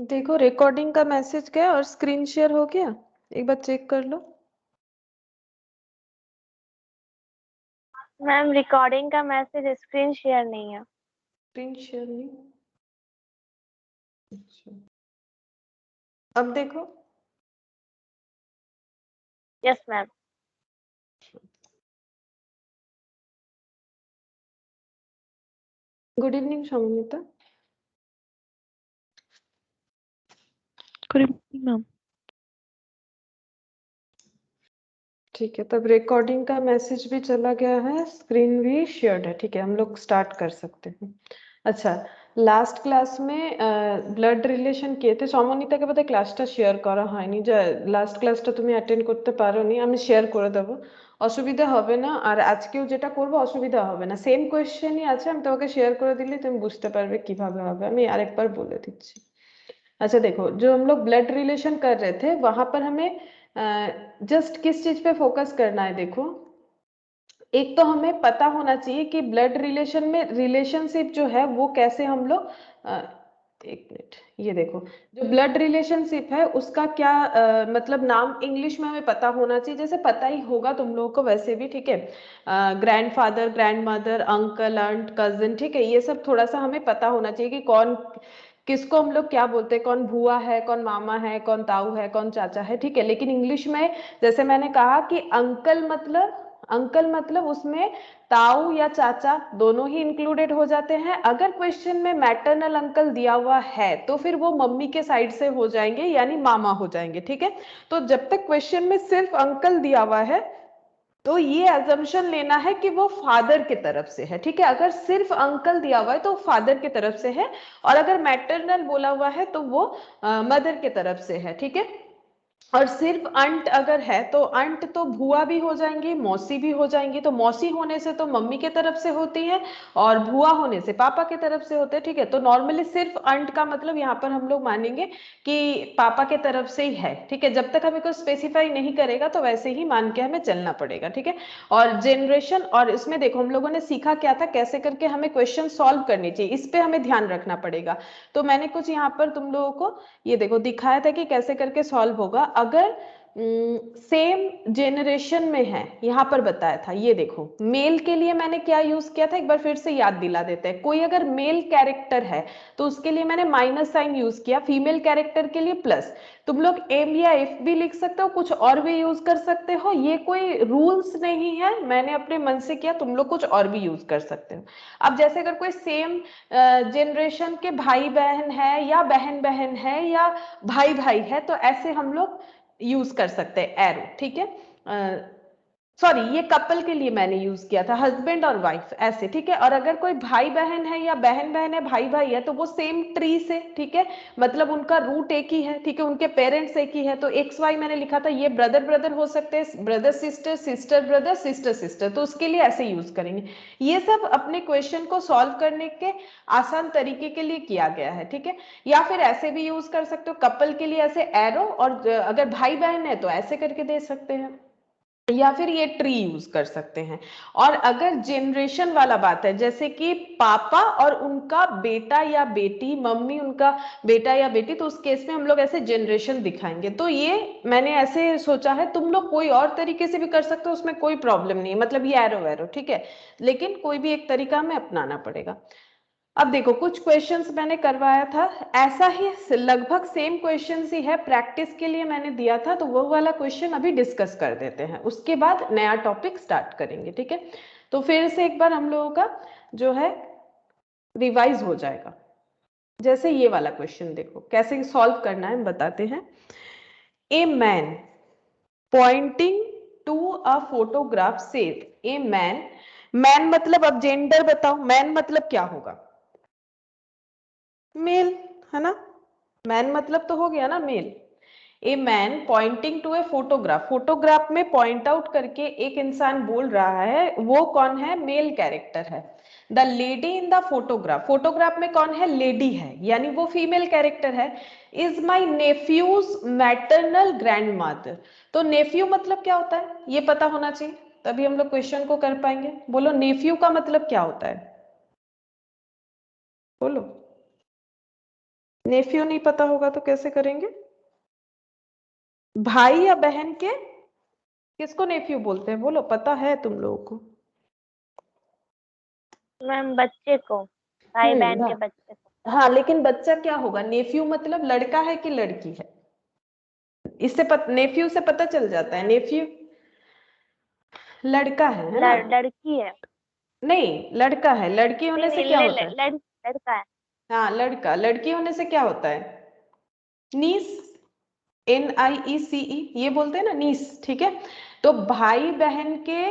देखो रिकॉर्डिंग का मैसेज गया और स्क्रीन शेयर हो गया, एक बार चेक कर लो। मैम रिकॉर्डिंग का मैसेज स्क्रीन शेयर नहीं है। स्क्रीन शेयर नहीं। अच्छा, अब देखो। Yes ma'am. Good evening Shamita. Good evening ma'am. ठीक है, तब रिकॉर्डिंग का मैसेज भी चला गया है, स्क्रीन भी शेयर्ड है। ठीक है, हम लोग स्टार्ट कर सकते हैं। अच्छा, लास्ट क्लास में ब्लड रिलेशन किए थे। সমনিতাকে বোধহয় ক্লাসটা শেয়ার করা হয়নি, যে লাস্ট ক্লাসটা তুমি অ্যাটেন্ড করতে পারোনি, আমি শেয়ার করে দেবো, অসুবিধা হবে না। আর আজকেও যেটা করবো অসুবিধা হবে না, সেম কোয়েশ্চেনই আছে, আমি তোমাকে শেয়ার করে দিলে তুমি বুঝতে পারবে কিভাবে হবে। আমি আরেকবার বলে দিচ্ছি। अच्छा देखो, जो हम लोग ब्लड रिलेशन कर रहे थे वहां पर हमें जस्ट किस चीज पे फोकस करना है। देखो, एक तो हमें पता होना चाहिए कि ब्लड रिलेशन में रिलेशनशिप जो है वो कैसे हम लोग एक मिनट, ये देखो, जो ब्लड रिलेशनशिप है उसका क्या मतलब नाम इंग्लिश में हमें पता होना चाहिए, जैसे पता ही होगा तुम लोगों को वैसे भी। ठीक है, grandfather, grandmother, uncle, aunt, cousin, ठीक है, ये सब थोड़ा सा हमें पता होना चाहिए कि कौन किसको हम लोग क्या बोलते हैं, कौन भुआ है, कौन मामा है, कौन ताऊ है, कौन चाचा है। ठीक है, लेकिन इंग्लिश में जैसे मैंने कहा कि अंकल मतलब उसमें ताऊ या चाचा दोनों ही इंक्लूडेड हो जाते हैं। अगर क्वेश्चन में मैटरनल अंकल दिया हुआ है तो फिर वो मम्मी के साइड से हो जाएंगे, यानी मामा हो जाएंगे। ठीक है, तो जब तक क्वेश्चन में सिर्फ अंकल दिया हुआ है तो ये अजम्पशन लेना है कि वो फादर की तरफ से है। ठीक है, अगर सिर्फ अंकल दिया हुआ है तो फादर की तरफ से है, और अगर मैटरनल बोला हुआ है तो वो मदर की तरफ से है। ठीक है, और सिर्फ अंट अगर है तो अंट तो भुआ भी हो जाएंगी, मौसी भी हो जाएंगी। तो मौसी होने से तो मम्मी के तरफ से होती है और भुआ होने से पापा के तरफ से होते हैं। ठीक है, तो नॉर्मली सिर्फ अंट का मतलब यहाँ पर हम लोग मानेंगे कि पापा के तरफ से ही है। ठीक है, जब तक हमें कुछ स्पेसिफाई नहीं करेगा तो वैसे ही मान के हमें चलना पड़ेगा। ठीक है, और जनरेशन, और इसमें देखो हम लोगों ने सीखा क्या था, कैसे करके हमें क्वेश्चन सॉल्व करने चाहिए, इस पे हमें ध्यान रखना पड़ेगा। तो मैंने कुछ यहाँ पर तुम लोगों को ये देखो दिखाया था कि कैसे करके सॉल्व होगा। अगर सेम जेनरेशन में है, यहां पर बताया था, ये देखो मेल के लिए मैंने क्या यूज किया था, एक बार फिर से याद दिला देते हैं। कोई अगर मेल कैरेक्टर है तो उसके लिए मैंने माइनस साइन यूज किया, फीमेल कैरेक्टर के लिए प्लस। तुम लोग एम या एफ भी लिख सकते हो, कुछ और भी यूज कर सकते हो, ये कोई रूल्स नहीं है, मैंने अपने मन से किया, तुम लोग कुछ और भी यूज कर सकते हो। अब जैसे अगर कोई सेम जनरेशन के भाई बहन है या बहन बहन है या भाई भाई है तो ऐसे हम लोग यूज कर सकते हैं एरो। ठीक है, सॉरी ये कपल के लिए मैंने यूज किया था, हस्बैंड और वाइफ ऐसे। ठीक है, और अगर कोई भाई बहन है या बहन बहन है, भाई भाई है, तो वो सेम ट्री से, ठीक है, मतलब उनका रूट एक ही है। ठीक है, उनके पेरेंट्स एक ही है, तो एक्स वाई मैंने लिखा था, ये ब्रदर ब्रदर हो सकते हैं, brother sister, sister brother, sister sister, तो उसके लिए ऐसे यूज करेंगे। ये सब अपने क्वेश्चन को सॉल्व करने के आसान तरीके के लिए किया गया है। ठीक है, या फिर ऐसे भी यूज कर सकते हो, कपल के लिए ऐसे एरो, और अगर भाई बहन है तो ऐसे करके दे सकते हैं, या फिर ये ट्री यूज कर सकते हैं। और अगर जनरेशन वाला बात है, जैसे कि पापा और उनका बेटा या बेटी, मम्मी उनका बेटा या बेटी, तो उस केस में हम लोग ऐसे जनरेशन दिखाएंगे। तो ये मैंने ऐसे सोचा है, तुम लोग कोई और तरीके से भी कर सकते हो, उसमें कोई प्रॉब्लम नहीं है, मतलब ये एरो वैरो। ठीक है, लेकिन कोई भी एक तरीका हमें अपनाना पड़ेगा। अब देखो कुछ क्वेश्चंस मैंने करवाया था, ऐसा ही लगभग सेम क्वेश्चंस ही है, प्रैक्टिस के लिए मैंने दिया था, तो वो वाला क्वेश्चन अभी डिस्कस कर देते हैं, उसके बाद नया टॉपिक स्टार्ट करेंगे। ठीक है, तो फिर से एक बार हम लोगों का जो है रिवाइज हो जाएगा। जैसे ये वाला क्वेश्चन देखो कैसे सॉल्व करना है, हम बताते हैं। A man pointing to a photograph says, a man, man मतलब अब जेंडर बताओ, मैन मतलब क्या होगा, मेल, है ना, मैन मतलब तो हो गया ना male. A man pointing to a photograph, photograph में पॉइंट आउट करके एक इंसान बोल रहा है, वो कौन है, मेल कैरेक्टर है। The lady in the photograph, photograph में कौन है, लेडी है, यानी वो फीमेल कैरेक्टर है। Is my nephew's maternal grandmother, तो नेफ्यू मतलब क्या होता है ये पता होना चाहिए, तभी हम लोग क्वेश्चन को कर पाएंगे। बोलो नेफ्यू का मतलब क्या होता है, बोलो। नेफ्यू नहीं पता होगा तो कैसे करेंगे? भाई या बहन के किसको नेफ्यू बोलते हैं? बोलो, पता है तुम लोगों को? मैम बच्चे को, भाई बहन के बच्चे को। हाँ, लेकिन बच्चा क्या होगा? नेफ्यू मतलब लड़का है कि लड़की है? इससे नेफ्यू से पता चल जाता है। नेफ्यू लड़का है ना? लड़की है। नहीं, लड़का है। लड़की नहीं होने से नहीं, क्या होता है? लड़का है। हाँ, लड़का। लड़की होने से क्या होता है? नीस। NIECE, ये बोलते हैं ना, नीस। ठीक है, तो भाई बहन के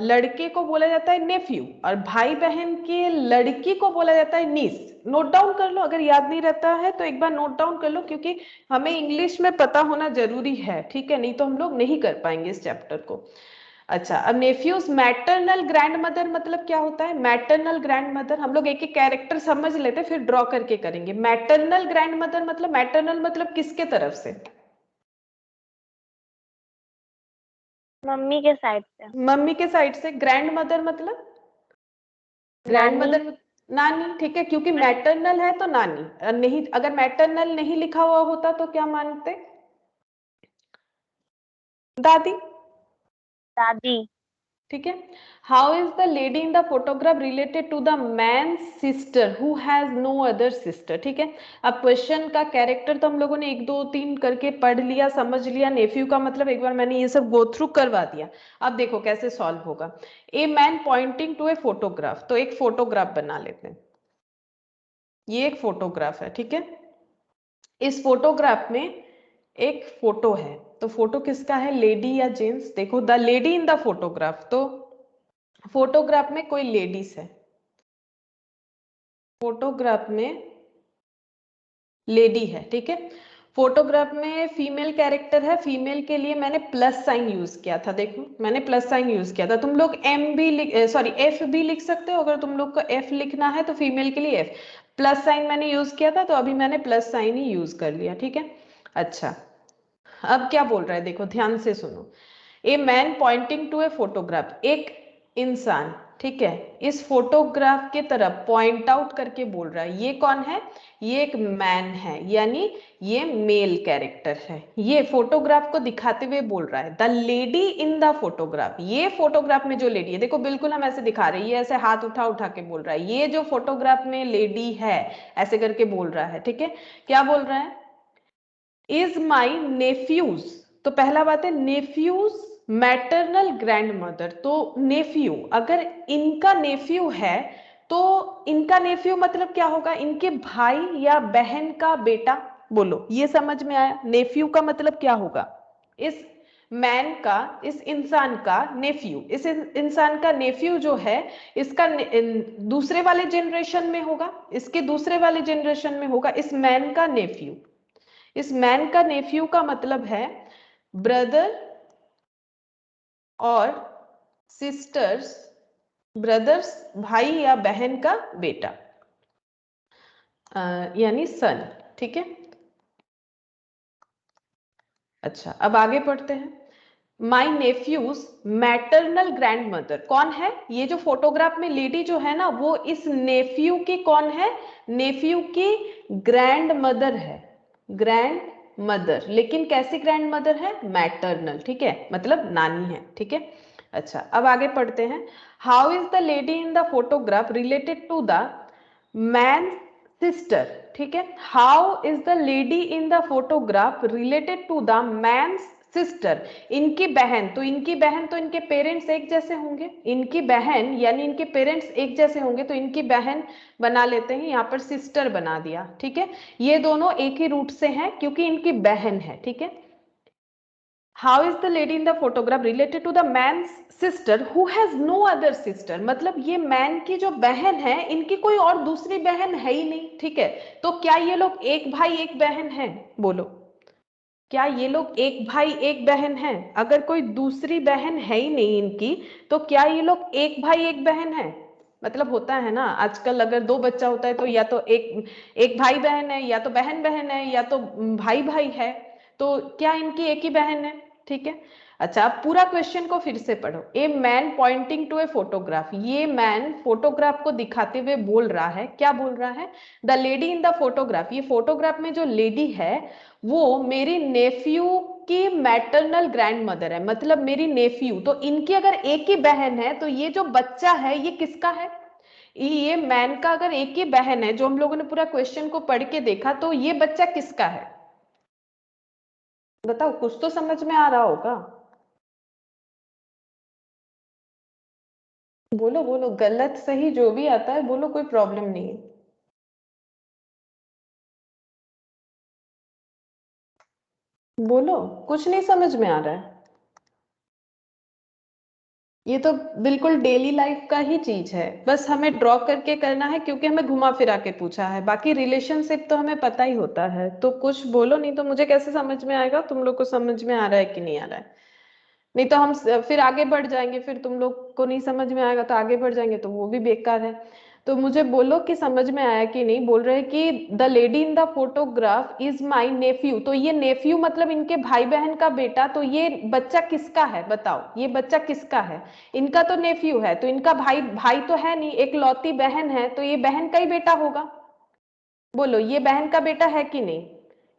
लड़के को बोला जाता है नेफ्यू, और भाई बहन के लड़की को बोला जाता है नीस। नोट डाउन कर लो, अगर याद नहीं रहता है तो एक बार नोट डाउन कर लो, क्योंकि हमें इंग्लिश में पता होना जरूरी है। ठीक है, नहीं तो हम लोग नहीं कर पाएंगे इस चैप्टर को। अच्छा, अब नेफ्यूज मैटरनल ग्रैंड मदर मतलब क्या होता है? मैटरनल ग्रैंड मदर हम लोग एक एक कैरेक्टर समझ लेते, फिर ड्रॉ करके करेंगे। मैटरनल ग्रैंड मदर मतलब, मैटरनल मतलब किसके तरफ से? मम्मी के साइड से। मम्मी के साइड से। ग्रैंड मदर मतलब? ग्रैंड नानी। मदर नानी। ठीक है, क्योंकि मैटरनल है तो नानी। नहीं, अगर मैटरनल नहीं लिखा हुआ होता तो क्या मानते? दादी। दादी। ठीक है। How is the lady in the photograph related to the man sister who has no other sister? ठीक है, अब क्वेश्चन का कैरेक्टर तो हम लोगों ने 1 2 3 करके पढ़ लिया, समझ लिया। नेफ्यू का मतलब एक बार मैंने ये सब गो थ्रू करवा दिया। अब देखो कैसे सॉल्व होगा। A man pointing to a photograph, तो एक फोटोग्राफ बना लेते हैं। ये एक फोटोग्राफ है। ठीक है, इस फोटोग्राफ में एक फोटो है, तो फोटो किसका है? लेडी या जेंट्स? देखो, the lady in the photograph, तो फोटोग्राफ में कोई लेडीज है। फोटोग्राफ में लेडी है। ठीक है, फोटोग्राफ में फीमेल कैरेक्टर है। फीमेल के लिए मैंने प्लस साइन यूज किया था। देखो, मैंने प्लस साइन यूज किया था। तुम लोग एम भी एफ भी लिख सकते हो, अगर तुम लोग को एफ लिखना है तो फीमेल के लिए एफ। प्लस साइन मैंने यूज किया था, तो अभी मैंने प्लस साइन ही यूज कर लिया। ठीक है, अच्छा, अब क्या बोल रहा है? देखो ध्यान से सुनो। A man pointing to a photograph, एक इंसान, ठीक है, इस फोटोग्राफ के तरफ पॉइंट आउट करके बोल रहा है। ये कौन है? ये एक मैन है, यानी ये मेल कैरेक्टर है। ये फोटोग्राफ को दिखाते हुए बोल रहा है, the lady in the photograph. ये फोटोग्राफ में जो लेडी है, देखो बिल्कुल हम ऐसे दिखा रहे हैं, ये ऐसे हाथ उठा उठा के बोल रहा है, ये जो फोटोग्राफ में लेडी है, ऐसे करके बोल रहा है। ठीक है, क्या बोल रहा है? इज माई नेफ्यूज, तो पहला बात है नेफ्यूज मैटरनल ग्रैंड मदर। तो नेफ्यू, अगर इनका नेफ्यू है तो इनका नेफ्यू मतलब क्या होगा? इनके भाई या बहन का बेटा। बोलो, ये समझ में आया? नेफ्यू का मतलब क्या होगा? इस मैन का, इस इंसान का नेफ्यू, इस इंसान का नेफ्यू जो है, इसका दूसरे वाले जनरेशन में होगा, इसके दूसरे वाले जनरेशन में होगा इस मैन का नेफ्यू। इस मैन का नेफ्यू का मतलब है ब्रदर और सिस्टर्स, ब्रदर्स भाई या बहन का बेटा, यानी सन। ठीक है, अच्छा, अब आगे पढ़ते हैं। माई नेफ्यूज मैटरनल ग्रैंड मदर कौन है? ये जो फोटोग्राफ में लेडी जो है ना, वो इस नेफ्यू की कौन है? नेफ्यू की ग्रैंड मदर है। ग्रैंड मदर, लेकिन कैसी ग्रैंड मदर है? मैटरनल। ठीक है, मतलब नानी है। ठीक है, अच्छा, अब आगे पढ़ते हैं। How is the lady in the photograph related to the man sister? ठीक है, how is the lady in the photograph related to the man sister? इनकी बहन, तो इनकी बहन तो इनके पेरेंट्स एक जैसे होंगे। इनकी बहन यानी इनके पेरेंट्स एक जैसे होंगे, तो इनकी बहन बना लेते हैं, यहाँ पर सिस्टर बना दिया। ठीक है, ये दोनों एक ही रूट से हैं क्योंकि इनकी बहन है। ठीक है, how is the lady in the photograph related to the man sister who has no other sister? मतलब ये मैन की जो बहन है, इनकी कोई और दूसरी बहन है ही नहीं। ठीक है, तो क्या ये लोग एक भाई एक बहन है? बोलो, क्या ये लोग एक भाई एक बहन है? अगर कोई दूसरी बहन है ही नहीं इनकी, तो क्या ये लोग एक भाई एक बहन है? मतलब होता है ना, आजकल अगर 2 बच्चा होता है तो या तो एक एक भाई बहन है, या तो बहन बहन है, या तो भाई भाई है। तो क्या इनकी एक ही बहन है? ठीक है, अच्छा, आप पूरा क्वेश्चन को फिर से पढ़ो। A man pointing to a photograph, ये मैन फोटोग्राफ को दिखाते हुए बोल रहा है, क्या बोल रहा है? The lady in the photograph, ये फोटोग्राफ में जो लेडी है वो मेरी नेफ्यू की मैटरनल ग्रैंड मदर है, मतलब मेरी नेफ्यू, तो इनकी अगर एक ही बहन है तो ये जो बच्चा है ये किसका है? ये मैन का अगर एक ही बहन है, जो हम लोगों ने पूरा क्वेश्चन को पढ़ के देखा, तो ये बच्चा किसका है? बताओ, कुछ तो समझ में आ रहा होगा। बोलो बोलो, गलत सही जो भी आता है बोलो, कोई प्रॉब्लम नहीं है। बोलो, कुछ नहीं समझ में आ रहा है। ये तो बिल्कुल डेली लाइफ का ही चीज है, बस हमें ड्रॉ करके करना है क्योंकि हमें घुमा फिरा के पूछा है, बाकी रिलेशनशिप तो हमें पता ही होता है। तो कुछ बोलो, नहीं तो मुझे कैसे समझ में आएगा तुम लोग को समझ में आ रहा है कि नहीं आ रहा है। नहीं तो हम फिर आगे बढ़ जाएंगे, फिर तुम लोग को नहीं समझ में आएगा तो आगे बढ़ जाएंगे तो वो भी बेकार है। तो मुझे बोलो कि समझ में आया कि नहीं। बोल रहे हैं कि the lady in the photograph is my nephew, तो ये नेफ्यू मतलब इनके भाई बहन का बेटा, तो ये बच्चा किसका है? बताओ, ये बच्चा किसका है? इनका तो नेफ्यू है, तो इनका भाई भाई तो है नहीं, एक लौती बहन है, तो ये बहन का ही बेटा होगा। बोलो, ये बहन का बेटा है कि नहीं?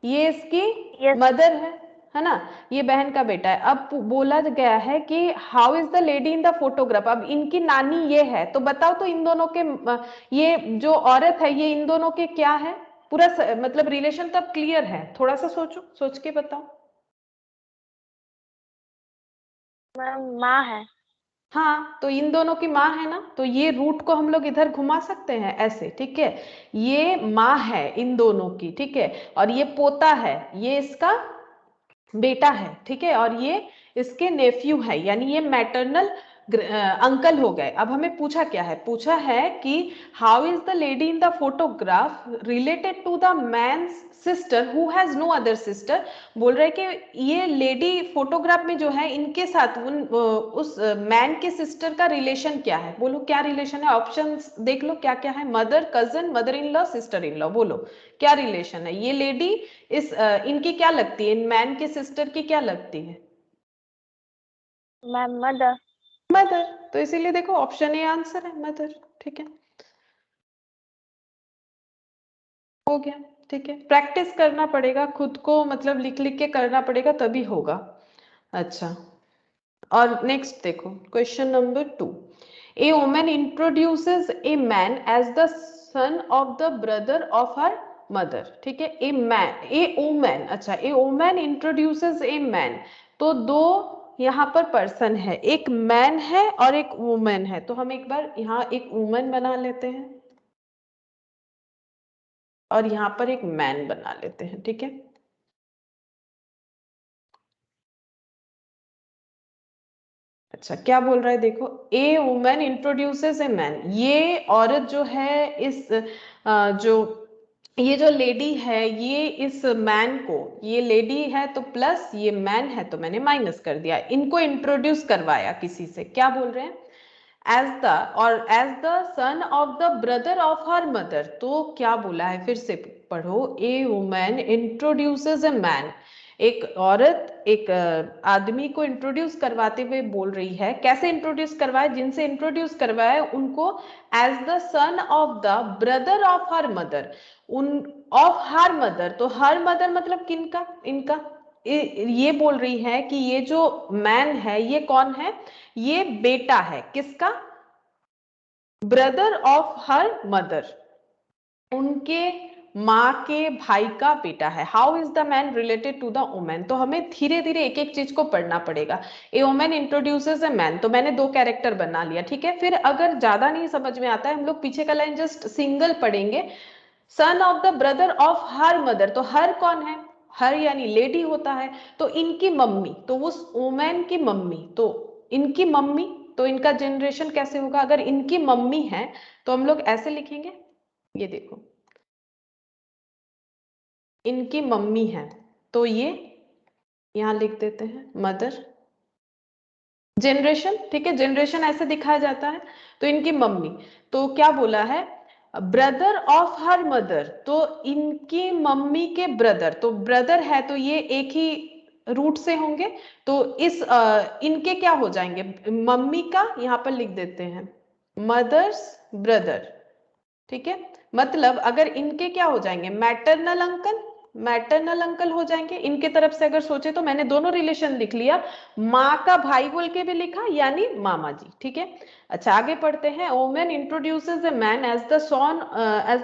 ये इसकी यस। मदर है ना? ये बहन का बेटा है। अब बोला गया है कि how is the lady in the photograph, अब इनकी नानी ये है, तो बताओ तो इन दोनों के ये जो औरत है ये इन दोनों के क्या है? पूरा मतलब रिलेशन तब क्लियर है, थोड़ा सा सोचो, सोच के बताओ। मैम माँ है। हाँ, तो इन दोनों की माँ है ना, तो ये रूट को हम लोग इधर घुमा सकते हैं ऐसे, ठीक है। ये माँ है इन दोनों की, ठीक है, और ये पोता है, ये इसका बेटा है, ठीक है, और ये इसके नेफ्यू है, यानी ये मैटरनल अंकल हो गए। अब हमें पूछा क्या है? पूछा है कि how is the lady in the photograph related to the man's sister who has no other sister. बोल रहे कि ये लेडी फोटोग्राफ में जो है इनके साथ उस मैन के सिस्टर का रिलेशन क्या है? बोलो क्या रिलेशन है? ऑप्शंस देख लो क्या क्या है। Mother, cousin, mother in law, sister in law. बोलो क्या रिलेशन है? ये लेडी इस इनकी क्या लगती है? इन मैन के सिस्टर की क्या लगती है? Ma'am mother. मदर। तो इसीलिए देखो ऑप्शन ए आंसर है, मदर, ठीक है, हो गया। ठीक है, प्रैक्टिस करना पड़ेगा खुद को, मतलब लिख लिख के करना पड़ेगा तभी होगा। अच्छा, और नेक्स्ट देखो question number 2। A woman introduces a man as the son of the brother of her mother, ठीक है। ए मैन, ए वुमन, अच्छा, a woman introduces a man, तो दो यहाँ पर पर्सन है, एक मैन है और एक वुमन है, तो हम एक बार यहाँ एक वुमन बना लेते हैं और यहाँ पर एक मैन बना लेते हैं, ठीक है। अच्छा, क्या बोल रहा है देखो, ए वुमेन इंट्रोड्यूसेस ए मैन, ये औरत जो है इस जो ये जो लेडी है ये इस मैन को, ये लेडी है तो प्लस ये मैन है तो मैंने माइनस कर दिया, इनको इंट्रोड्यूस करवाया किसी से, क्या बोल रहे हैं? एज द, और as the son of the brother of her mother, तो क्या बोला है फिर से पढ़ो। A woman introduces a man, एक औरत एक आदमी को इंट्रोड्यूस करवाते हुए बोल रही है, कैसे इंट्रोड्यूस करवाए? जिनसे इंट्रोड्यूस करवाए उनको as the son of the brother of her mother, उन ऑफ हर मदर, तो हर मदर मतलब किनका? इनका। ये बोल रही है कि ये जो मैन है ये कौन है? ये बेटा है किसका? ब्रदर ऑफ हर मदर, उनके माँ के भाई का बेटा है। How is the man related to the woman, तो हमें धीरे धीरे एक एक चीज को पढ़ना पड़ेगा। ए वुमेन इंट्रोड्यूसेस ए मैन, तो मैंने दो कैरेक्टर बना लिया, ठीक है। फिर अगर ज्यादा नहीं समझ में आता है हम लोग पीछे का लाइन जस्ट सिंगल पढ़ेंगे। सन of the brother of her mother, तो हर कौन है? हर यानी लेडी होता है, तो इनकी मम्मी, तो उस वुमेन की मम्मी, तो इनकी मम्मी, तो इनका जनरेशन कैसे होगा? अगर इनकी मम्मी है तो हम लोग ऐसे लिखेंगे, ये देखो इनकी मम्मी है, तो ये यहां लिख देते हैं मदर, जनरेशन, ठीक है, जनरेशन ऐसे दिखाया जाता है। तो इनकी मम्मी, तो क्या बोला है? ब्रदर ऑफ हर मदर, तो इनकी मम्मी के ब्रदर, तो ब्रदर है तो ये एक ही रूट से होंगे, तो इस इनके क्या हो जाएंगे, मम्मी का यहाँ पर लिख देते हैं मदर्स ब्रदर, ठीक है। मतलब अगर इनके क्या हो जाएंगे, मैटरनल अंकल, मैटरनल अंकल हो जाएंगे इनके तरफ से अगर सोचे तो। मैंने दोनों रिलेशन लिख लिया, माँ का भाई बोल के भी लिखा यानी मामा जी, ठीक है। अच्छा आगे पढ़ते हैं। Women introduces a man as the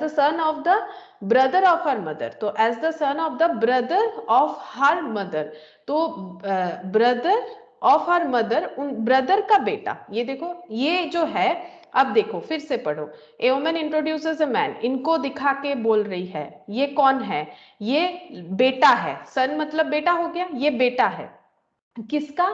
son of the brother of her mother, तो as the son of the brother of her mother, तो ब्रदर ऑफ हर मदर, उन ब्रदर का बेटा। ये देखो ये जो है, अब देखो फिर से पढ़ो। ए वुमन इंट्रोड्यूसेस अ मैन, इनको दिखा के बोल रही है, ये कौन है, ये बेटा है, सन मतलब बेटा हो गया, ये बेटा है किसका,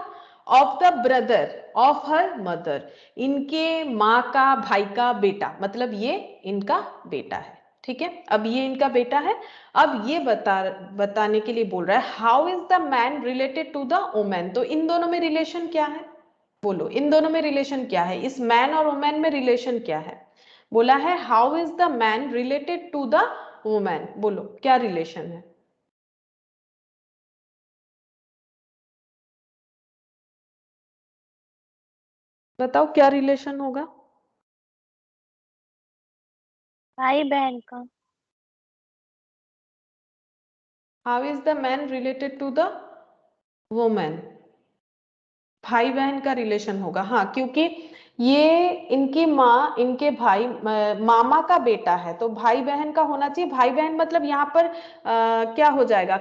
of the brother of her mother, इनके माँ का भाई का बेटा, मतलब ये इनका बेटा है, ठीक है। अब ये इनका बेटा है। अब ये बताने के लिए बोल रहा है how is the man related to the woman, तो इन दोनों में रिलेशन क्या है, बोलो इन दोनों में रिलेशन क्या है, इस मैन और वुमेन में रिलेशन क्या है। बोला है how is the man related to the woman, बोलो क्या रिलेशन है। बताओ क्या रिलेशन होगा। भाई बहन का। How is the man related to the woman, भाई बहन का रिलेशन होगा, हाँ, क्योंकि ये इनकी माँ इनके भाई मामा का बेटा है, तो भाई बहन का होना चाहिए। भाई बहन मतलब यहाँ पर क्या हो जाएगा,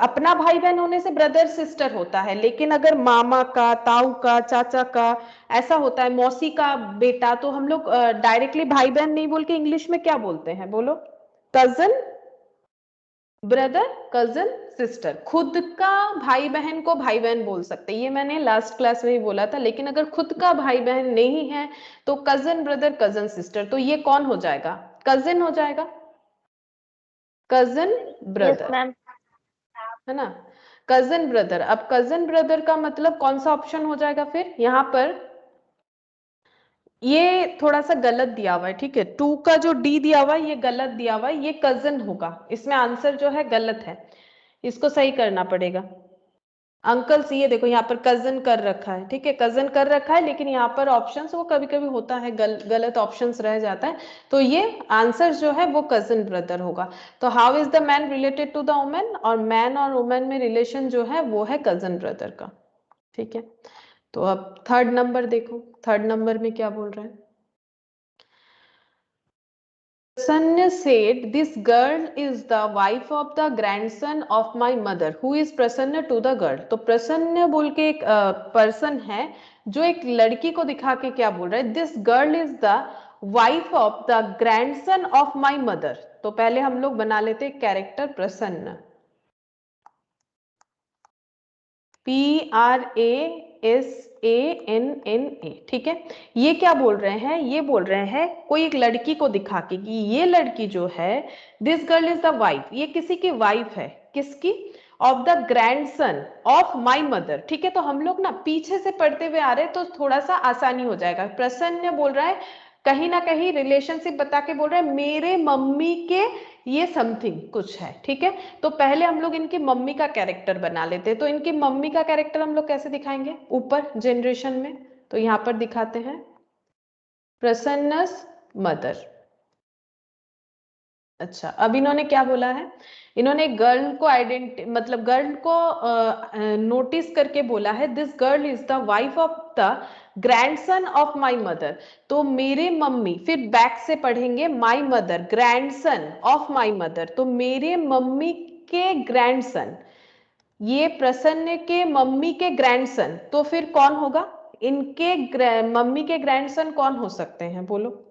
अपना भाई बहन होने से ब्रदर सिस्टर होता है, लेकिन अगर मामा का, ताऊ का, चाचा का ऐसा होता है, मौसी का बेटा, तो हम लोग डायरेक्टली भाई बहन नहीं बोल के इंग्लिश में क्या बोलते हैं, बोलो, कजन ब्रदर, कजन सिस्टर। खुद का भाई बहन को भाई बहन बोल सकते, ये मैंने लास्ट क्लास में ही बोला था। लेकिन अगर खुद का भाई बहन नहीं है तो कजन ब्रदर, कजन सिस्टर, तो ये कौन हो जाएगा, कजिन हो जाएगा, कजन यस ब्रदर, मैम। है ना, कजन ब्रदर। अब कजन ब्रदर का मतलब कौन सा ऑप्शन हो जाएगा फिर यहाँ पर, ये थोड़ा सा गलत दिया हुआ है, ठीक है, 2 का जो डी दिया हुआ है ये गलत दिया हुआ है, ये कजन होगा, इसमें आंसर जो है गलत है, इसको सही करना पड़ेगा। अंकल्स, ये देखो यहाँ पर कजन कर रखा है, ठीक है, कजन कर रखा है, लेकिन यहाँ पर ऑप्शंस वो कभी कभी होता है गलत ऑप्शंस रह जाता है, तो ये आंसर जो है वो कजन ब्रदर होगा। तो how is the man related to the woman, और मैन और वुमेन में रिलेशन जो है वो है कजन ब्रदर का, ठीक है। तो अब थर्ड नंबर देखो, थर्ड नंबर में क्या बोल रहा है। Prasanna said, "This girl is the wife of the grandson of my mother." Who is Prasanna to the girl? तो प्रसन्न बोल के एक पर्सन है जो एक लड़की को दिखा के क्या बोल रहा है, this girl is the wife of the grandson of my mother. तो पहले हम लोग बना लेते कैरेक्टर प्रसन्न, PRASANNA, ठीक है। ये क्या बोल रहे हैं, ये बोल रहे हैं कोई एक लड़की को दिखा के कि ये लड़की जो है, this girl is the wife, ये किसी की वाइफ है, किसकी, of the grandson of my mother, ठीक है। तो हम लोग ना पीछे से पढ़ते हुए आ रहे हैं तो थोड़ा सा आसानी हो जाएगा। प्रसन्न बोल रहा है कहीं ना कहीं रिलेशनशिप बता के बोल रहा है मेरे मम्मी के ये समथिंग कुछ है, ठीक है। तो पहले हम लोग इनकी मम्मी का कैरेक्टर बना लेते हैं। तो इनकी मम्मी का कैरेक्टर हम लोग कैसे दिखाएंगे, ऊपर जनरेशन में, तो यहाँ पर दिखाते हैं प्रसन्नस मदर। अच्छा, अब इन्होंने क्या बोला है, इन्होंने गर्ल को मतलब गर्ल को नोटिस करके बोला है this girl is the wife of the grandson of my mother. तो मेरे मम्मी, फिर बैक से पढ़ेंगे my mother, grandson of my mother, तो मेरे मम्मी के ग्रैंडसन, ये प्रसन्न के मम्मी के ग्रैंडसन, तो फिर कौन होगा, इनके मम्मी के ग्रैंडसन कौन हो सकते हैं, बोलो।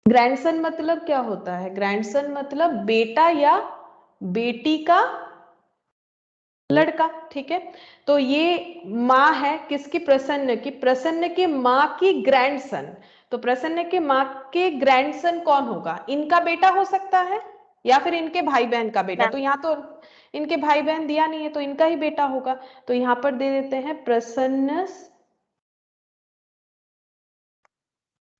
ग्रैंडसन मतलब क्या होता है, ग्रैंडसन मतलब बेटा या बेटी का लड़का, ठीक है। तो ये माँ है किसकी, प्रसन्न की, प्रसन्न की माँ की ग्रैंडसन, तो प्रसन्न के माँ के ग्रैंडसन कौन होगा, इनका बेटा हो सकता है या फिर इनके भाई बहन का बेटा। मैम तो यहाँ तो इनके भाई बहन दिया नहीं है तो इनका ही बेटा होगा, तो यहाँ पर दे देते हैं प्रसन्न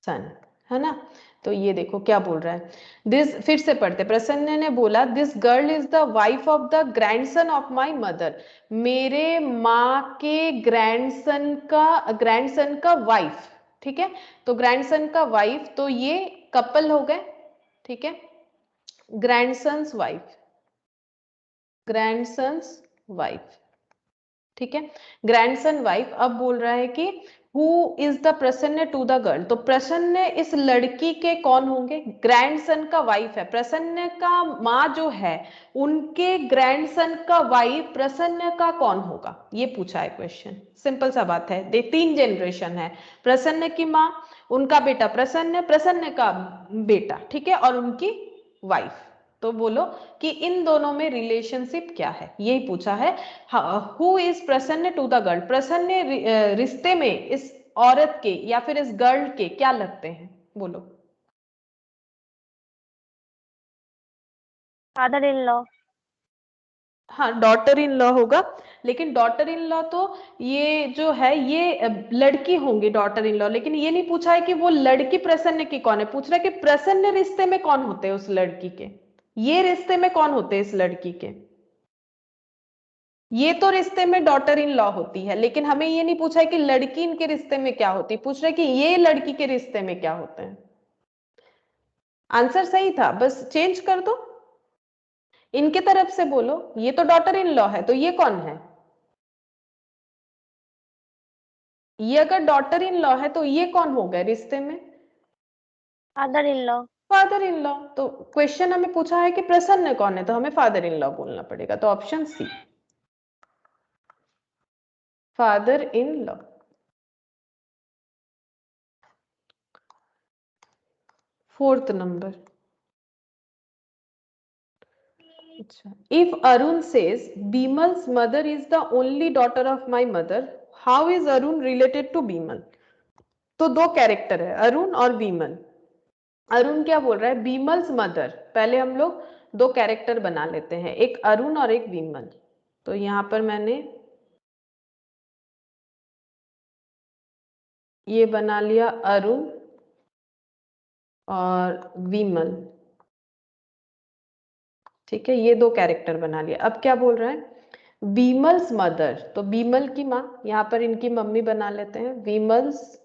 सन, है ना। तो ये देखो क्या बोल रहा है, दिस, फिर से पढ़ते, प्रसन्न ने बोला this girl is the wife of the grandson of my mother, मेरे माँ के ग्रैंडसन का वाइफ, ठीक है। तो ग्रैंडसन का वाइफ, तो ये कपल हो गए, ठीक है, ग्रैंडसन्स वाइफ, ग्रैंडसन्स वाइफ, ठीक है, ग्रैंडसन वाइफ। अब बोल रहा है कि हु इज द प्रसन्न टू द गर्ल, तो प्रसन्न इस लड़की के कौन होंगे, ग्रैंडसन का वाइफ है, प्रसन्न का माँ जो है उनके ग्रैंडसन का वाइफ प्रसन्न का कौन होगा, ये पूछा है क्वेश्चन। सिंपल सा बात है, 3 जनरेशन है, प्रसन्न की माँ, उनका बेटा प्रसन्न, प्रसन्न का बेटा, ठीक है, और उनकी वाइफ। तो बोलो कि इन दोनों में रिलेशनशिप क्या है, यही पूछा है। हु इज प्रसन्न टू द गर्ल, प्रसन्न रिश्ते में इस औरत के या फिर इस गर्ल के क्या लगते हैं, बोलो। Father in law. हाँ, डॉटर इन लॉ होगा, लेकिन डॉटर इन लॉ तो ये जो है ये लड़की होंगी डॉटर इन लॉ, लेकिन ये नहीं पूछा है कि वो लड़की प्रसन्न की कौन है, पूछ रहा है कि प्रसन्न रिश्ते में कौन होते हैं उस लड़की के, ये रिश्ते में कौन होते हैं इस लड़की के। ये तो रिश्ते में डॉटर इन लॉ होती है, लेकिन हमें ये नहीं पूछा है कि लड़की इनके रिश्ते में क्या होती, पूछ रहे कि ये लड़की के रिश्ते में क्या होते हैं। आंसर सही था, बस चेंज कर दो, इनके तरफ से बोलो, ये तो डॉटर इन लॉ है, तो ये कौन है, ये अगर डॉटर इन लॉ है तो ये कौन हो गए रिश्ते में, father in law. Father in law. तो क्वेश्चन हमें पूछा है कि प्रसन्न कौन है, तो हमें फादर इन लॉ बोलना पड़ेगा, तो option C, father in law. Fourth number, अच्छा, if Arun says Bimal's mother is the only daughter of my mother, how is Arun related to Bimal. तो दो कैरेक्टर है, अरुण और बीमल। अरुण क्या बोल रहा है, बीमल्स मदर, पहले हम लोग दो कैरेक्टर बना लेते हैं, एक अरुण और एक बीमल। तो यहां पर मैंने ये बना लिया अरुण और विमल, ठीक है, ये दो कैरेक्टर बना लिया। अब क्या बोल रहा है, बीमल्स मदर, तो बीमल की माँ, यहाँ पर इनकी मम्मी बना लेते हैं, विमल्स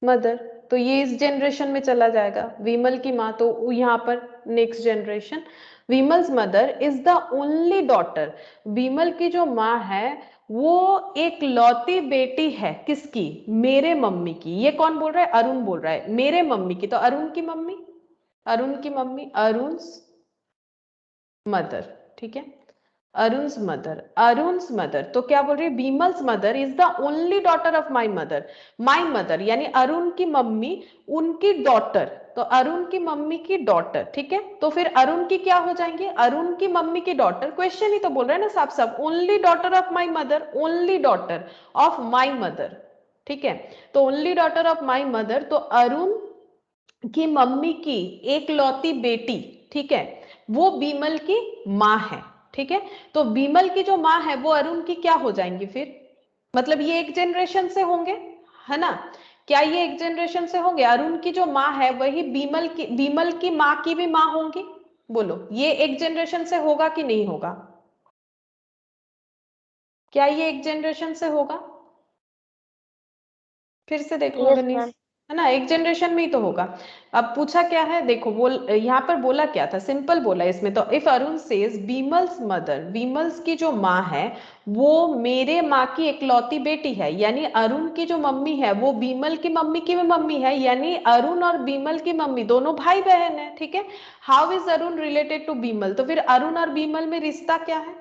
मदर, तो ये इस जनरेशन में चला जाएगा, विमल की माँ, तो यहाँ पर next generation, Vimal's mother is the only daughter, Vimal की जो माँ है वो एक लौती बेटी है, किसकी, मेरे मम्मी की। ये कौन बोल रहा है, अरुण बोल रहा है, मेरे मम्मी की, तो अरुण की मम्मी, अरुण की मम्मी, अरुण्स मदर, ठीक है, अरुण्स मदर, अरुण्स मदर, तो क्या बोल रही है, Bimal's mother is the only daughter of my mother यानी अरुण की मम्मी उनकी डॉटर, तो अरुण की मम्मी की डॉटर, ठीक है, तो फिर अरुण की क्या हो जाएंगे, अरुण की मम्मी की डॉटर, क्वेश्चन ही तो बोल रहे हैं ना साफ साफ, only daughter of my mother, only daughter of my mother, ठीक है, तो only daughter of my mother, तो अरुण की मम्मी की एक लौती बेटी, ठीक है, वो बीमल की माँ है, ठीक है, तो बीमल की जो माँ है वो अरुण की क्या हो जाएंगी फिर, मतलब ये एक जनरेशन से होंगे, है ना, क्या ये एक जनरेशन से होंगे, अरुण की जो माँ है वही बीमल की माँ की भी माँ होंगी, बोलो ये एक जनरेशन से होगा कि नहीं होगा, क्या ये एक जनरेशन से होगा, फिर से देखो यस अगर नहीं, मैम। है ना, एक जनरेशन में ही तो होगा। अब पूछा क्या है, देखो बोल यहाँ पर बोला क्या था, सिंपल बोला इसमें, तो if Arun says Bimal's mother, बीमल्स की जो माँ है वो मेरे माँ की इकलौती बेटी है, यानी अरुण की जो मम्मी है वो बीमल की मम्मी की भी मम्मी है, यानी अरुण और बीमल की मम्मी दोनों भाई बहन है, ठीक है। How is Arun related to Bimal, तो फिर अरुण और बीमल में रिश्ता क्या है,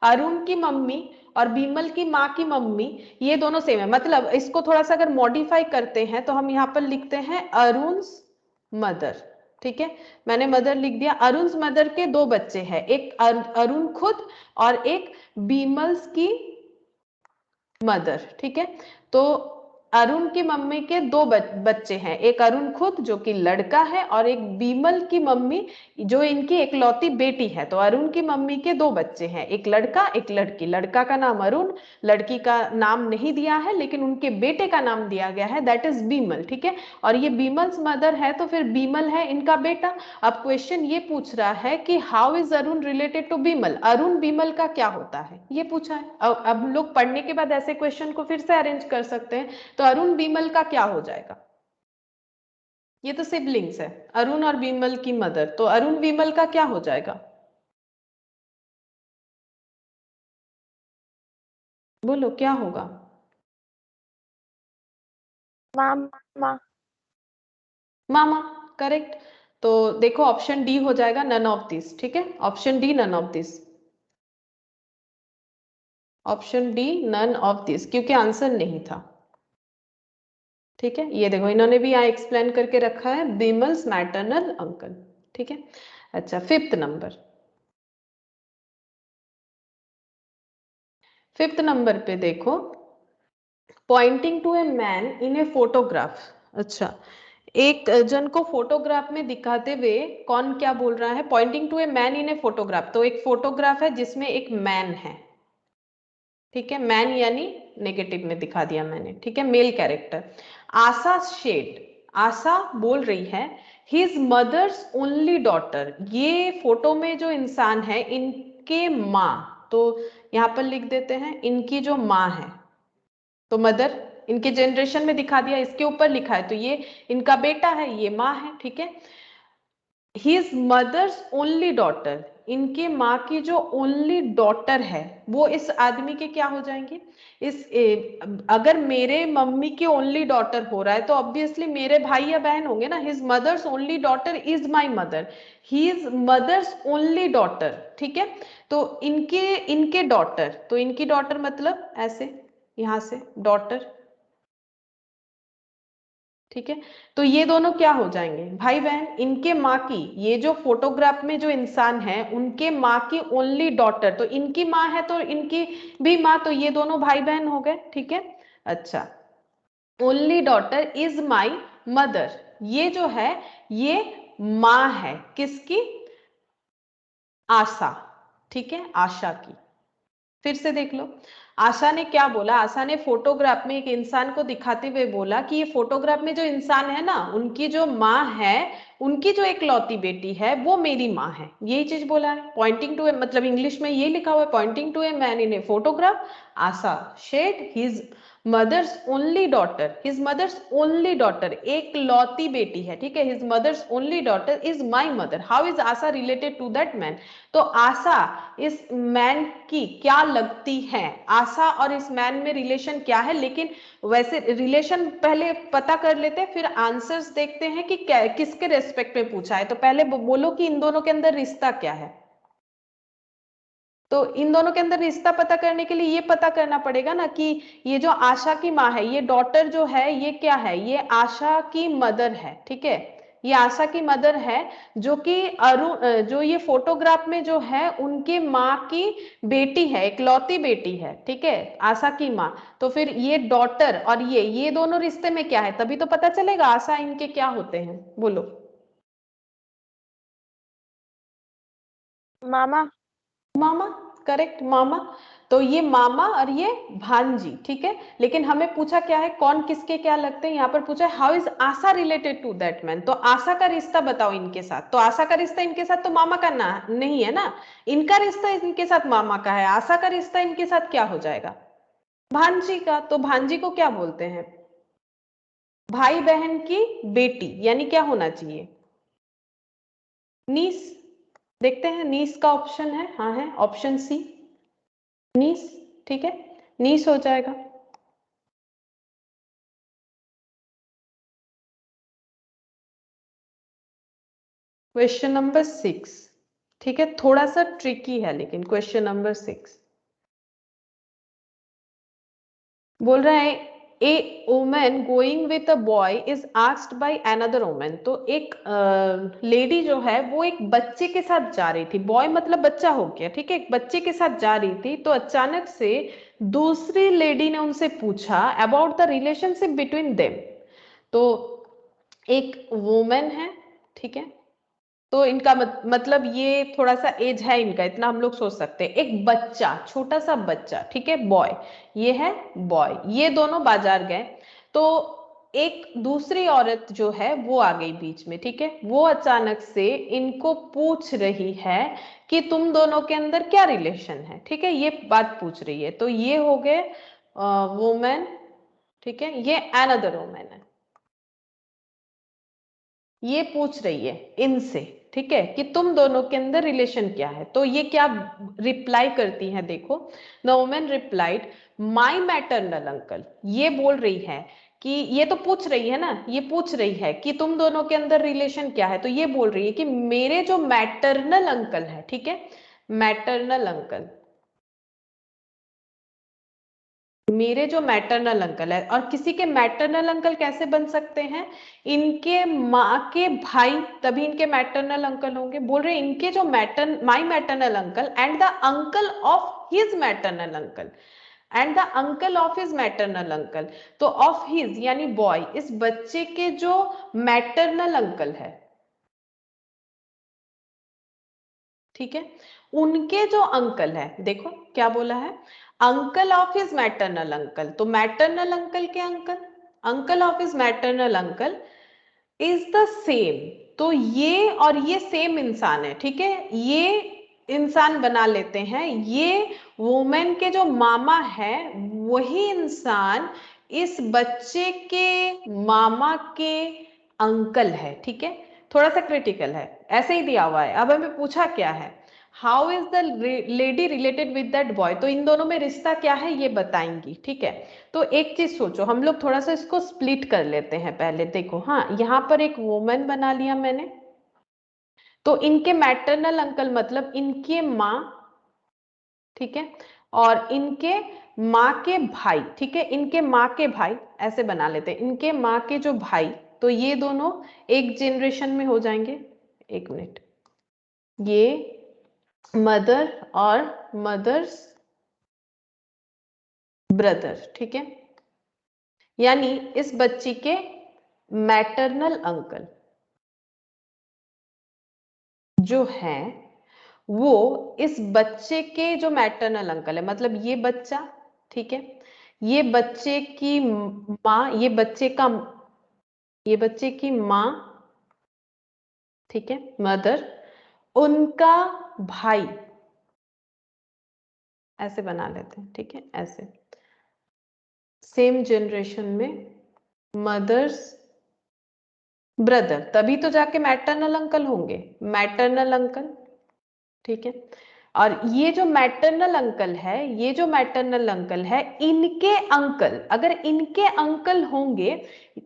अरुण की मम्मी और बीमल की माँ की मम्मी ये दोनों सेम है, मतलब इसको थोड़ा सा अगर मॉडिफाई करते हैं तो हम यहाँ पर लिखते हैं अरुण्स मदर, ठीक है, मैंने मदर लिख दिया, अरुण्स मदर के दो बच्चे हैं, एक अरुण खुद और एक बीमल्स की मदर, ठीक है, तो अरुण की मम्मी के दो बच्चे हैं, एक अरुण खुद जो कि लड़का है और एक बीमल की मम्मी जो इनकी इकलौती बेटी है। तो अरुण की मम्मी के दो बच्चे हैं, एक लड़का एक लड़की। लड़का का नाम अरुण, लड़की का नाम नहीं दिया है लेकिन उनके बेटे का नाम दिया गया है, दैट इज बीमल। ठीक है, और ये बीमल्स मदर है तो फिर बीमल है इनका बेटा। अब क्वेश्चन ये पूछ रहा है कि how is Arun related to Bimal, Arun Bimal का क्या होता है ये पूछा है। अब हम लोग पढ़ने के बाद ऐसे क्वेश्चन को फिर से अरेंज कर सकते हैं। तो अरुण बीमल का क्या हो जाएगा, ये तो सिबलिंग्स है, अरुण और बीमल की मदर, तो अरुण बीमल का क्या हो जाएगा, बोलो क्या होगा। मामा। मामा, करेक्ट। तो देखो ऑप्शन डी हो जाएगा नन ऑफ दिस। ठीक है, option D none of this, option D none of this, क्योंकि आंसर नहीं था। ठीक है, ये देखो इन्होंने भी यहाँ एक्सप्लेन करके रखा है, बीमल्स मैटरनल अंकल। ठीक है, अच्छा फिफ्थ नंबर, फिफ्थ नंबर पे देखो, pointing to a man in a photograph. अच्छा, एक जन को फोटोग्राफ में दिखाते हुए कौन क्या बोल रहा है, pointing to a man in a photograph, तो एक फोटोग्राफ है जिसमें एक मैन है। ठीक है, मैन यानी नेगेटिव में दिखा दिया मैंने। ठीक है, मेल कैरेक्टर। आशा शेड, आशा बोल रही है हिज मदर्स ओनली डॉटर, ये फोटो में जो इंसान है इनके माँ, तो यहाँ पर लिख देते हैं इनकी जो माँ है, तो मदर इनके जनरेशन में दिखा दिया, इसके ऊपर लिखा है तो ये इनका बेटा है, ये माँ है। ठीक है, हिज मदर्स ओनली डॉटर, इनके माँ की जो ओनली डॉटर है वो इस आदमी के क्या हो जाएंगे, अगर मेरे मम्मी की ओनली डॉटर हो रहा है तो ऑब्वियसली मेरे भाई या बहन होंगे ना। His mother's only daughter is my mother, his mother's only daughter. ठीक है, तो इनके इनके डॉटर, तो इनकी डॉटर मतलब ऐसे यहां से डॉटर। ठीक है, तो ये दोनों क्या हो जाएंगे, भाई बहन। इनके माँ की, ये जो फोटोग्राफ में जो इंसान है उनके माँ की ओनली डॉटर, तो इनकी माँ है तो इनकी भी माँ, तो ये दोनों भाई बहन हो गए। ठीक है, अच्छा only daughter is my mother, ये जो है ये माँ है किसकी, आशा। ठीक है, आशा की। फिर से देख लो, आशा ने क्या बोला, आशा ने फोटोग्राफ में एक इंसान को दिखाते हुए बोला कि ये फोटोग्राफ में जो इंसान है ना उनकी जो माँ है, उनकी जो एक लौती बेटी है वो मेरी माँ है, यही चीज बोला है। पॉइंटिंग टू ए, मतलब इंग्लिश में ये लिखा हुआ है, pointing to a man in a photograph, Asha said his mother's only daughter, his mother's only daughter, एक लौती बेटी है। ठीक है, his mother's only daughter is my mother, how is Asha related to that man, तो आशा इस मैन की क्या लगती है, आशा और इस मैन में रिलेशन क्या है। लेकिन वैसे रिलेशन पहले पता कर लेते हैं, फिर आंसर्स देखते हैं कि किसके रेस्पेक्ट में पूछा है। तो पहले बोलो कि इन दोनों के अंदर रिश्ता क्या है। तो इन दोनों के अंदर रिश्ता पता करने के लिए ये पता करना पड़ेगा ना कि ये जो आशा की माँ है, ये डॉटर जो है ये क्या है, ये आशा की मदर है। ठीक है, ये आशा की मदर है, जो कि अरुण, जो ये फोटोग्राफ में जो है उनके माँ की बेटी है, इकलौती बेटी है। ठीक है, आशा की माँ, तो फिर ये डॉटर और ये दोनों रिश्ते में क्या है, तभी तो पता चलेगा आशा इनके क्या होते हैं, बोलो। मामा। मामा, करेक्ट, मामा। तो ये मामा और ये भांजी। ठीक है, लेकिन हमें पूछा क्या है, कौन किसके क्या लगते हैं, यहाँ पर पूछा है how is Asha related to that man, तो आशा का रिश्ता बताओ इनके साथ, तो आशा का रिश्ता इनके साथ तो मामा का ना नहीं है ना, इनका रिश्ता इनके साथ मामा का है, आशा का रिश्ता इनके साथ क्या हो जाएगा, भांजी का। तो भांजी को क्या बोलते हैं, भाई बहन की बेटी, यानी क्या होना चाहिए, नीस। देखते हैं नीस का ऑप्शन है, हाँ है ऑप्शन सी, नीस। ठीक है, नीस हो जाएगा। क्वेश्चन नंबर 6, ठीक है, थोड़ा सा ट्रिकी है लेकिन क्वेश्चन नंबर 6 बोल रहा है a woman going with a boy is asked by another woman. तो एक लेडी जो है वो एक बच्चे के साथ जा रही थी, बॉय मतलब बच्चा हो गया, ठीक है, एक बच्चे के साथ जा रही थी, तो अचानक से दूसरी लेडी ने उनसे पूछा about the relationship between them. तो एक वुमेन है, ठीक है, तो इनका मतलब ये थोड़ा सा एज है इनका, इतना हम लोग सोच सकते हैं। एक बच्चा, छोटा सा बच्चा, ठीक है, बॉय, ये है बॉय, ये दोनों बाजार गए, तो एक दूसरी औरत जो है वो आ गई बीच में, ठीक है, वो अचानक से इनको पूछ रही है कि तुम दोनों के अंदर क्या रिलेशन है, ठीक है, ये बात पूछ रही है। तो ये हो गए वुमेन, ठीक है, ये अनदर वुमेन है, ये पूछ रही है इनसे, ठीक है, कि तुम दोनों के अंदर रिलेशन क्या है। तो ये क्या रिप्लाई करती है, देखो, the women replied my maternal uncle. ये बोल रही है कि ये तो पूछ रही है ना, ये पूछ रही है कि तुम दोनों के अंदर रिलेशन क्या है, तो ये बोल रही है कि मेरे जो मैटरनल अंकल है, ठीक है, मैटरनल अंकल, मेरे जो मैटरनल अंकल है, और किसी के मैटरनल अंकल कैसे बन सकते हैं, इनके माँ के भाई, तभी इनके मैटरनल अंकल होंगे। बोल रहे इनके जो my maternal uncle and the uncle of his maternal uncle and the uncle of his maternal uncle. तो ऑफ हिज यानी बॉय, इस बच्चे के जो मैटरनल अंकल है, ठीक है, उनके जो अंकल है, देखो क्या बोला है, uncle of his maternal uncle, तो मैटरनल अंकल के uncle, uncle of his maternal uncle is the same. तो ये और ये सेम इंसान है, ठीक है, ये इंसान बना लेते हैं, ये वुमेन के जो मामा है वही इंसान इस बच्चे के मामा के अंकल है, ठीक है, थोड़ा सा क्रिटिकल है, ऐसे ही दिया हुआ है। अब हमें पूछा क्या है, how is the lady related with that boy, तो इन दोनों में रिश्ता क्या है ये बताएंगी, ठीक है। तो एक चीज सोचो, हम लोग थोड़ा सा इसको स्प्लिट कर लेते हैं पहले, देखो, हाँ, यहाँ पर एक वुमन बना लिया मैंने, तो इनके मैटरनल अंकल मतलब इनके माँ, ठीक है, और इनके माँ के भाई, ठीक है, इनके माँ के भाई, ऐसे बना लेते हैं, इनके माँ के जो भाई, तो ये दोनों एक जनरेशन में हो जाएंगे। एक मिनट, ये मदर और मदर्स ब्रदर, ठीक है, यानी इस बच्ची के मैटरनल अंकल जो है वो इस बच्चे के जो मैटरनल अंकल है, मतलब ये बच्चा, ठीक है, ये बच्चे की माँ, ये बच्चे की माँ, ठीक है, मदर, उनका भाई, ऐसे बना लेते हैं, ठीक है, ऐसे सेम जनरेशन में मदर्स ब्रदर, तभी तो जाके मैटरनल अंकल होंगे, मैटरनल अंकल, ठीक है। और ये जो मैटरनल अंकल है, ये जो मैटरनल अंकल है, इनके अंकल, अगर इनके अंकल होंगे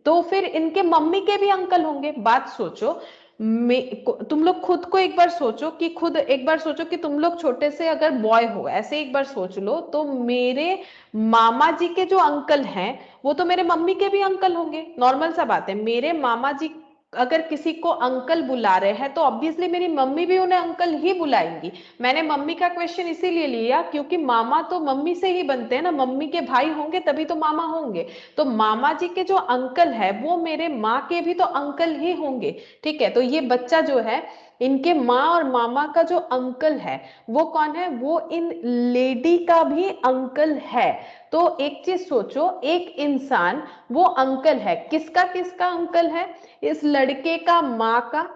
तो फिर इनके मम्मी के भी अंकल होंगे। बात सोचो, तुम लोग खुद को एक बार सोचो कि खुद एक बार सोचो कि तुम लोग छोटे से अगर बॉय हो, ऐसे एक बार सोच लो, तो मेरे मामा जी के जो अंकल हैं वो तो मेरे मम्मी के भी अंकल होंगे, नॉर्मल सा बात है। मेरे मामा जी अगर किसी को अंकल बुला रहे हैं तो ऑब्वियसली मेरी मम्मी भी उन्हें अंकल ही बुलाएंगी। मैंने मम्मी का क्वेश्चन इसीलिए लिया क्योंकि मामा तो मम्मी से ही बनते हैं ना, मम्मी के भाई होंगे तभी तो मामा होंगे। तो मामा जी के जो अंकल है वो मेरे माँ के भी तो अंकल ही होंगे, ठीक है। तो ये बच्चा जो है, इनके माँ और मामा का जो अंकल है वो कौन है, वो इन लेडी का भी अंकल है। तो एक चीज सोचो, एक इंसान वो अंकल है, किसका किसका अंकल है, इस लड़के का माँ का,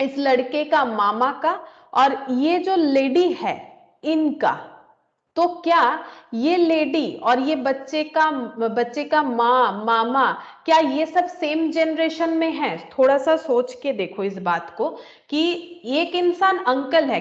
इस लड़के का मामा का, और ये जो लेडी है इनका। तो क्या ये लेडी और ये बच्चे का माँ मामा, क्या ये सब सेम जनरेशन में है? थोड़ा सा सोच के देखो इस बात को कि एक इंसान अंकल है,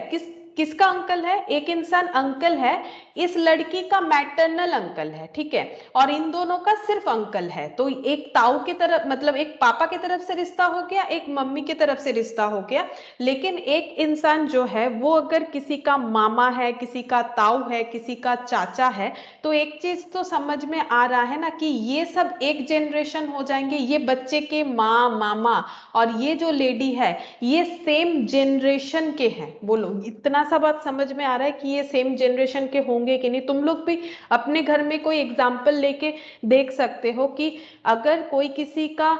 किसका अंकल है, एक इंसान अंकल है, इस लड़की का मैटरनल अंकल है, ठीक है, और इन दोनों का सिर्फ अंकल है, तो एक ताऊ की तरफ मतलब एक पापा की तरफ से रिश्ता हो गया, एक मम्मी की तरफ से रिश्ता हो गया। लेकिन एक इंसान जो है वो अगर किसी का मामा है, किसी का ताऊ है, किसी का चाचा है, तो एक चीज तो समझ में आ रहा है ना कि ये सब एक जनरेशन हो जाएंगे, ये बच्चे के माँ मामा और ये जो लेडी है ये सेम जनरेशन के हैं। बोलो इतना सा बात समझ में आ रहा है कि ये सेम जनरेशन के होंगे कि नहीं। तुम लोग भी अपने घर में कोई एग्जाम्पल लेके देख सकते हो कि अगर कोई किसी का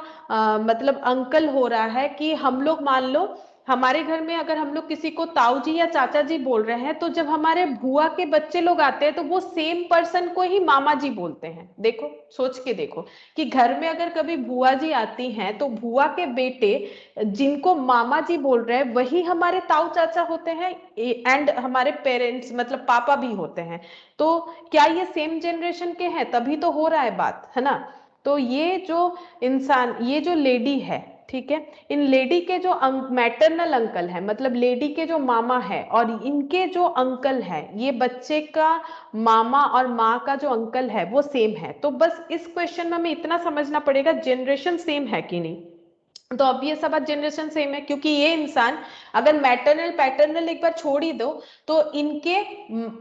मतलब अंकल हो रहा है, कि हम लोग मान लो हमारे घर में अगर हम लोग किसी को ताऊ जी या चाचा जी बोल रहे हैं, तो जब हमारे बुआ के बच्चे लोग आते हैं तो वो सेम पर्सन को ही मामा जी बोलते हैं। देखो सोच के देखो कि घर में अगर कभी बुआ जी आती हैं तो बुआ के बेटे जिनको मामा जी बोल रहे हैं वही हमारे ताऊ चाचा होते हैं, एंड हमारे पेरेंट्स मतलब पापा भी होते हैं। तो क्या ये सेम जनरेशन के हैं? तभी तो हो रहा है बात, है ना। तो ये जो इंसान, ये जो लेडी है, ठीक है, इन लेडी के जो मैटरनल अंकल है मतलब लेडी के जो मामा है और इनके जो अंकल है, ये बच्चे का मामा और माँ का जो अंकल है वो सेम है। तो बस इस क्वेश्चन में हमें इतना समझना पड़ेगा जनरेशन सेम है कि नहीं। तो अब ये सब बात जनरेशन सेम है, क्योंकि ये इंसान अगर मैटरनल पैटर्नल एक बार छोड़ ही दो तो इनके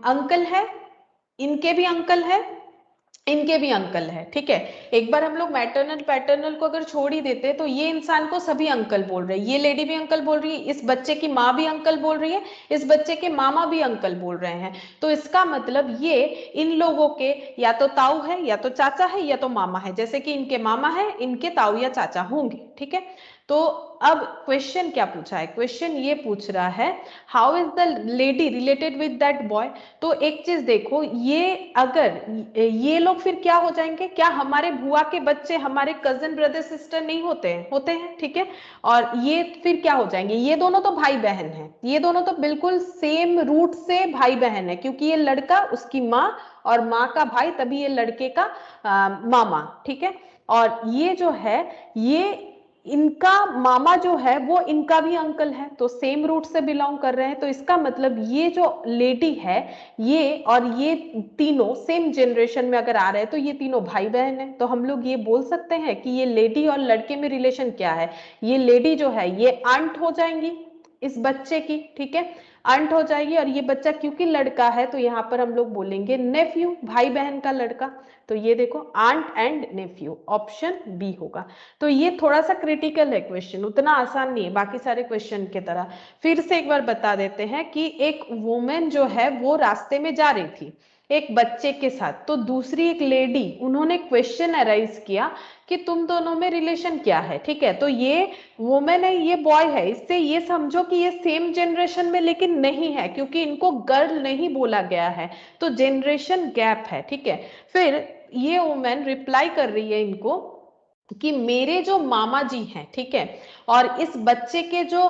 अंकल है, इनके भी अंकल है, इनके भी अंकल है, ठीक है। एक बार हम लोग मैटरनल पैटर्नल को अगर छोड़ ही देते तो ये इंसान को सभी अंकल बोल रहे हैं, ये लेडी भी अंकल बोल रही है, इस बच्चे की माँ भी अंकल बोल रही है, इस बच्चे के मामा भी अंकल बोल रहे हैं। तो इसका मतलब ये इन लोगों के या तो ताऊ है या तो चाचा है या तो मामा है, जैसे कि इनके मामा है, इनके ताऊ या चाचा होंगे, ठीक है। तो अब क्वेश्चन क्या पूछा है, क्वेश्चन ये पूछ रहा है how is the lady related with that boy. तो एक चीज देखो, ये अगर ये लोग फिर क्या हो जाएंगे, क्या हमारे बुआ के बच्चे हमारे कजन ब्रदर सिस्टर नहीं होते हैं? होते हैं, ठीक है। और ये फिर क्या हो जाएंगे, ये दोनों तो भाई बहन हैं, ये दोनों तो बिल्कुल सेम रूट से भाई बहन है, क्योंकि ये लड़का उसकी माँ और माँ का भाई, तभी ये लड़के का मामा, ठीक है। और ये जो है ये इनका मामा जो है वो इनका भी अंकल है, तो सेम रूट से बिलोंग कर रहे हैं। तो इसका मतलब ये जो लेडी है ये और ये तीनों सेम जनरेशन में अगर आ रहे हैं तो ये तीनों भाई बहन हैं। तो हम लोग ये बोल सकते हैं कि ये लेडी और लड़के में रिलेशन क्या है, ये लेडी जो है ये आंट हो जाएंगी इस बच्चे की, ठीक है, आंट हो जाएगी। और ये बच्चा क्योंकि लड़का है तो यहाँ पर हम लोग बोलेंगे नेफ्यू, भाई बहन का लड़का। तो ये देखो aunt and nephew, option B होगा। तो ये थोड़ा सा क्रिटिकल है क्वेश्चन, उतना आसान नहीं है बाकी सारे क्वेश्चन की तरह। फिर से एक बार बता देते हैं कि एक वुमेन जो है वो रास्ते में जा रही थी एक बच्चे के साथ, तो दूसरी एक लेडी उन्होंने क्वेश्चन अराइज किया कि तुम दोनों में रिलेशन क्या है, ठीक है। तो ये वुमेन है, ये बॉय है, इससे ये समझो कि ये सेम जनरेशन में लेकिन नहीं है, क्योंकि इनको गर्ल नहीं बोला गया है, तो जनरेशन गैप है, ठीक है। फिर ये वुमेन रिप्लाई कर रही है इनको कि मेरे जो मामा जी हैं, ठीक है, और इस बच्चे के जो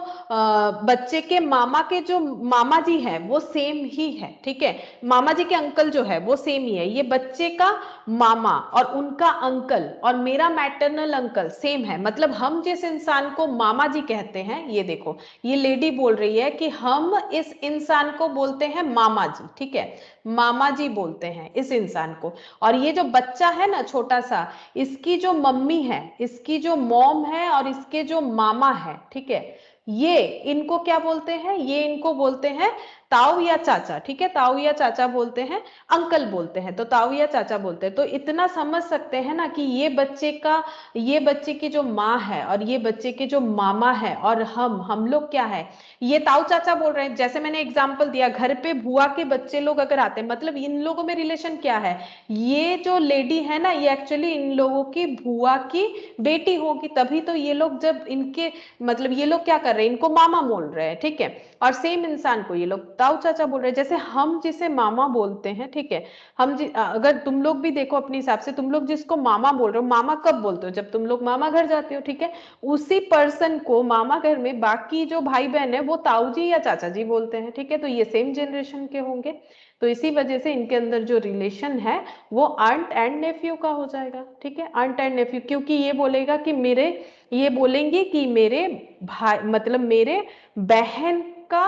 बच्चे के मामा के जो मामा जी हैं वो सेम ही है, ठीक है। मामा जी के अंकल जो है वो सेम ही है, ये बच्चे का मामा और उनका अंकल और मेरा मैटरनल अंकल सेम है। मतलब हम जिस इंसान को मामा जी कहते हैं, ये देखो ये लेडी बोल रही है कि हम इस इंसान को बोलते हैं मामा जी, ठीक है, मामा जी बोलते हैं इस इंसान को। और ये जो बच्चा है ना छोटा सा, इसकी जो मम्मी है, इसकी जो मॉम है और इसके जो मामा है, ठीक है, ये इनको क्या बोलते हैं, ये इनको बोलते हैं ताऊ या चाचा, ठीक है, ताऊ या चाचा बोलते हैं, अंकल बोलते हैं, तो ताऊ या चाचा बोलते हैं। तो इतना समझ सकते हैं ना कि ये बच्चे का, ये बच्चे की जो माँ है और ये बच्चे के जो मामा है और हम लोग क्या है, ये ताऊ चाचा बोल रहे हैं। जैसे मैंने एग्जाम्पल दिया, घर पे बुआ के बच्चे लोग अगर आते हैं, मतलब इन लोगों में रिलेशन क्या है, ये जो लेडी है ना ये एक्चुअली इन लोगों की बुआ की बेटी होगी, तभी तो ये लोग जब इनके मतलब ये लोग क्या कर रहे हैं, इनको मामा बोल रहे हैं, ठीक है। और सेम इंसान को ये लोग ताऊ चाचा बोल रहे हैं। जैसे हम जिसे मामा बोलते हैं, ठीक है, अगर तुम लोग भी देखो अपने हिसाब से, तुम लोग जिसको मामा बोल रहे हो, मामा कब बोलते हो, जब तुम लोग मामा घर जाते हो, ठीक है। उसी पर्सन को मामा घर में बाकी जो भाई बहन है वो ताऊ जी या चाचा जी बोलते हैं, ठीक है। तो ये सेम जनरेशन के होंगे, तो इसी वजह से इनके अंदर जो रिलेशन है वो आंट एंड नेफ्यू का हो जाएगा, ठीक है, आंट एंड नेफ्यू। क्योंकि ये बोलेगा कि मेरे, ये बोलेंगे कि मेरे भाई मतलब मेरे बहन का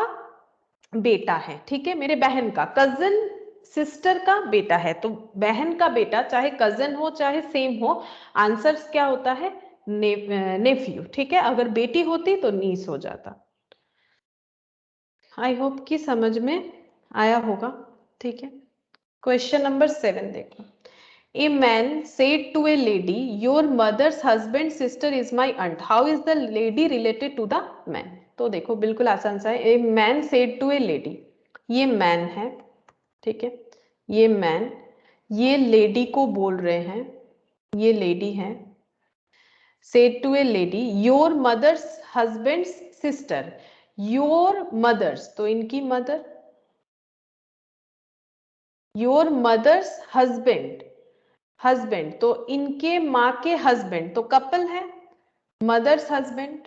बेटा है, ठीक है, मेरे बहन का, कजन सिस्टर का बेटा है, तो बहन का बेटा चाहे कजन हो चाहे सेम हो, आंसर क्या होता है, नेफ्यू, ठीक है। अगर बेटी होती तो नीस हो जाता। आई होप कि समझ में आया होगा, ठीक है। क्वेश्चन नंबर 7 देखो। A man said to a lady, "Your mother's husband sister is my aunt. How is the lady related to the man?" तो देखो बिल्कुल आसान सा है। A man said to a lady, ये man है, ठीक है, ये man, ये lady को बोल रहे हैं, ये lady है। Said to a lady, "Your mother's husband's sister." Your mother's, तो इनकी mother, your mother's husband, husband तो इनके माँ के हस्बैंड, तो कपल है, मदर्स हस्बैंड,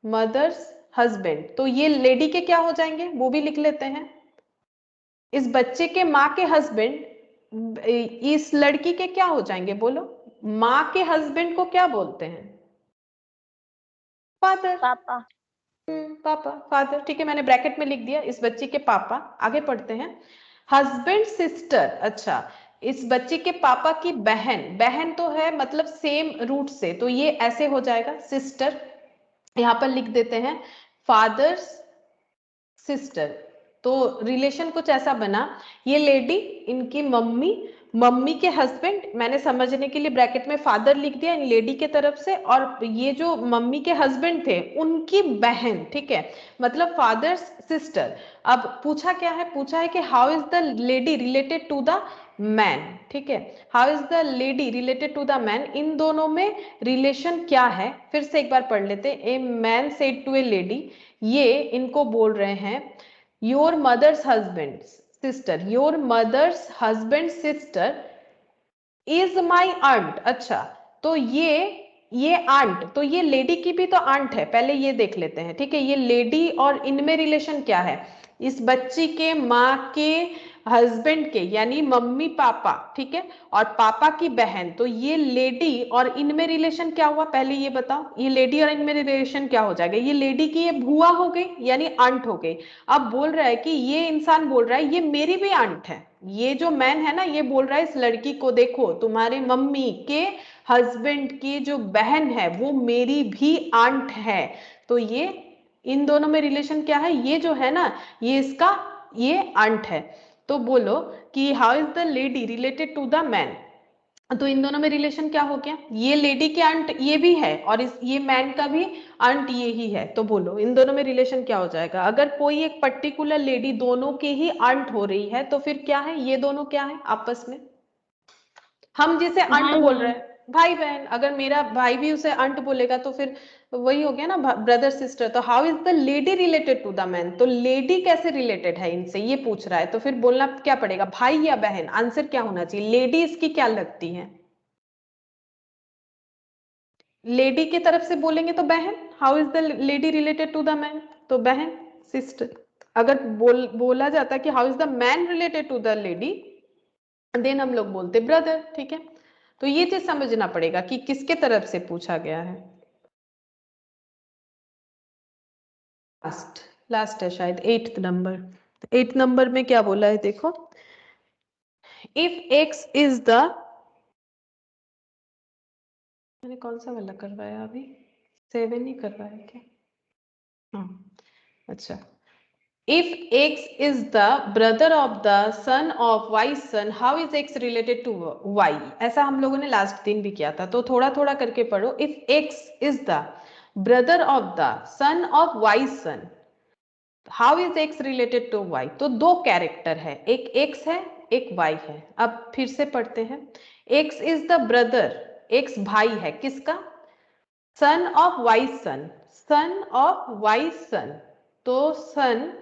मदर्स हस्बैंड, तो ये लेडी के क्या हो जाएंगे, वो भी लिख लेते हैं। इस बच्चे के माँ के हस्बैंड इस लड़की के क्या हो जाएंगे, बोलो। माँ के हस्बैंड को क्या बोलते हैं, फादर। पापा। पापा, फादर, ठीक है, मैंने ब्रैकेट में लिख दिया, इस बच्चे के पापा। आगे पढ़ते हैं। हस्बैंड सिस्टर, अच्छा, इस बच्चे के पापा की बहन, बहन तो है मतलब सेम रूट से, तो ये ऐसे हो जाएगा सिस्टर, यहां पर लिख देते हैं फादर्स सिस्टर। तो रिलेशन कुछ ऐसा बना, ये लेडी इनकी मम्मी, मम्मी के हस्बैंड, मैंने समझने के लिए ब्रैकेट में फादर लिख दिया इन लेडी के तरफ से, और ये जो मम्मी के हस्बैंड थे उनकी बहन, ठीक है, मतलब फादर्स सिस्टर। अब पूछा क्या है, पूछा है कि how is the lady related to the man, ठीक है, how is the lady related to the man, इन दोनों में रिलेशन क्या है। फिर से एक बार पढ़ लेते हैं। A man said to a lady, ये इनको बोल रहे हैं, your mother's husband sister, your mother's husband sister is my aunt. अच्छा, तो ये आंट, तो ये लेडी की भी तो आंट है, पहले ये देख लेते हैं, ठीक है। ये लेडी और इनमें रिलेशन क्या है, इस बच्ची के माँ के हस्बैंड के यानी मम्मी पापा, ठीक है, और पापा की बहन, तो ये लेडी और इनमें रिलेशन क्या हुआ, पहले ये बताओ, ये लेडी और इनमें रिलेशन क्या हो जाएगा, ये लेडी की ये भुआ हो गई यानी आंट हो गई। अब बोल रहा है कि ये इंसान बोल रहा है ये मेरी भी आंट है, ये जो मैन है ना, ये बोल रहा है इस लड़की को, देखो तुम्हारी मम्मी के हस्बैंड की जो बहन है वो मेरी भी आंट है। तो ये इन दोनों में रिलेशन क्या है, ये जो है ना, ये इसका ये आंट है। तो बोलो कि how is the lady related to the man, तो इन दोनों में रिलेशन क्या हो गया, ये लेडी के आंट ये भी है और इस ये मैन का भी आंट ये ही है, तो बोलो इन दोनों में रिलेशन क्या हो जाएगा। अगर कोई एक पर्टिकुलर लेडी दोनों के ही आंट हो रही है तो फिर क्या है, ये दोनों क्या है आपस में, हम जिसे अंट भाई बोल रहे बहन। हैं भाई बहन, अगर मेरा भाई भी उसे अंट बोलेगा तो फिर वही हो गया ना, ब्रदर सिस्टर। तो how is the lady related to the man, तो लेडी कैसे रिलेटेड है इनसे, ये पूछ रहा है, तो फिर बोलना क्या पड़ेगा, भाई या बहन, आंसर क्या होना चाहिए, लेडी इसकी क्या लगती है, लेडी की तरफ से बोलेंगे तो बहन, how is the lady related to the man, तो बहन सिस्टर। अगर बोला जाता कि how is the man related to the lady, then हम लोग बोलते ब्रदर, ठीक है। तो ये चीज समझना पड़ेगा कि किसके तरफ से पूछा गया है। लास्ट लास्ट है शायद 8th नंबर, 8th नंबर में क्या बोला है देखो, इफ एक्स इज द, मैंने कौन सा वाला करवाया अभी, 7 ही करवाया क्या, हाँ, अच्छा, if x is the brother of the son of y son, how is x related to y, ऐसा हम लोगों ने लास्ट दिन भी किया था, तो थोड़ा थोड़ा करके पढ़ो। if x is the brother of the son of y son, how is x related to y, तो दो कैरेक्टर है, एक x है एक y है। अब फिर से पढ़ते हैं, x is the brother, x भाई है किसका, son of Y son, son of Y son, तो सन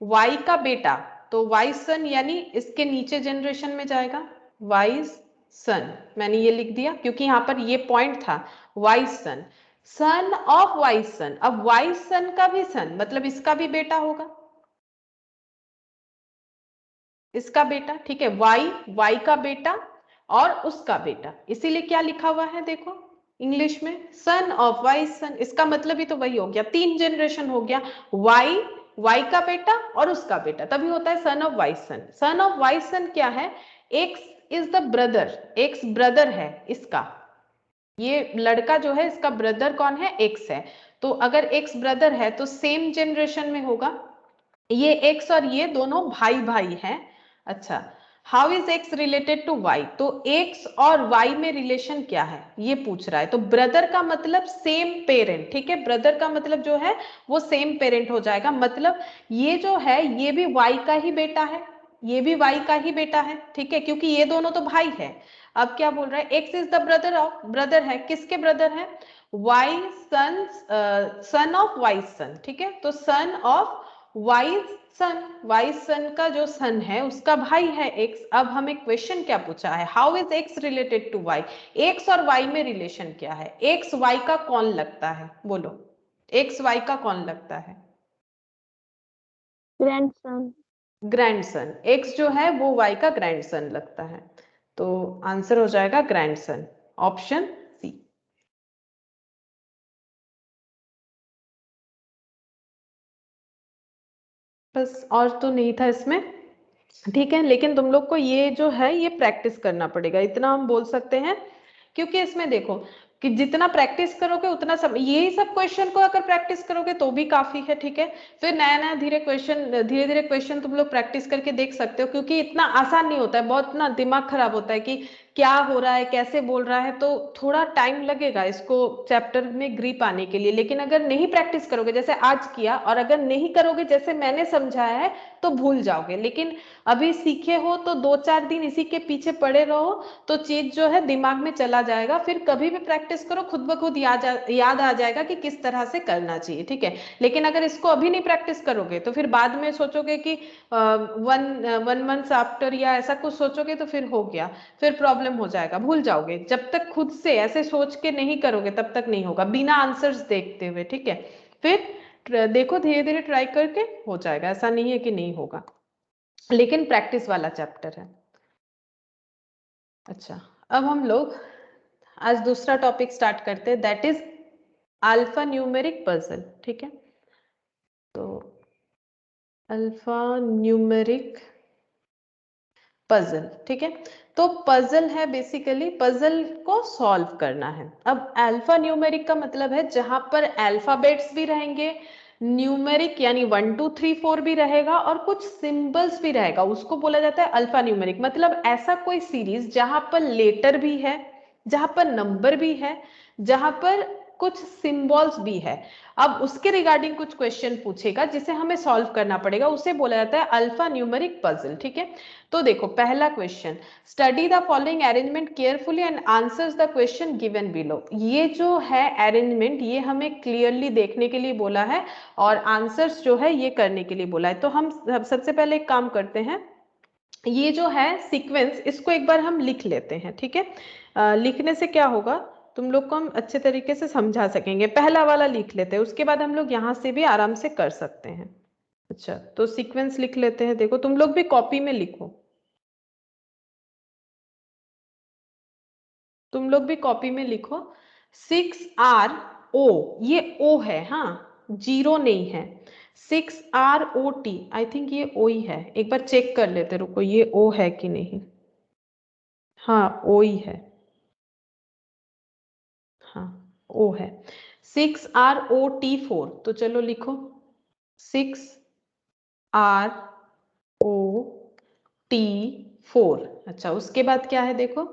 वाई का बेटा, तो वाई सन यानी इसके नीचे जनरेशन में जाएगा वाई सन, मैंने ये लिख दिया क्योंकि यहां पर ये पॉइंट था, Y son, son of Y son. अब वाई सन का भी सन मतलब इसका भी बेटा होगा, इसका बेटा, ठीक है, वाई वाई का बेटा और उसका बेटा, इसीलिए क्या लिखा हुआ है देखो इंग्लिश में, सन ऑफ वाई सन, इसका मतलब ही तो वही हो गया, 3 जनरेशन हो गया, वाई वाई का बेटा और उसका बेटा, तभी होता है son of Y son. Son of Y son क्या है, X is the brother, X brother है इसका, ये लड़का जो है इसका ब्रदर कौन है, एक्स है। तो अगर एक्स ब्रदर है तो सेम जनरेशन में होगा, ये एक्स और ये दोनों भाई भाई हैं। अच्छा, how is X related to Y, तो एक्स और वाई में रिलेशन क्या है ये पूछ रहा है। तो ब्रदर का मतलब सेम पेरेंट, ठीक है, ब्रदर का मतलब जो है वो सेम पेरेंट हो जाएगा, मतलब ये जो है ये भी वाई का ही बेटा है, ये भी वाई का ही बेटा है, ठीक है, क्योंकि ये दोनों तो भाई है। अब क्या बोल रहा है, X is the brother of, brother है, किसके ब्रदर है, Y son, son of Y son, ठीक है, तो son of Y son, Y son का जो सन है उसका भाई है एक्स। अब हमें क्वेश्चन क्या पूछा है, how is X related to Y, X और वाई में रिलेशन क्या है, एक्स वाई का कौन लगता है, बोलो, एक्स वाई का कौन लगता है, ग्रैंडसन। ग्रैंडसन, एक्स जो है वो वाई का ग्रैंडसन लगता है, तो आंसर हो जाएगा ग्रैंडसन, ऑप्शन सी। बस और तो नहीं था इसमें, ठीक है, लेकिन तुम लोग को ये जो है ये प्रैक्टिस करना पड़ेगा, इतना हम बोल सकते हैं, क्योंकि इसमें देखो कि जितना प्रैक्टिस करोगे उतना सब, यही सब क्वेश्चन को अगर प्रैक्टिस करोगे तो भी काफी है, ठीक है, फिर नया नया धीरे धीरे क्वेश्चन तुम लोग प्रैक्टिस करके देख सकते हो, क्योंकि इतना आसान नहीं होता है, बहुत ना दिमाग खराब होता है कि क्या हो रहा है कैसे बोल रहा है, तो थोड़ा टाइम लगेगा इसको चैप्टर में ग्रिप आने के लिए। लेकिन अगर नहीं प्रैक्टिस करोगे जैसे आज किया, और अगर नहीं करोगे जैसे मैंने समझाया है, तो भूल जाओगे। लेकिन अभी सीखे हो तो 2-4 दिन इसी के पीछे पड़े रहो, तो चीज जो है दिमाग में चला जाएगा, फिर कभी भी प्रैक्टिस करो खुद ब खुद याद आ जाएगा कि किस तरह से करना चाहिए, ठीक है। लेकिन अगर इसको अभी नहीं प्रैक्टिस करोगे तो फिर बाद में सोचोगे कि वन मंथ आफ्टर या ऐसा कुछ सोचोगे तो फिर हो गया, फिर प्रॉब्लम हो जाएगा, भूल जाओगे। जब तक खुद से ऐसे सोच के नहीं करोगे तब तक नहीं होगा, बिना आंसर्स देखते हुए, ठीक है। फिर देखो धीरे धीरे ट्राई करके हो जाएगा, ऐसा नहीं है कि नहीं होगा, लेकिन प्रैक्टिस वाला चैप्टर है। अच्छा, अब हम लोग आज दूसरा टॉपिक स्टार्ट करते हैं, that is alpha numeric puzzle, ठीक है। तो अल्फा न्यूमेरिक पजल, ठीक है, तो पजल है बेसिकली, पजल को सॉल्व करना है। अब अल्फा न्यूमेरिक का मतलब है जहां पर अल्फाबेट्स भी रहेंगे, न्यूमेरिक यानी 1 2 3 4 भी रहेगा, और कुछ सिंबल्स भी रहेगा, उसको बोला जाता है अल्फा न्यूमेरिक। मतलब ऐसा कोई सीरीज जहां पर लेटर भी है, जहां पर नंबर भी है, जहां पर कुछ सिंबल्स भी है। अब उसके रिगार्डिंग कुछ क्वेश्चन पूछेगा जिसे हमें सॉल्व करना पड़ेगा, उसे बोला जाता है अल्फा न्यूमेरिक पजल, ठीक है। तो देखो पहला question, study the following arrangement carefully and answers the question given below. ये जो है अरेंजमेंट ये हमें क्लियरली देखने के लिए बोला है, और आंसर्स जो है ये करने के लिए बोला है। तो हम सबसे पहले एक काम करते हैं, ये जो है सीक्वेंस इसको एक बार हम लिख लेते हैं, ठीक है। लिखने से क्या होगा, तुम लोग को हम अच्छे तरीके से समझा सकेंगे। पहला वाला लिख लेते हैं, उसके बाद हम लोग यहाँ से भी आराम से कर सकते हैं। अच्छा, तो सीक्वेंस लिख लेते हैं, देखो तुम लोग भी कॉपी में लिखो, तुम लोग भी कॉपी में लिखो। 6RO, ये O है, हाँ, जीरो नहीं है। 6ROT, आई थिंक ये O ही है, एक बार चेक कर लेते, रुको ये O है कि नहीं, हाँ O ही है, हाँ O है। 6ROT4, तो चलो लिखो 6ROT4। अच्छा, उसके बाद क्या है देखो,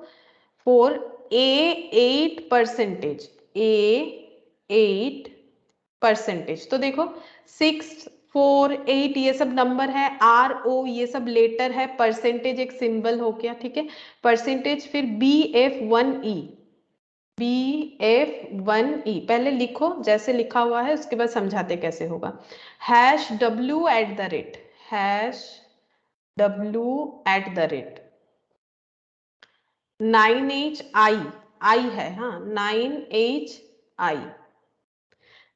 4A8%, A8%, तो देखो 6 4 8 ये सब नंबर है, RO ये सब लेटर है, परसेंटेज एक सिंबल हो गया, ठीक है, परसेंटेज। फिर BF1E, BF1E पहले लिखो जैसे लिखा हुआ है, उसके बाद समझाते कैसे होगा। #W@, #W@, 9HI, आई है, हाँ 9HI,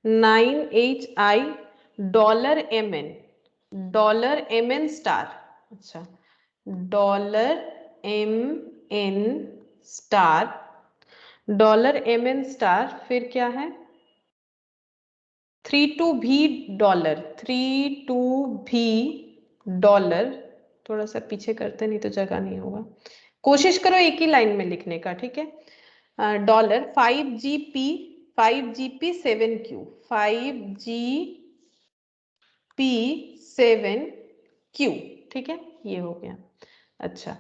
9HI, $MN, $MN*, अच्छा $MN*, $MN*, फिर क्या है $3 $3 थोड़ा सा पीछे करते, नहीं तो जगह नहीं होगा। कोशिश करो एक ही लाइन में लिखने का, ठीक है। डॉलर 5GP 7Q 5GP7Q, ठीक है, ये हो गया। अच्छा,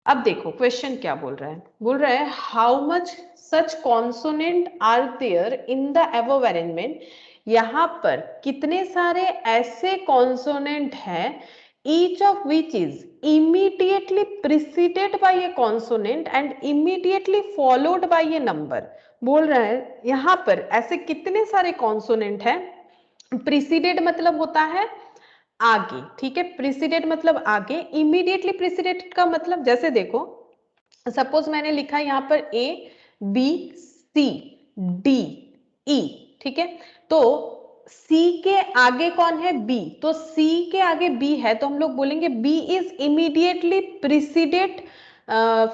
अब देखो क्वेश्चन क्या बोल रहा है। बोल रहा है how much such consonant are there in the above arrangement. यहाँ पर कितने सारे ऐसे कॉन्सोनेंट हैं, each of which is immediately preceded by a consonant and immediately followed by a number। बोल रहा है यहाँ पर ऐसे कितने सारे कॉन्सोनेंट हैं। प्रीसीडेड मतलब होता है आगे, ठीक है, प्रीसीडेड मतलब आगे। इमीडिएटली प्रीसीडेड का मतलब, जैसे देखो सपोज मैंने लिखा यहाँ पर ABCDE, ठीक है, तो C के आगे कौन है? B, तो C के आगे B है तो हम लोग बोलेंगे B is immediately preceded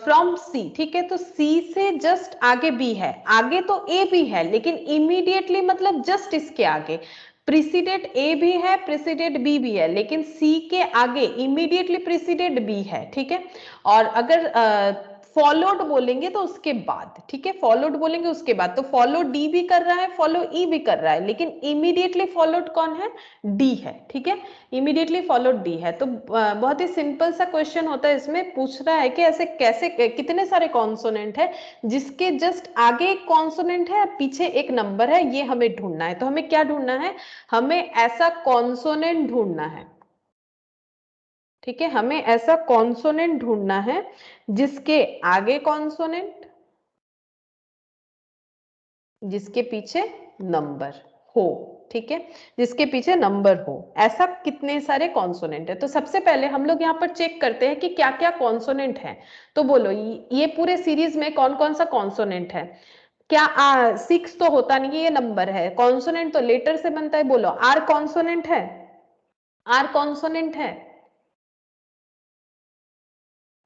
from C, ठीक है। तो C से जस्ट आगे B है, आगे तो A भी है लेकिन इमीडिएटली मतलब जस्ट इसके आगे। प्रीसीडेड A भी है, प्रीसीडेड B भी है, लेकिन C के आगे इमीडिएटली प्रीसीडेड B है, ठीक है। और अगर फॉलोड बोलेंगे तो उसके बाद, ठीक है, फॉलोड बोलेंगे उसके बाद, तो फॉलो डी भी कर रहा है, फॉलो ई भी कर रहा है, लेकिन इमीडिएटली फॉलोड कौन है? डी है, ठीक है, इमीडिएटली फॉलोड डी है। तो बहुत ही सिंपल सा क्वेश्चन होता है, इसमें पूछ रहा है कि ऐसे कैसे कितने सारे कॉन्सोनेंट है जिसके जस्ट आगे एक कॉन्सोनेंट है पीछे एक नंबर है, ये हमें ढूंढना है। तो हमें क्या ढूंढना है? हमें ऐसा कॉन्सोनेंट ढूंढना है, ठीक है, हमें ऐसा कॉन्सोनेंट ढूंढना है जिसके आगे कॉन्सोनेंट, जिसके पीछे नंबर हो, ठीक है, जिसके पीछे नंबर हो। ऐसा कितने सारे कॉन्सोनेंट है? तो सबसे पहले हम लोग यहाँ पर चेक करते हैं कि क्या क्या कॉन्सोनेंट है। तो बोलो ये पूरे सीरीज में कौन कौन सा कॉन्सोनेंट है? क्या 6 तो होता नहीं, ये नंबर है। कॉन्सोनेंट तो लेटर से बनता है, बोलो आर कॉन्सोनेंट है? आर कॉन्सोनेंट है?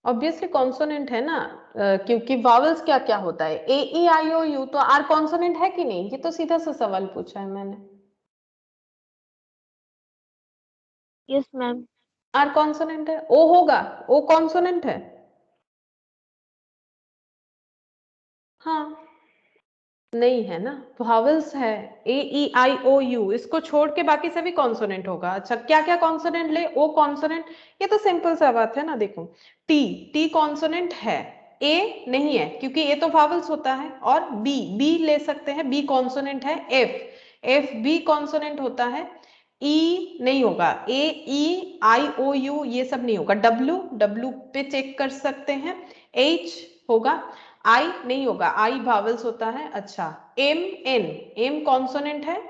ऑब्वियसली कॉन्सोनेंट है ना, क्योंकि वावल्स क्या क्या होता है, ए ई आई ओ यू, तो आर कॉन्सोनेंट है कि नहीं? ये तो सीधा सा सवाल पूछा है मैंने। Yes ma'am. आर कॉन्सोनेंट है? ओ होगा? ओ कॉन्सोनेंट है? हाँ, नहीं है ना, वावल्स है, ए ई आई ओ यू, इसको छोड़ के बाकी सभी कॉन्सोनेंट होगा। अच्छा, क्या क्या कॉन्सोनेंट ले? ओ कॉन्सोनेंट, ये तो सिंपल सा बात है ना। देखो टी, टी कॉन्सोनेंट है, ए नहीं है क्योंकि ए तो वावल्स होता है, और बी, बी ले सकते हैं, बी कॉन्सोनेंट है। एफ, एफ भी कॉन्सोनेंट होता है। ई नहीं होगा, ए ई आई ओ यू ये सब नहीं होगा। डब्ल्यू, डब्ल्यू पे चेक कर सकते हैं। एच होगा, आई नहीं होगा, आई वावल्स होता है। अच्छा, एम, एन, एम कॉन्सोनेंट है,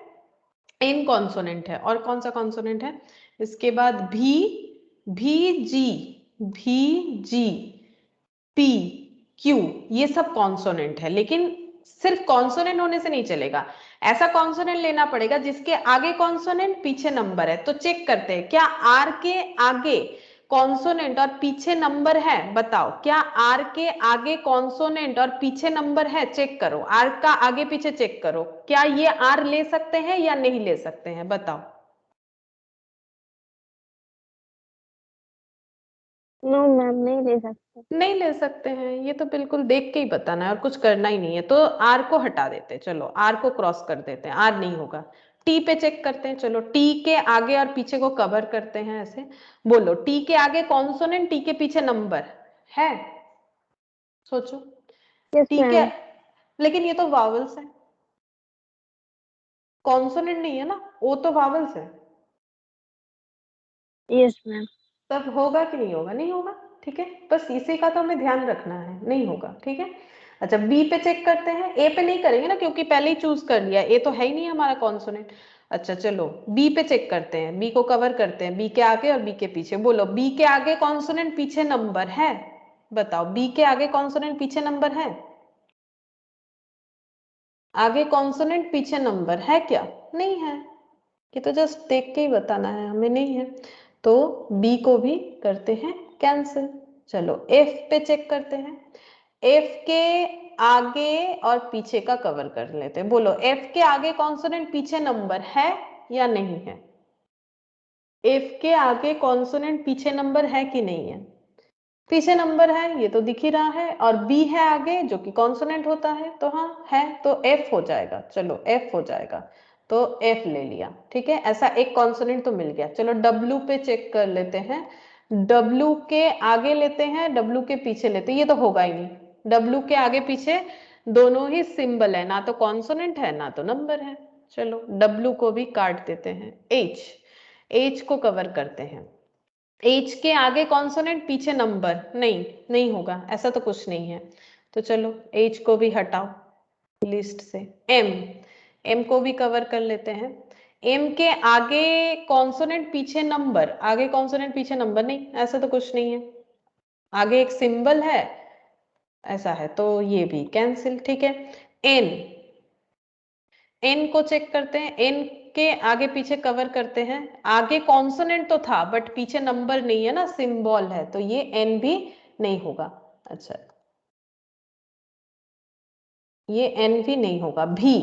एन कॉन्सोनेंट है। और कौन सा कॉन्सोनेंट है इसके बाद? भी, भी जी, भी जी, पी, क्यू, ये सब कॉन्सोनेंट है। लेकिन सिर्फ कॉन्सोनेंट होने से नहीं चलेगा, ऐसा कॉन्सोनेंट लेना पड़ेगा जिसके आगे कॉन्सोनेंट पीछे नंबर है। तो चेक करते हैं, क्या आर के आगे कॉन्सोनेंट और पीछे नंबर है? बताओ, क्या आर के आगे कॉन्सोनेंट और पीछे नंबर है? चेक करो, आर का आगे पीछे चेक करो, क्या ये आर ले सकते हैं या नहीं ले सकते हैं? बताओ। नो मैम, नहीं ले सकते। नहीं ले सकते हैं, ये तो बिल्कुल देख के ही बताना है और कुछ करना ही नहीं है। तो आर को हटा देते हैं, चलो आर को क्रॉस कर देते हैं, आर नहीं होगा। टी पे चेक करते हैं, चलो टी के आगे और पीछे को कवर करते हैं ऐसे। बोलो टी के आगे कॉन्सोनेंट, टी के पीछे नंबर है? सोचो। यस टी के, मैम। लेकिन ये तो वावल्स है, कॉन्सोनेंट नहीं है ना, वो तो वावल्स है। Yes ma'am. तब होगा कि नहीं होगा? नहीं होगा, ठीक है, बस इसी का तो हमें ध्यान रखना है, नहीं होगा, ठीक है। अच्छा, बी पे चेक करते हैं, ए पे नहीं करेंगे ना क्योंकि पहले ही चूज कर लिया, ए तो है ही नहीं हमारा कॉन्सोनेंट। अच्छा चलो बी पे चेक करते हैं, बी को कवर करते हैं, बी के आगे और बी के पीछे। बोलो बी के आगे कॉन्सोनेंट पीछे नंबर है? बताओ, बी के आगे कॉन्सोनेंट पीछे नंबर है? आगे कॉन्सोनेंट पीछे नंबर है क्या? नहीं है, ये तो जस्ट देख के ही बताना है हमें, नहीं है। तो बी को भी करते हैं कैंसिल। चलो एफ पे चेक करते हैं, एफ के आगे और पीछे का कवर कर लेते हैं। बोलो एफ के आगे कॉन्सोनेंट पीछे नंबर है या नहीं है? एफ के आगे कॉन्सोनेंट पीछे नंबर है कि नहीं है? पीछे नंबर है, ये तो दिख ही रहा है, और बी है आगे जो कि कॉन्सोनेंट होता है, तो हाँ है, तो एफ हो जाएगा। चलो एफ हो जाएगा, तो एफ ले लिया, ठीक है। ऐसा एक कॉन्सोनेंट तो मिल गया। चलो डब्ल्यू पे चेक कर लेते हैं। डब्ल्यू के आगे लेते हैं, डब्ल्यू के पीछे लेते हैं, ये तो होगा ही नहीं। डब्ल्यू के आगे पीछे दोनों ही सिंबल है, ना तो कॉन्सोनेंट है ना तो नंबर है। चलो डब्ल्यू को भी काट देते हैं। एच, एच को कवर करते हैं। एच के आगे कॉन्सोनेंट पीछे नंबर, नहीं नहीं होगा, ऐसा तो कुछ नहीं है। तो चलो एच को भी हटाओ लिस्ट से। एम, एम को भी कवर कर लेते हैं। एम के आगे कॉन्सोनेंट पीछे नंबर, आगे कॉन्सोनेंट पीछे नंबर नहीं, ऐसा तो कुछ नहीं है। आगे एक सिंबल है, ऐसा है, तो ये भी कैंसिल, ठीक है। एन, एन को चेक करते हैं। एन के आगे पीछे कवर करते हैं। आगे कॉन्सोनेंट तो था बट पीछे नंबर नहीं है ना, सिंबल है, तो ये एन भी नहीं होगा। अच्छा, ये एन भी नहीं होगा। भी,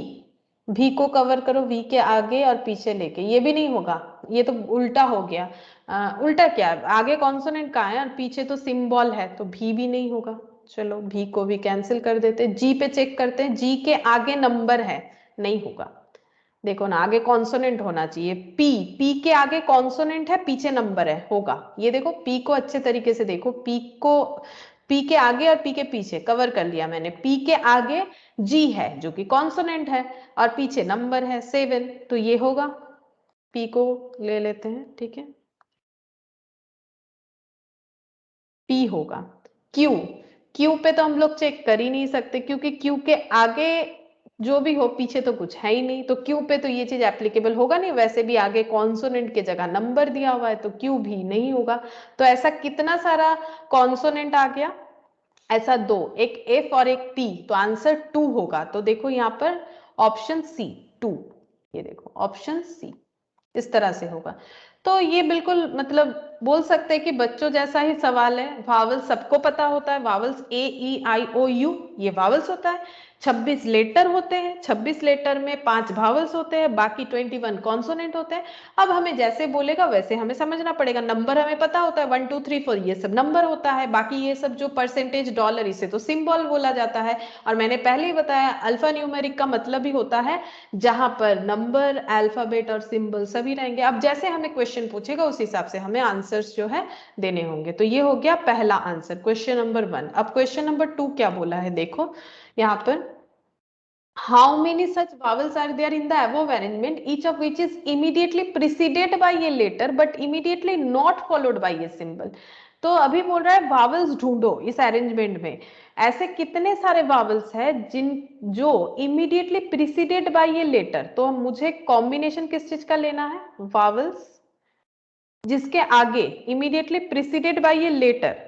भी को कवर करो, वी के आगे और पीछे लेके, ये भी नहीं होगा, ये तो उल्टा हो गया। उल्टा क्या, आगे कॉन्सोनेंट का है और पीछे तो सिंबल है, तो भी नहीं होगा। चलो भी को भी कैंसिल कर देते। जी पे चेक करते हैं। जी के आगे नंबर है, नहीं होगा। देखो ना, आगे कॉन्सोनेंट होना चाहिए। पी, पी के आगे कॉन्सोनेंट है, पीछे नंबर है, होगा। ये देखो पी को अच्छे तरीके से देखो, पी को, पी के आगे और पी के पीछे कवर कर लिया मैंने। पी के आगे जी है जो कि कॉन्सोनेंट है और पीछे नंबर है 7, तो ये होगा। पी को ले लेते हैं, ठीक है, पी होगा। क्यू, क्यू पे तो हम लोग चेक कर ही नहीं सकते क्योंकि क्यू के आगे जो भी हो पीछे तो कुछ है ही नहीं, तो क्यू पे तो ये चीज एप्लीकेबल होगा नहीं। वैसे भी आगे कॉन्सोनेंट की जगह नंबर दिया हुआ है, तो क्यू भी नहीं होगा। तो ऐसा कितना सारा कॉन्सोनेंट आ गया? ऐसा दो, एक एफ और एक टी, तो आंसर 2 होगा। तो देखो यहाँ पर ऑप्शन सी 2, ये देखो ऑप्शन सी इस तरह से होगा। तो ये बिल्कुल मतलब बोल सकते हैं कि बच्चों जैसा ही सवाल है। वावल सबको पता होता है, vowels A E I O U, ये वावल्स होता है। 26 लेटर होते हैं, 26 लेटर में 5 वावल्स होते हैं, बाकी 21 कॉन्सोनेंट होते हैं। अब हमें जैसे बोलेगा वैसे हमें समझना पड़ेगा। नंबर हमें पता होता है 1 2 3 4, ये सब नंबर होता है। बाकी ये सब जो परसेंटेज, डॉलर, इसे तो सिंबल बोला जाता है। और मैंने पहले ही बताया अल्फा न्यूमेरिक का मतलब ही होता है जहां पर नंबर, अल्फाबेट और सिंबल सभी रहेंगे। अब जैसे हमें क्वेश्चन पूछेगा उस हिसाब से हमें आंसर्स जो है देने होंगे। तो ये हो गया पहला आंसर, क्वेश्चन नंबर 1। अब क्वेश्चन नंबर 2 क्या बोला है, देखो यहाँ पर। How many such vowels are there in the above arrangement, each of which is immediately preceded by a letter but immediately not followed by a symbol? तो अभी बोल रहा है वावल्स ढूंढो इस अरेंजमेंट में। ऐसे कितने सारे वावल्स है जिन जो immediately preceded by a letter, तो मुझे कॉम्बिनेशन किस चीज का लेना है? वावल्स जिसके आगे immediately preceded by a letter,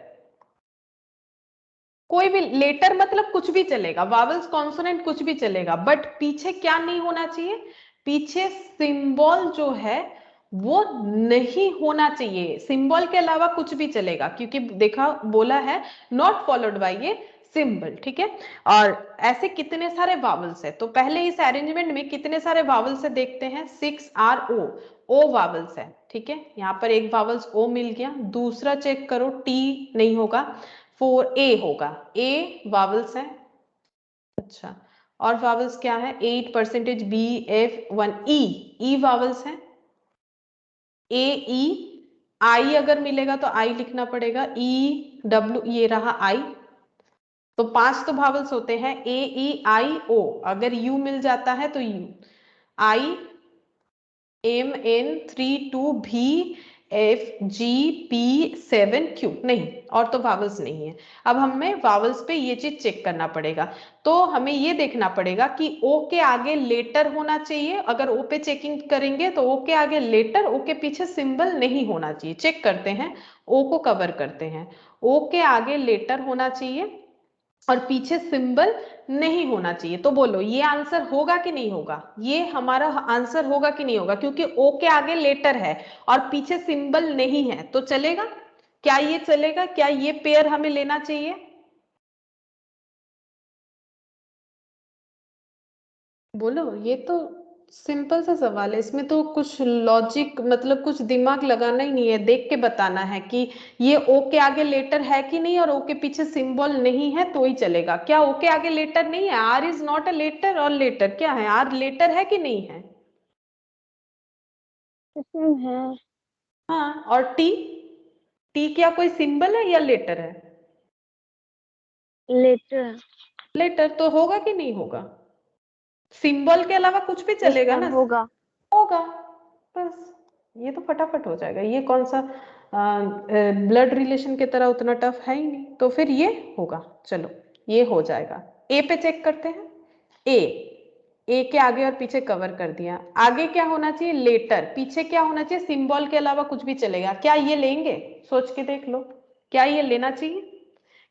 कोई भी लेटर मतलब कुछ भी चलेगा, वावल्स कॉन्सोनेंट कुछ भी चलेगा, बट पीछे क्या नहीं होना चाहिए? पीछे सिंबल जो है वो नहीं होना चाहिए। सिंबल के अलावा कुछ भी चलेगा, क्योंकि देखा बोला है नॉट फॉलोड बाय ये सिंबल, ठीक है। और ऐसे कितने सारे वावल्स है, तो पहले इस अरेंजमेंट में कितने सारे वावल्स है देखते हैं। 6 आर ओ वावल्स है, ठीक है। यहाँ पर एक वावल्स ओ मिल गया। दूसरा चेक करो, टी नहीं होगा, 4 ए होगा, ए वावल्स है। अच्छा, और वावल्स क्या है? 8% बी एफ 1 ई, ई वावल्स है। ए ई आई अगर मिलेगा तो आई लिखना पड़ेगा, ई डब्ल्यू, ये रहा आई। तो 5 तो वावल्स होते हैं, ए ई आई ओ। अगर यू मिल जाता है तो यू, आई एम एन 3 2 भी एफ जी पी 7 क्यू, नहीं और तो वावल्स नहीं है। अब हमें वावल्स पे ये चीज चेक करना पड़ेगा। तो हमें ये देखना पड़ेगा कि ओ के आगे लेटर होना चाहिए। अगर ओ पे चेकिंग करेंगे तो ओ के आगे लेटर, ओ के पीछे सिंबल नहीं होना चाहिए। चेक करते हैं, ओ को कवर करते हैं। ओ के आगे लेटर होना चाहिए और पीछे सिंबल नहीं होना चाहिए। तो बोलो ये आंसर होगा कि नहीं होगा? ये हमारा आंसर होगा कि नहीं होगा? क्योंकि ओ के आगे लेटर है और पीछे सिंबल नहीं है, तो चलेगा क्या? ये चलेगा क्या? ये पेयर हमें लेना चाहिए? बोलो, ये तो सिंपल सा सवाल है, इसमें तो कुछ लॉजिक मतलब कुछ दिमाग लगाना ही नहीं है, देख के बताना है कि ये ओ के आगे लेटर है कि नहीं और ओ के पीछे सिंबल नहीं है तो ही चलेगा। क्या ओ के आगे लेटर नहीं है? R is not a letter, और लेटर क्या है? आर लेटर है कि नहीं है? इसमें है। हाँ, और टी, टी क्या कोई सिंबल है या लेटर है? लेटर। लेटर तो होगा कि नहीं होगा? सिंबल के अलावा कुछ भी यस चलेगा मैम, ना। होगा। होगा, बस ये तो फटाफट हो जाएगा। ये कौन सा ब्लड रिलेशन की तरह उतना टफ है ही नहीं, तो फिर ये होगा। चलो ये हो जाएगा। ए पे चेक करते हैं। ए, ए के आगे और पीछे कवर कर दिया। आगे क्या होना चाहिए? लेटर। पीछे क्या होना चाहिए? सिंबल के अलावा कुछ भी चलेगा। क्या ये लेंगे? सोच के देख लो, क्या ये लेना चाहिए?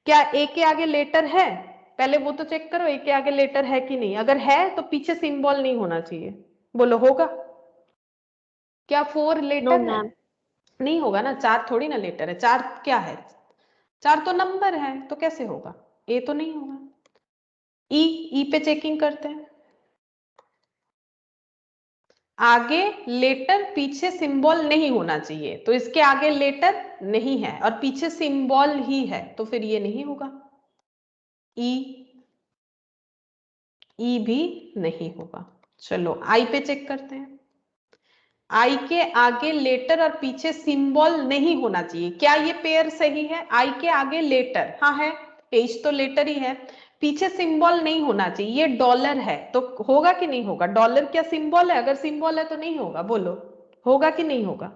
क्या ए के आगे लेटर है? पहले वो तो चेक करो, ए के आगे लेटर है कि नहीं। अगर है तो पीछे सिंबल नहीं होना चाहिए। बोलो होगा? क्या फोर नो लेटर है? मैम। नहीं होगा ना, चार थोड़ी ना लेटर है। चार क्या है? चार तो नंबर है, तो कैसे होगा? ए तो नहीं होगा। ई, ई पे चेकिंग करते हैं। आगे लेटर पीछे सिंबल नहीं होना चाहिए, तो इसके आगे लेटर नहीं है और पीछे सिंबल ही है, तो फिर ये नहीं होगा। ई, ई भी नहीं होगा। चलो आई पे चेक करते हैं। आई के आगे लेटर और पीछे सिंबल नहीं होना चाहिए। क्या ये पेयर सही है? आई के आगे लेटर, हाँ है, एच तो लेटर ही है। पीछे सिंबल नहीं होना चाहिए, ये डॉलर है, तो होगा कि नहीं होगा? डॉलर क्या सिंबल है? अगर सिंबल है तो नहीं होगा। बोलो होगा कि नहीं होगा?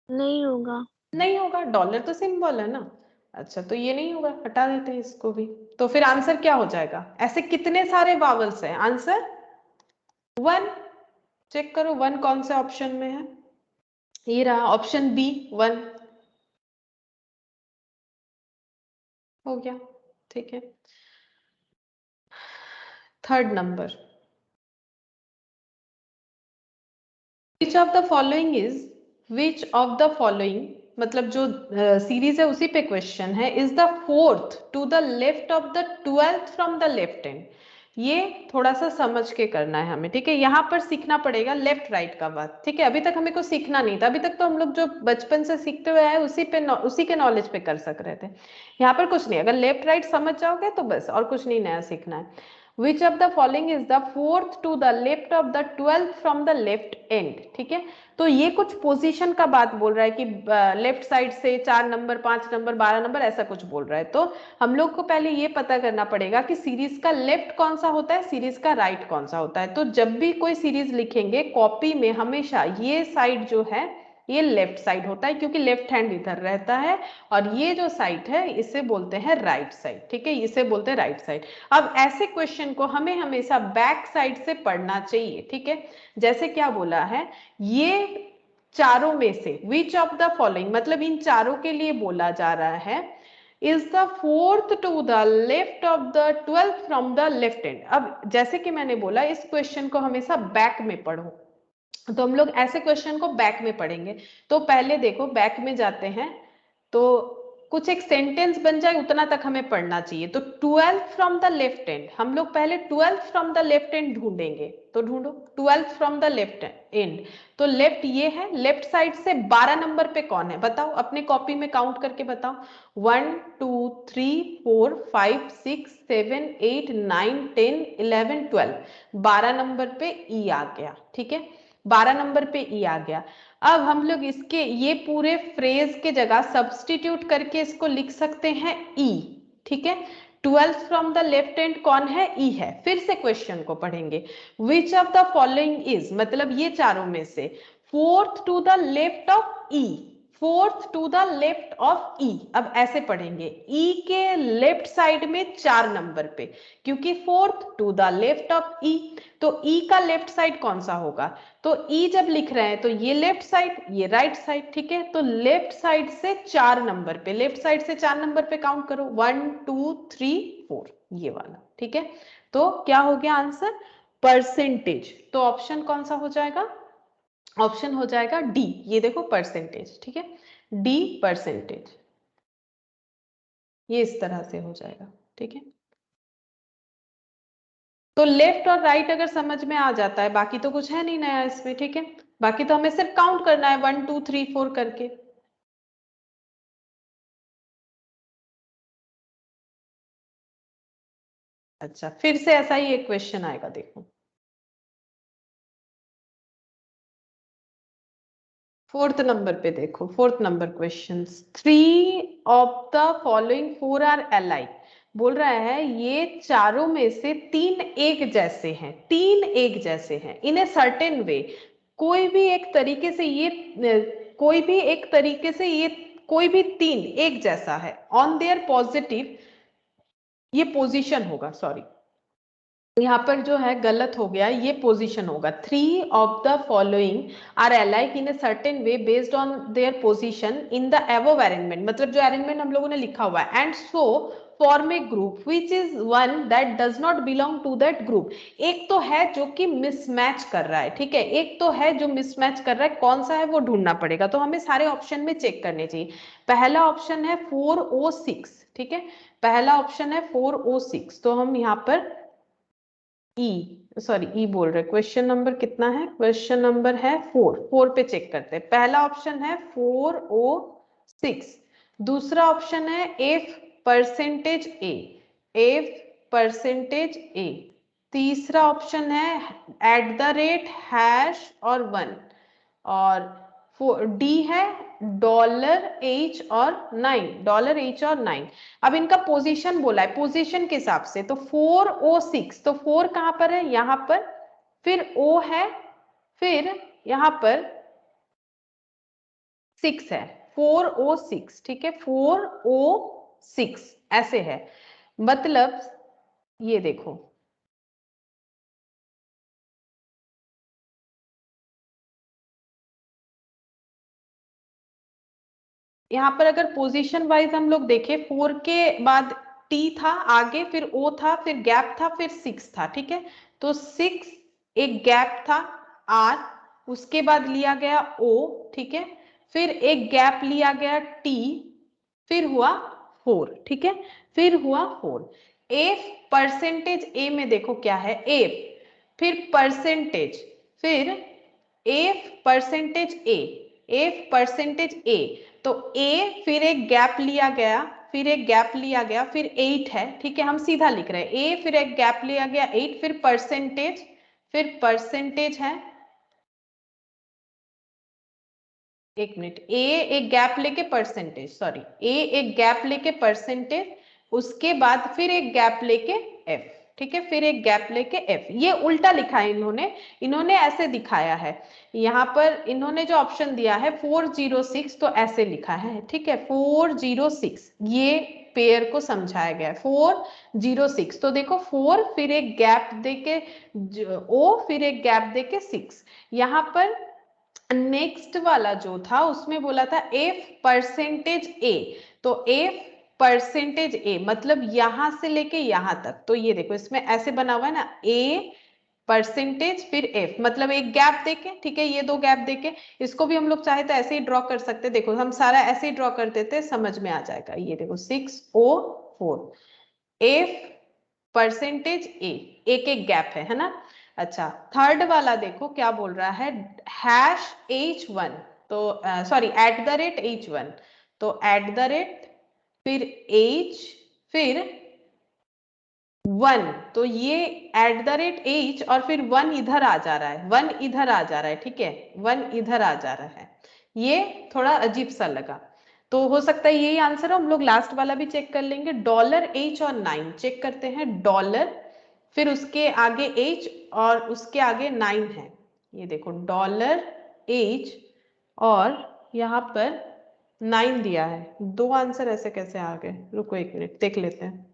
नहीं होगा। नहीं होगा, डॉलर तो सिंबल है ना। अच्छा, तो ये नहीं होगा, हटा देते हैं इसको भी। तो फिर आंसर क्या हो जाएगा? ऐसे कितने सारे वावल्स हैं? Answer one. चेक करो वन कौन से ऑप्शन में है। ये रहा ऑप्शन बी, वन। हो गया, ठीक है। Third number, which of the following is, which of the following, मतलब जो सीरीज है उसी पे क्वेश्चन है, is the fourth to the left of the twelfth from the left hand. ये थोड़ा सा समझ के करना है हमें, ठीक है। यहाँ पर सीखना पड़ेगा लेफ्ट राइट का बात, ठीक है। अभी तक हमें को सीखना नहीं था, अभी तक तो हम लोग जो बचपन से सीखते हुए आए उसी पे उसी के नॉलेज पे कर सक रहे थे। यहाँ पर कुछ नहीं, अगर लेफ्ट राइट समझ जाओगे तो बस, और कुछ नहीं नया सीखना है। Which of the following is the fourth to the left of the 12th from the left end? ठीक है, तो ये कुछ पोजीशन का बात बोल रहा है कि लेफ्ट साइड से 4 नंबर, 5 नंबर, 12 नंबर, ऐसा कुछ बोल रहा है। तो हम लोग को पहले ये पता करना पड़ेगा कि सीरीज का लेफ्ट कौन सा होता है, सीरीज का राइट कौन सा होता है। तो जब भी कोई सीरीज लिखेंगे कॉपी में, हमेशा ये साइड जो है ये लेफ्ट साइड होता है, क्योंकि लेफ्ट हैंड इधर रहता है, और ये जो साइड है इसे बोलते हैं राइट साइड, ठीक है, इसे बोलते हैं राइट साइड। अब ऐसे क्वेश्चन को हमें हमेशा बैक साइड से पढ़ना चाहिए, ठीक है। जैसे क्या बोला है, ये चारों में से विच ऑफ द फॉलोइंग, मतलब इन चारों के लिए बोला जा रहा है, is the fourth to the left of the twelfth from the left hand. अब जैसे कि मैंने बोला, इस क्वेश्चन को हमेशा बैक में पढ़ो, तो हम लोग ऐसे क्वेश्चन को बैक में पढ़ेंगे। तो पहले देखो बैक में जाते हैं, तो कुछ एक सेंटेंस बन जाए उतना तक हमें पढ़ना चाहिए। तो 12th from the left and, हम लोग पहले 12th from the left and ढूंढेंगे। तो ढूंढो 12th from the left and, तो लेफ्ट ये है, लेफ्ट साइड से 12 नंबर पे कौन है बताओ, अपने कॉपी में काउंट करके बताओ। 1 2 3 4 5 6 7 8 9 10 11 12, 12 नंबर पे ई आ गया, ठीक है। 12 नंबर पे ई आ गया। अब हम लोग इसके ये पूरे फ्रेज के जगह सब्सटीट्यूट करके इसको लिख सकते हैं ई, ठीक है। 12th from the left hand कौन है? ई है। फिर से क्वेश्चन को पढ़ेंगे, which of the following is, मतलब ये चारों में से fourth to the left of E, fourth to the left of E. अब ऐसे पढ़ेंगे, ई के लेफ्ट साइड में 4 नंबर पे, क्योंकि fourth to the left of E, तो ई का लेफ्ट साइड कौन सा होगा? तो ई जब लिख रहे हैं तो ये लेफ्ट साइड, ये राइट साइड, ठीक है। तो लेफ्ट साइड से 4 नंबर पे, लेफ्ट साइड से 4 नंबर पे काउंट करो, 1 2 3 4, ये वाला, ठीक है। तो क्या हो गया आंसर? परसेंटेज। तो ऑप्शन कौन सा हो जाएगा? ऑप्शन हो जाएगा डी। ये देखो परसेंटेज, ठीक है, डी परसेंटेज, ये इस तरह से हो जाएगा, ठीक है। तो लेफ्ट और राइट अगर समझ में आ जाता है, बाकी तो कुछ है नहीं नया इसमें, ठीक है। बाकी तो हमें सिर्फ काउंट करना है 1 2 3 4 करके। अच्छा, फिर से ऐसा ही एक क्वेश्चन आएगा, देखो। फोर्थ नंबर पे देखो, fourth number question, 3 of the following 4 are alike. बोल रहा है ये चारों में से 3 एक जैसे हैं, 3 एक जैसे हैं इन ए सर्टेन वे। कोई भी एक तरीके से ये कोई भी एक तरीके से ये कोई भी 3 एक जैसा है ऑन देयर पॉजिटिव, ये पोजीशन होगा, सॉरी यहाँ पर जो है गलत हो गया, ये पोजीशन होगा। 3 of the following are alike in a certain way based on their position in the above arrangement, मतलब जो अरेंजमेंट हम लोगों ने लिखा हुआ है, and so form a group which is one that does not belong to that group. एक तो है जो कि मिसमैच कर रहा है, ठीक है, एक तो है जो मिसमैच कर रहा है, कौन सा है वो ढूंढना पड़ेगा। तो हमें सारे ऑप्शन में चेक करने चाहिए। पहला ऑप्शन है 4O6, ठीक है, पहला ऑप्शन है 4O6। तो हम यहाँ पर ई बोल रहे, क्वेश्चन नंबर कितना है, क्वेश्चन नंबर है 4 पे चेक करते हैं। पहला ऑप्शन है 4O6। दूसरा ऑप्शन है F%A, F%A। तीसरा ऑप्शन है @ हैश और 1। और डी है $H और 9, $H और 9। अब इनका पोजीशन बोला है, पोजीशन के हिसाब से तो 4O6, तो 4 कहां पर है, यहां पर, फिर O है, फिर यहां पर 6 है, 4O6, ठीक है, 4O6 ऐसे है। मतलब ये देखो, यहाँ पर अगर पोजीशन वाइज हम लोग देखें, 4 के बाद T था आगे, फिर O था, फिर गैप था, फिर 6 था, ठीक है। तो 6 एक गैप था R, उसके बाद लिया गया O, ठीक है, फिर एक गैप लिया गया T, फिर हुआ 4, ठीक है, फिर हुआ 4। F%A में देखो क्या है, F, फिर परसेंटेज, फिर F%A, F%A। तो A, फिर एक गैप लिया गया, फिर एक गैप लिया गया, फिर 8 है, ठीक है, हम सीधा लिख रहे हैं A, फिर एक गैप लिया गया 8, फिर परसेंटेज है, एक मिनट, ए एक गैप लेके परसेंटेज, सॉरी, ए एक गैप लेके परसेंटेज, उसके बाद फिर एक गैप लेके एफ, ठीक है, फिर एक गैप लेके एफ। ये उल्टा लिखा है इन्होंने, इन्होंने ऐसे दिखाया है। यहाँ पर इन्होंने जो ऑप्शन दिया है 406, तो ऐसे लिखा है, ठीक है, 406, ये पेयर को समझाया गया है 406। तो देखो 4 फिर एक गैप देके ओ, फिर एक गैप देके 6। यहाँ पर नेक्स्ट वाला जो था उसमें बोला था F%A, तो F%A मतलब यहां से लेके यहां तक। तो ये देखो इसमें ऐसे बना हुआ है ना, A परसेंटेज फिर F, मतलब एक गैप देके, ठीक है, ये दो गैप देके। इसको भी हम लोग चाहे तो ऐसे ही ड्रॉ कर सकते, देखो हम सारा ऐसे ही ड्रॉ कर देते, समझ में आ जाएगा। ये देखो 6O4, F%A, एक एक गैप है ना। अच्छा, थर्ड वाला देखो क्या बोल रहा है, #H1, तो सॉरी @H1, तो @ फिर H, फिर 1, तो ये @H और फिर 1 इधर आ जा रहा है, 1 इधर आ जा रहा है, ठीक है, 1 इधर आ जा रहा है। ये थोड़ा अजीब सा लगा, तो हो सकता है यही आंसर हो। हम लोग लास्ट वाला भी चेक कर लेंगे, $H और 9 चेक करते हैं, डॉलर, फिर उसके आगे H और उसके आगे 9 है। ये देखो $H और यहाँ पर 9 दिया है, दो आंसर ऐसे कैसे आ गए, रुको एक मिनट देख लेते हैं।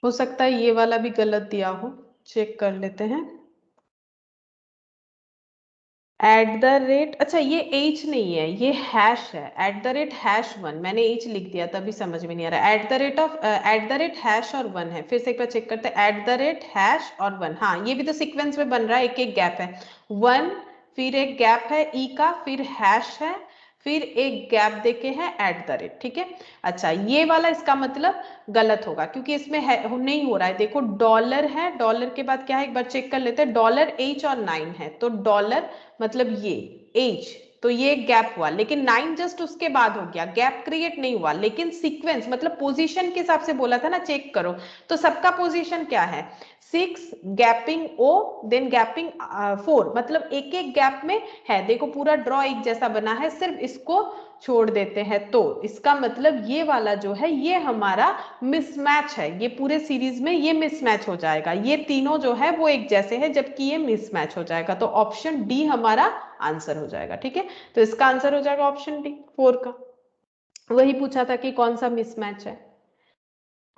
हो सकता है ये वाला भी गलत दिया हो, चेक कर लेते हैं। अच्छा ये H नहीं है, ये हैश है, @#1, मैंने H लिख दिया तभी समझ में नहीं आ रहा। @## और 1 है, फिर से एक बार चेक करते हैं, @# और 1, हाँ ये भी तो सीक्वेंस में बन रहा है, एक एक गैप है, 1 फिर एक गैप है ई का, फिर हैश है, फिर एक गैप देके है @ ठीक है। अच्छा ये वाला इसका मतलब गलत होगा क्योंकि इसमें है नहीं हो रहा है। देखो डॉलर है, डॉलर के बाद क्या है एक बार चेक कर लेते हैं, $8 और 9 है, तो डॉलर मतलब ये H, तो ये गैप हुआ, लेकिन 9 जस्ट उसके बाद हो गया, गैप क्रिएट नहीं हुआ। लेकिन सीक्वेंस मतलब पोजीशन के हिसाब से बोला था ना, चेक करो तो सबका पोजीशन क्या है, 6 गैपिंग O देन गैपिंग 4, मतलब एक एक गैप में है। देखो पूरा ड्रॉ एक जैसा बना है, सिर्फ इसको छोड़ देते हैं, तो इसका मतलब ये वाला जो है ये हमारा मिसमैच है, ये पूरे सीरीज में ये मिसमैच हो जाएगा, ये तीनों जो है वो एक जैसे है जबकि ये मिसमैच हो जाएगा, तो ऑप्शन डी हमारा आंसर हो जाएगा। ठीक है, तो इसका आंसर हो जाएगा ऑप्शन डी 4 का। वही पूछा था कि कौन सा मिसमैच है।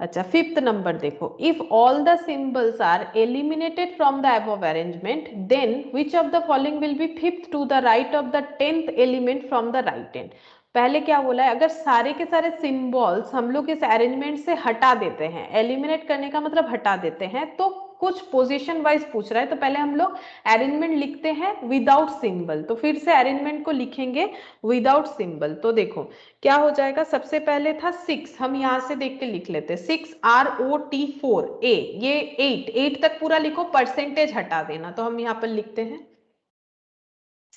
अच्छा 5th नंबर देखो, if all the symbols are eliminated from the above arrangement then which of the following will be 5th to the right of द 10th element from the right end. पहले क्या बोला है, अगर सारे के सारे सिंबल्स हम लोग इस अरेंजमेंट से हटा देते हैं, एलिमिनेट करने का मतलब हटा देते हैं, तो कुछ पोजीशन वाइज पूछ रहा है, तो पहले हम लोग अरेंजमेंट लिखते हैं विदाउट सिंबल, तो फिर से अरेंजमेंट को लिखेंगे विदाउट सिंबल। तो देखो क्या हो जाएगा, सबसे पहले था 6, हम यहां से देख के लिख लेते हैं, 6ROT4A, ये 8 तक पूरा लिखो, परसेंटेज हटा देना, तो हम यहां पर लिखते हैं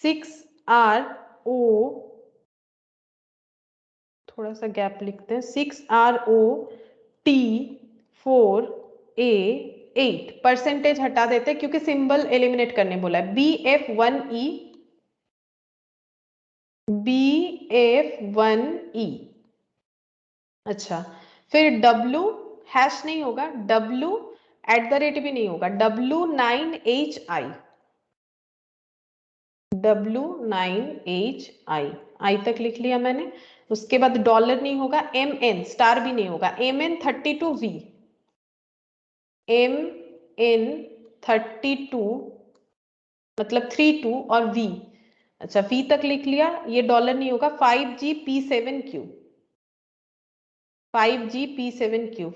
6RO, थोड़ा सा गैप लिखते हैं, 6ROT4A 8, परसेंटेज हटा देते हैं क्योंकि सिंबल एलिमिनेट करने बोला है। BF1E, अच्छा फिर W हैश नहीं होगा, W @ भी नहीं होगा, W9HI आई तक लिख लिया मैंने। उसके बाद डॉलर नहीं होगा, MN स्टार भी नहीं होगा, MN32V, MN32 मतलब 32 और V, अच्छा V तक लिख लिया, ये डॉलर नहीं होगा, 5GP7Q, 5GP7Q,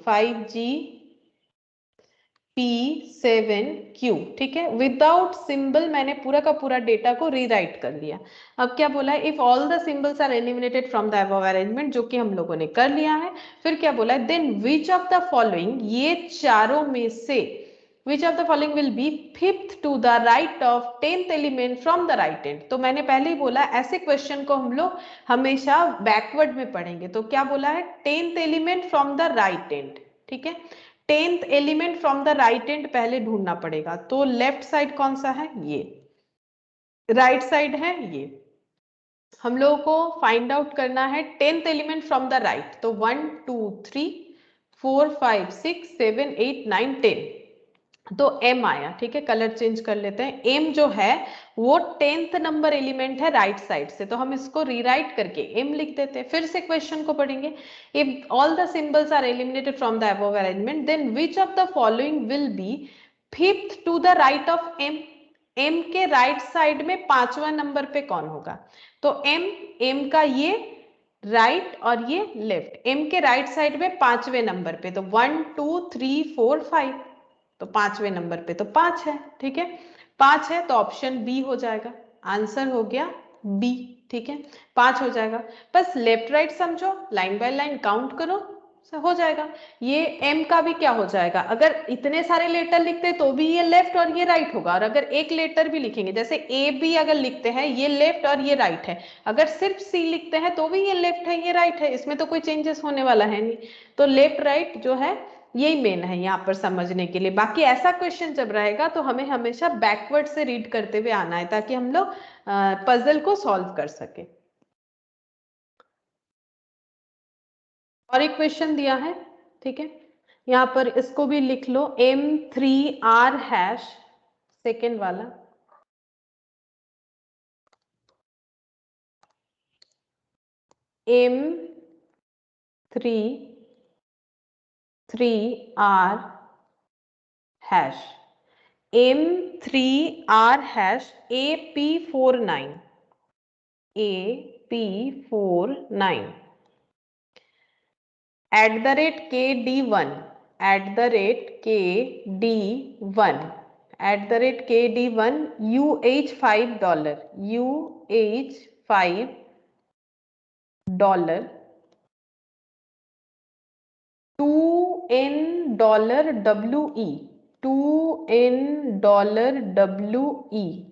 5GP7Q, ठीक है। विदाउट सिंबल मैंने पूरा का पूरा डेटा को रीराइट कर लिया। अब क्या बोला है, if all the symbols are eliminated from the above arrangement, जो कि हम लोगों ने कर लिया है। फिर क्या बोला है, then which of the following, ये चारों में से which of the following will be 5th to the right of 10th element from the right end। तो मैंने पहले ही बोला ऐसे क्वेश्चन को हम लोग हमेशा बैकवर्ड में पढ़ेंगे, तो क्या बोला है 10th element from the right and, ठीक है। 10th element from the right end पहले ढूंढना पड़ेगा, तो लेफ्ट साइड कौन सा है, ये राइट साइड है, ये हम लोगों को फाइंड आउट करना है 10th element from the right, तो 1 2 3 4 5 6 7 8 9 10, तो M आया, ठीक है। कलर चेंज कर लेते हैं, M जो है वो 10th नंबर एलिमेंट है राइट साइड से, तो हम इसको रीराइट करके M लिख देते हैं। फिर से क्वेश्चन को पढ़ेंगे, if all the symbols are eliminated from the above arrangement then which of the following will be 5th to the right of M, M के राइट साइड में 5वां नंबर पे कौन होगा, तो M का ये राइट और ये लेफ्ट, M के राइट साइड में 5वें नंबर पे, तो 1 2 3 4 5, तो 5वें नंबर पे तो 5 है, ठीक है। 5 है तो ऑप्शन बी हो जाएगा, आंसर हो गया बी, ठीक है। 5 हो जाएगा, बस लेफ्ट राइट समझो, लाइन बाय लाइन काउंट करो, हो जाएगा। ये एम का भी क्या हो जाएगा, अगर इतने सारे लेटर लिखते तो भी ये लेफ्ट और ये राइट होगा, और अगर एक लेटर भी लिखेंगे जैसे ए बी अगर लिखते हैं, ये लेफ्ट और ये राइट है, अगर सिर्फ सी लिखते हैं तो भी ये लेफ्ट है ये राइट है, इसमें तो कोई चेंजेस होने वाला है नहीं। तो लेफ्ट राइट जो है यही मेन है यहाँ पर समझने के लिए। बाकी ऐसा क्वेश्चन जब रहेगा तो हमें हमेशा बैकवर्ड से रीड करते हुए आना है, ताकि हम लोग पजल को सॉल्व कर सके। और एक क्वेश्चन दिया है, ठीक है, यहाँ पर इसको भी लिख लो, M3R#, सेकेंड वाला, M3R#, M3R# AP49, AP49 @KD1, @KD1, @KD1 UH $5, UH $5 dollar, 2n dollar WE, 2n dollar WE,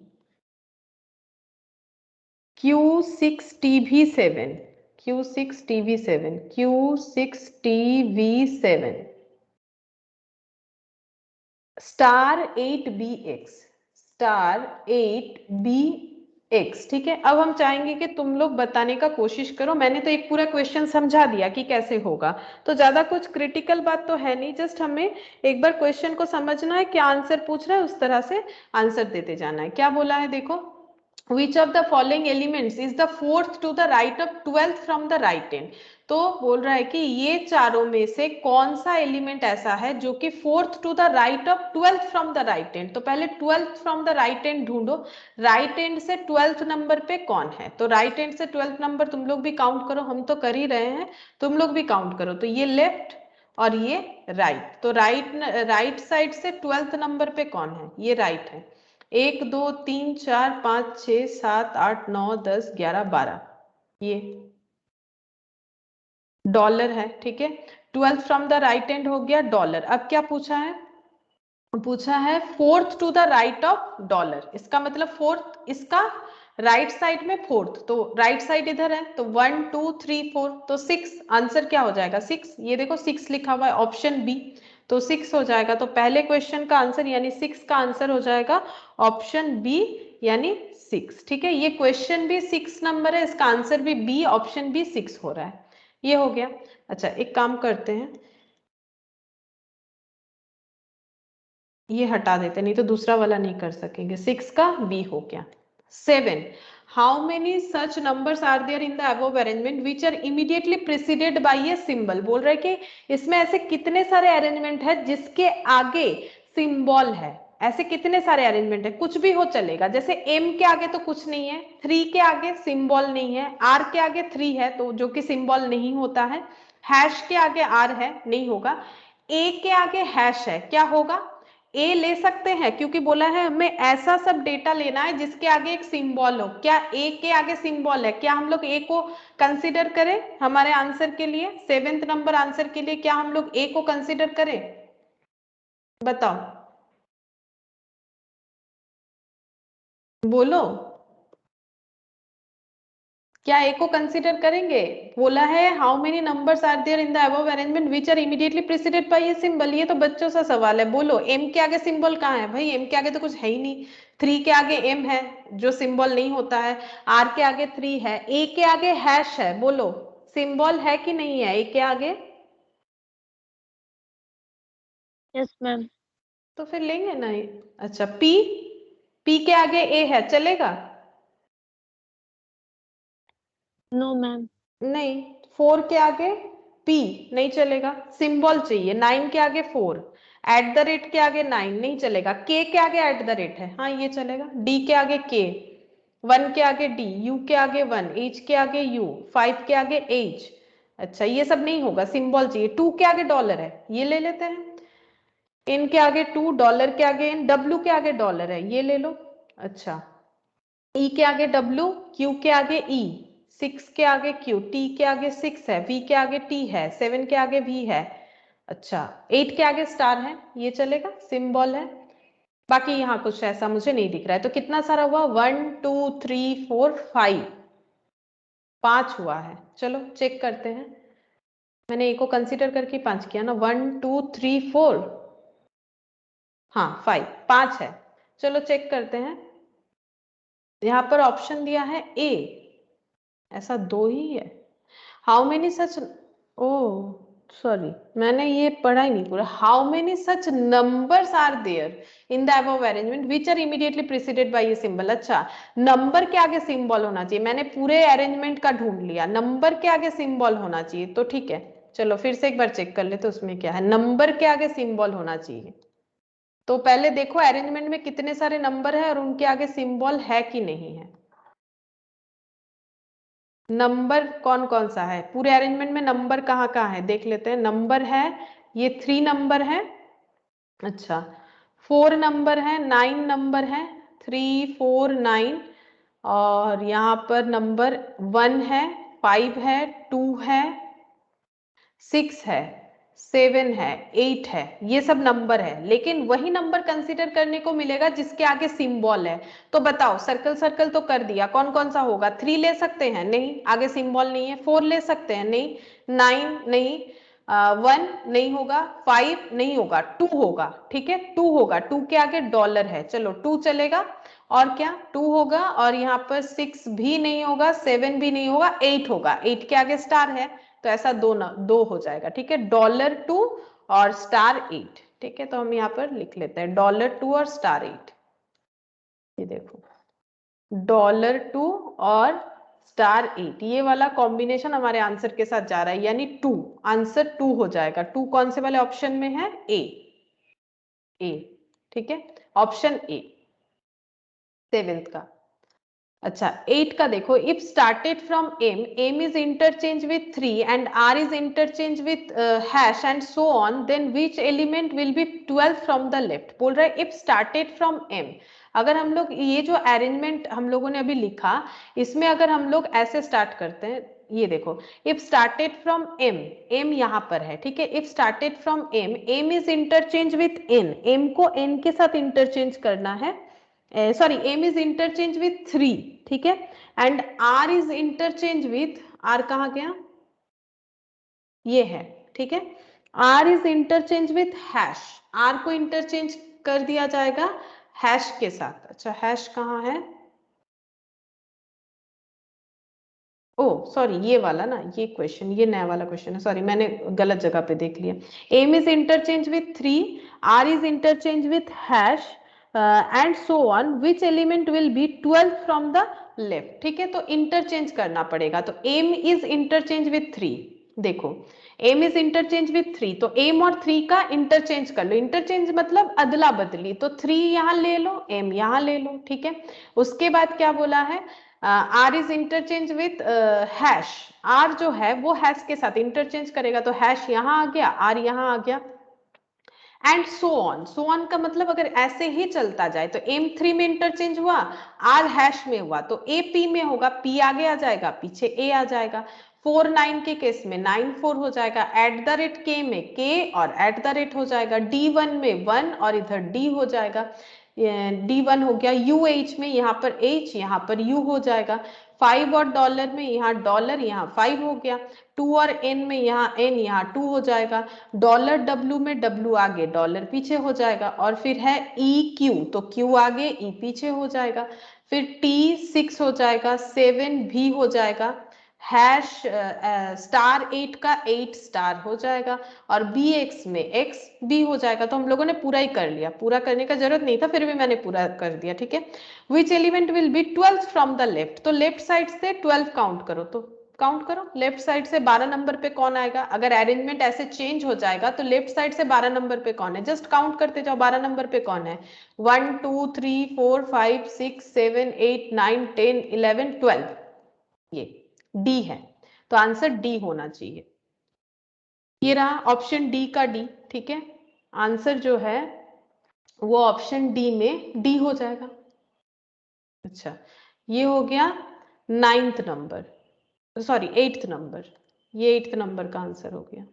Q6TV7, Q6TV7, Q6TV7, star 8BX, star 8BX। ठीक है, अब हम चाहेंगे कि तुम लोग बताने का कोशिश करो। मैंने तो एक पूरा क्वेश्चन समझा दिया कि कैसे होगा, तो ज्यादा कुछ क्रिटिकल बात तो है नहीं, जस्ट हमें एक बार क्वेश्चन को समझना है, क्या आंसर पूछ रहा है उस तरह से आंसर देते जाना है। क्या बोला है देखो, Which of the following elements is the fourth to the right of 12th from the right end? तो बोल रहा है कि ये चारों में से कौन सा एलिमेंट ऐसा है जो कि fourth to the right of 12th from the right end. तो पहले 12th from the right end ढूंढो, राइट एंड से 12th नंबर पे कौन है। तो राइट एंड से 12th नंबर तुम लोग भी काउंट करो, हम तो कर ही रहे हैं, तुम लोग भी काउंट करो। तो ये लेफ्ट और ये राइट, तो राइट साइड से 12th नंबर पे कौन है, ये राइट है। 1 2 3 4 5 6 7 8 9 10 11 12, ये डॉलर है। ठीक है, 12th from the right and हो गया डॉलर। अब क्या पूछा है, पूछा है fourth to the right of dollar, इसका मतलब फोर्थ, इसका राइट साइड में फोर्थ, तो राइट साइड इधर है, तो 1 2 3 4, तो 6, आंसर क्या हो जाएगा 6। ये देखो 6 लिखा हुआ है, ऑप्शन बी, तो 6 हो जाएगा। तो पहले क्वेश्चन का आंसर यानी 6 का आंसर हो जाएगा ऑप्शन बी यानी 6। ठीक है, ये क्वेश्चन भी 6 नंबर है, इसका आंसर भी बी, ऑप्शन बी 6 हो रहा है। ये हो गया। अच्छा एक काम करते हैं, ये हटा देते, नहीं तो दूसरा वाला नहीं कर सकेंगे। 6 का बी हो गया। 7, how many such numbers are there in the above arrangement which are immediately preceded by a symbol. बोल रहे कि इसमें ऐसे कितने सारे अरेंजमेंट है जिसके आगे सिंबल है। ऐसे कितने सारे अरेंजमेंट है, कुछ भी हो चलेगा, जैसे एम के आगे तो कुछ नहीं है, 3 के आगे सिंबल नहीं है, आर के आगे 3 है तो जो कि सिंबल नहीं होता है, हैश के आगे आर है नहीं होगा, ए के आगे हैश है क्या होगा, ए ले सकते हैं क्योंकि बोला है हमें ऐसा सब डेटा लेना है जिसके आगे एक सिंबल हो। क्या ए के आगे सिंबल है, क्या हम लोग ए को कंसीडर करें हमारे आंसर के लिए, 7th नंबर आंसर के लिए क्या हम लोग ए को कंसीडर करें, बताओ बोलो, क्या ए को कंसीडर करेंगे। बोला है how many numbers are there in the above arrangement which are immediately preceded by a symbol. ये तो बच्चों सा सवाल है, बोलो एम के आगे सिंबल कहाँ है भाई, एम के आगे तो कुछ है ही नहीं। 3 के आगे एम है जो सिंबल नहीं होता है, आर के आगे 3 है, ए के आगे हैश है, बोलो सिंबल है कि नहीं है ए के आगे। Yes ma'am. तो फिर लेंगे ना ये। अच्छा पी, पी के आगे ए है चलेगा, नो मैम। नहीं। 4 के आगे पी नहीं चलेगा, सिंबल चाहिए। 9 के आगे 4, एट द रेट के आगे 9 नहीं चलेगा, के आगे एट द रेट है, हाँ ये चलेगा। डी के आगे के, 1 के आगे डी, यू के आगे 1, एच के आगे यू, 5 के आगे एच। अच्छा ये सब नहीं होगा, सिंबल चाहिए। 2 के आगे डॉलर है, ये ले लेते हैं। इन के आगे 2, डॉलर के आगे इन, डब्ल्यू के आगे डॉलर है, ये ले लो। अच्छा ई के आगे डब्ल्यू, क्यू के आगे ई, 6 के आगे क्यू, टी के आगे 6 है, वी के आगे टी है, 7 के आगे वी है। अच्छा 8 के आगे स्टार है, ये चलेगा सिंबल है। बाकी यहाँ कुछ ऐसा मुझे नहीं दिख रहा है। तो कितना सारा हुआ, 1 2 3 4 5, 5 हुआ है। चलो चेक करते हैं, मैंने ए को कंसिडर करके 5 किया ना, 1 2 3 4, हाँ 5, 5 है। चलो चेक करते हैं, यहाँ पर ऑप्शन दिया है ए, ऐसा 2 ही है। How many such, oh sorry मैंने ये पढ़ा ही नहीं पूरा। How many such numbers are there in the above arrangement which are immediately preceded by a symbol. अच्छा नंबर के आगे सिंबल होना चाहिए, मैंने पूरे अरेंजमेंट का ढूंढ लिया, नंबर के आगे सिंबल होना चाहिए, तो ठीक है। चलो फिर से एक बार चेक कर लेते उसमें क्या है, नंबर के आगे सिंबल होना चाहिए। तो पहले देखो अरेंजमेंट में कितने सारे नंबर है और उनके आगे सिंबल है कि नहीं है। नंबर कौन कौन सा है पूरे अरेंजमेंट में, नंबर कहाँ कहाँ है देख लेते हैं। नंबर है ये 3 नंबर है, अच्छा 4 नंबर है, 9 नंबर है, 3 4 9, और यहाँ पर नंबर 1 है, 5 है, 2 है, 6 है, 7 है, 8 है, ये सब नंबर है, लेकिन वही नंबर कंसीडर करने को मिलेगा जिसके आगे सिंबल है। तो बताओ, सर्कल सर्कल तो कर दिया, कौन कौन सा होगा? 3 ले सकते हैं, नहीं, आगे सिंबल नहीं है। 4 ले सकते हैं, नहीं। 9 नहीं, 1 नहीं होगा, 5 नहीं होगा, 2 होगा, ठीक है, 2 होगा, 2 के आगे डॉलर है, चलो 2 चलेगा। और क्या 2 होगा, और यहाँ पर 6 भी नहीं होगा, 7 भी नहीं होगा, 8 होगा, 8 के आगे स्टार है, तो ऐसा दो हो जाएगा, ठीक है, $2 और $8, ठीक है। तो हम यहाँ पर लिख लेते हैं $2 और $8। ये देखो, $2 और $8, ये वाला कॉम्बिनेशन हमारे आंसर के साथ जा रहा है, यानी 2, आंसर 2 हो जाएगा। 2 कौन से वाले ऑप्शन में है? ए, ठीक है, ऑप्शन ए, 7th का। अच्छा, 8 का देखो, if started from M is interchange with 3 and R is interchange with hash and so on, then which element will be 12 from the left. बोल रहा है इफ स्टार्टेड फ्रॉम एम। अगर हम लोग ये जो अरेंजमेंट हम लोगों ने अभी लिखा, इसमें अगर हम लोग ऐसे स्टार्ट करते हैं, ये देखो, if started from M, M यहाँ पर है, ठीक है, if started from M, M is interchange with N, M को एन के साथ इंटरचेंज करना है, sorry, M is interchange with 3, ठीक है, and R is interchange with, R कहाँ गया, ये है, ठीक है, R is interchange with hash, R को इंटरचेंज कर दिया जाएगा हैश के साथ। अच्छा, हैश कहाँ है? ओ सॉरी, ये वाला ना, ये क्वेश्चन, ये नया वाला क्वेश्चन है, सॉरी, मैंने गलत जगह पे देख लिया। M is interchange with 3, R is interchange with hash and so on, which element will be 12 from the left, ठीक है, तो इंटरचेंज करना पड़ेगा। तो एम इज इंटरचेंज विथ 3, देखो, एम इज इंटरचेंज विथ 3, तो एम और 3 का इंटरचेंज कर लो, इंटरचेंज मतलब अदला बदली, तो 3 यहाँ ले लो, एम यहाँ ले लो, ठीक है। उसके बाद क्या बोला है, R is interchange with hash, R जो है वो हैश के साथ इंटरचेंज करेगा, तो हैश यहाँ आ गया, आर यहाँ आ गया, एंड सो ऑन का मतलब अगर ऐसे ही चलता जाए, तो एम 3 में इंटरचेंज हुआ, आर हैश में हुआ, तो ए पी में होगा, पी आगे आ जाएगा, पीछे ए आ जाएगा। 4 9 के केस में 9 4 हो जाएगा, एट द रेट के में के और एट द रेट हो जाएगा, D1 में 1 और इधर डी हो जाएगा, D1 हो गया, UH में यहाँ पर H, यहाँ पर U हो जाएगा, 5 और डॉलर में यहाँ डॉलर, यहाँ 5 हो गया, 2 और N में यहाँ N, यहाँ 2 हो जाएगा, $W में W आगे, डॉलर पीछे हो जाएगा, और फिर है EQ, तो Q आगे, E पीछे हो जाएगा, फिर T 6 हो जाएगा, 7 भी हो जाएगा, हैश $8 का 8 स्टार हो जाएगा, और BX में X भी हो जाएगा। तो हम लोगों ने पूरा ही कर लिया, पूरा करने का जरूरत नहीं था, फिर भी मैंने पूरा कर दिया, ठीक है। विच element will be 12 from the left, तो लेफ्ट साइड से 12 काउंट करो, तो काउंट करो, लेफ्ट साइड से 12 नंबर पे कौन आएगा, अगर अरेंजमेंट ऐसे चेंज हो जाएगा तो लेफ्ट साइड से 12 नंबर पे कौन है, जस्ट काउंट करते जाओ, 12 नंबर पे कौन है, 1 2 3 4 5 6 7 8 9 10 11 12, ये डी है, तो आंसर डी होना चाहिए। ये रहा ऑप्शन डी का डी, ठीक है, आंसर जो है वो ऑप्शन डी में डी हो जाएगा। अच्छा, ये हो गया 9th number, sorry 8th number, ये 8th नंबर का आंसर हो गया।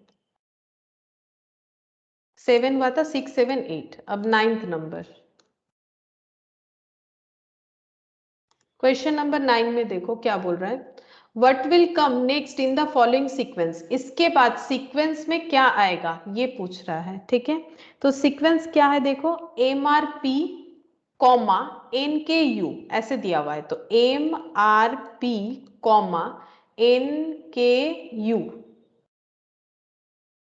7 हुआ था, 6 7 8, अब 9th नंबर। क्वेश्चन नंबर 9 में देखो क्या बोल रहा है, what will come next in the following sequence, इसके बाद सीक्वेंस में क्या आएगा ये पूछ रहा है, ठीक है। तो सीक्वेंस क्या है, देखो, MRP कॉमा NKU ऐसे दिया हुआ है, तो MRP comma NKU,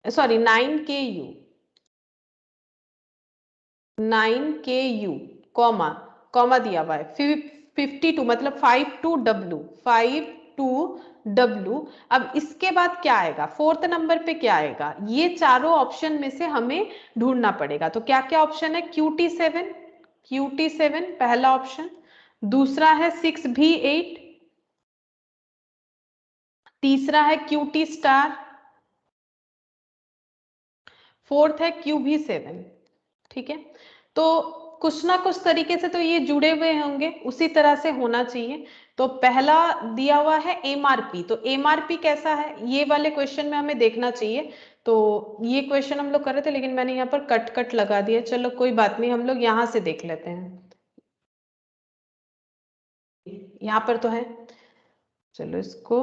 sorry 9KU, 9KU comma, comma दिया हुआ है, 52 मतलब 52W, 52W। अब इसके बाद क्या आएगा, 4th नंबर पे क्या आएगा, ये चारों ऑप्शन में से हमें ढूंढना पड़ेगा। तो क्या क्या ऑप्शन है, QT7, QT7 पहला ऑप्शन, दूसरा है 6V8, तीसरा है QT स्टार, फोर्थ है QV7, ठीक है। तो कुछ ना कुछ तरीके से तो ये जुड़े हुए होंगे, उसी तरह से होना चाहिए। तो पहला दिया हुआ है एमआरपी, तो एमआरपी कैसा है ये वाले क्वेश्चन में हमें देखना चाहिए। तो ये क्वेश्चन हम लोग कर रहे थे लेकिन मैंने यहाँ पर कट कट लगा दिया, चलो कोई बात नहीं, हम लोग यहाँ से देख लेते हैं। यहाँ पर तो है, चलो इसको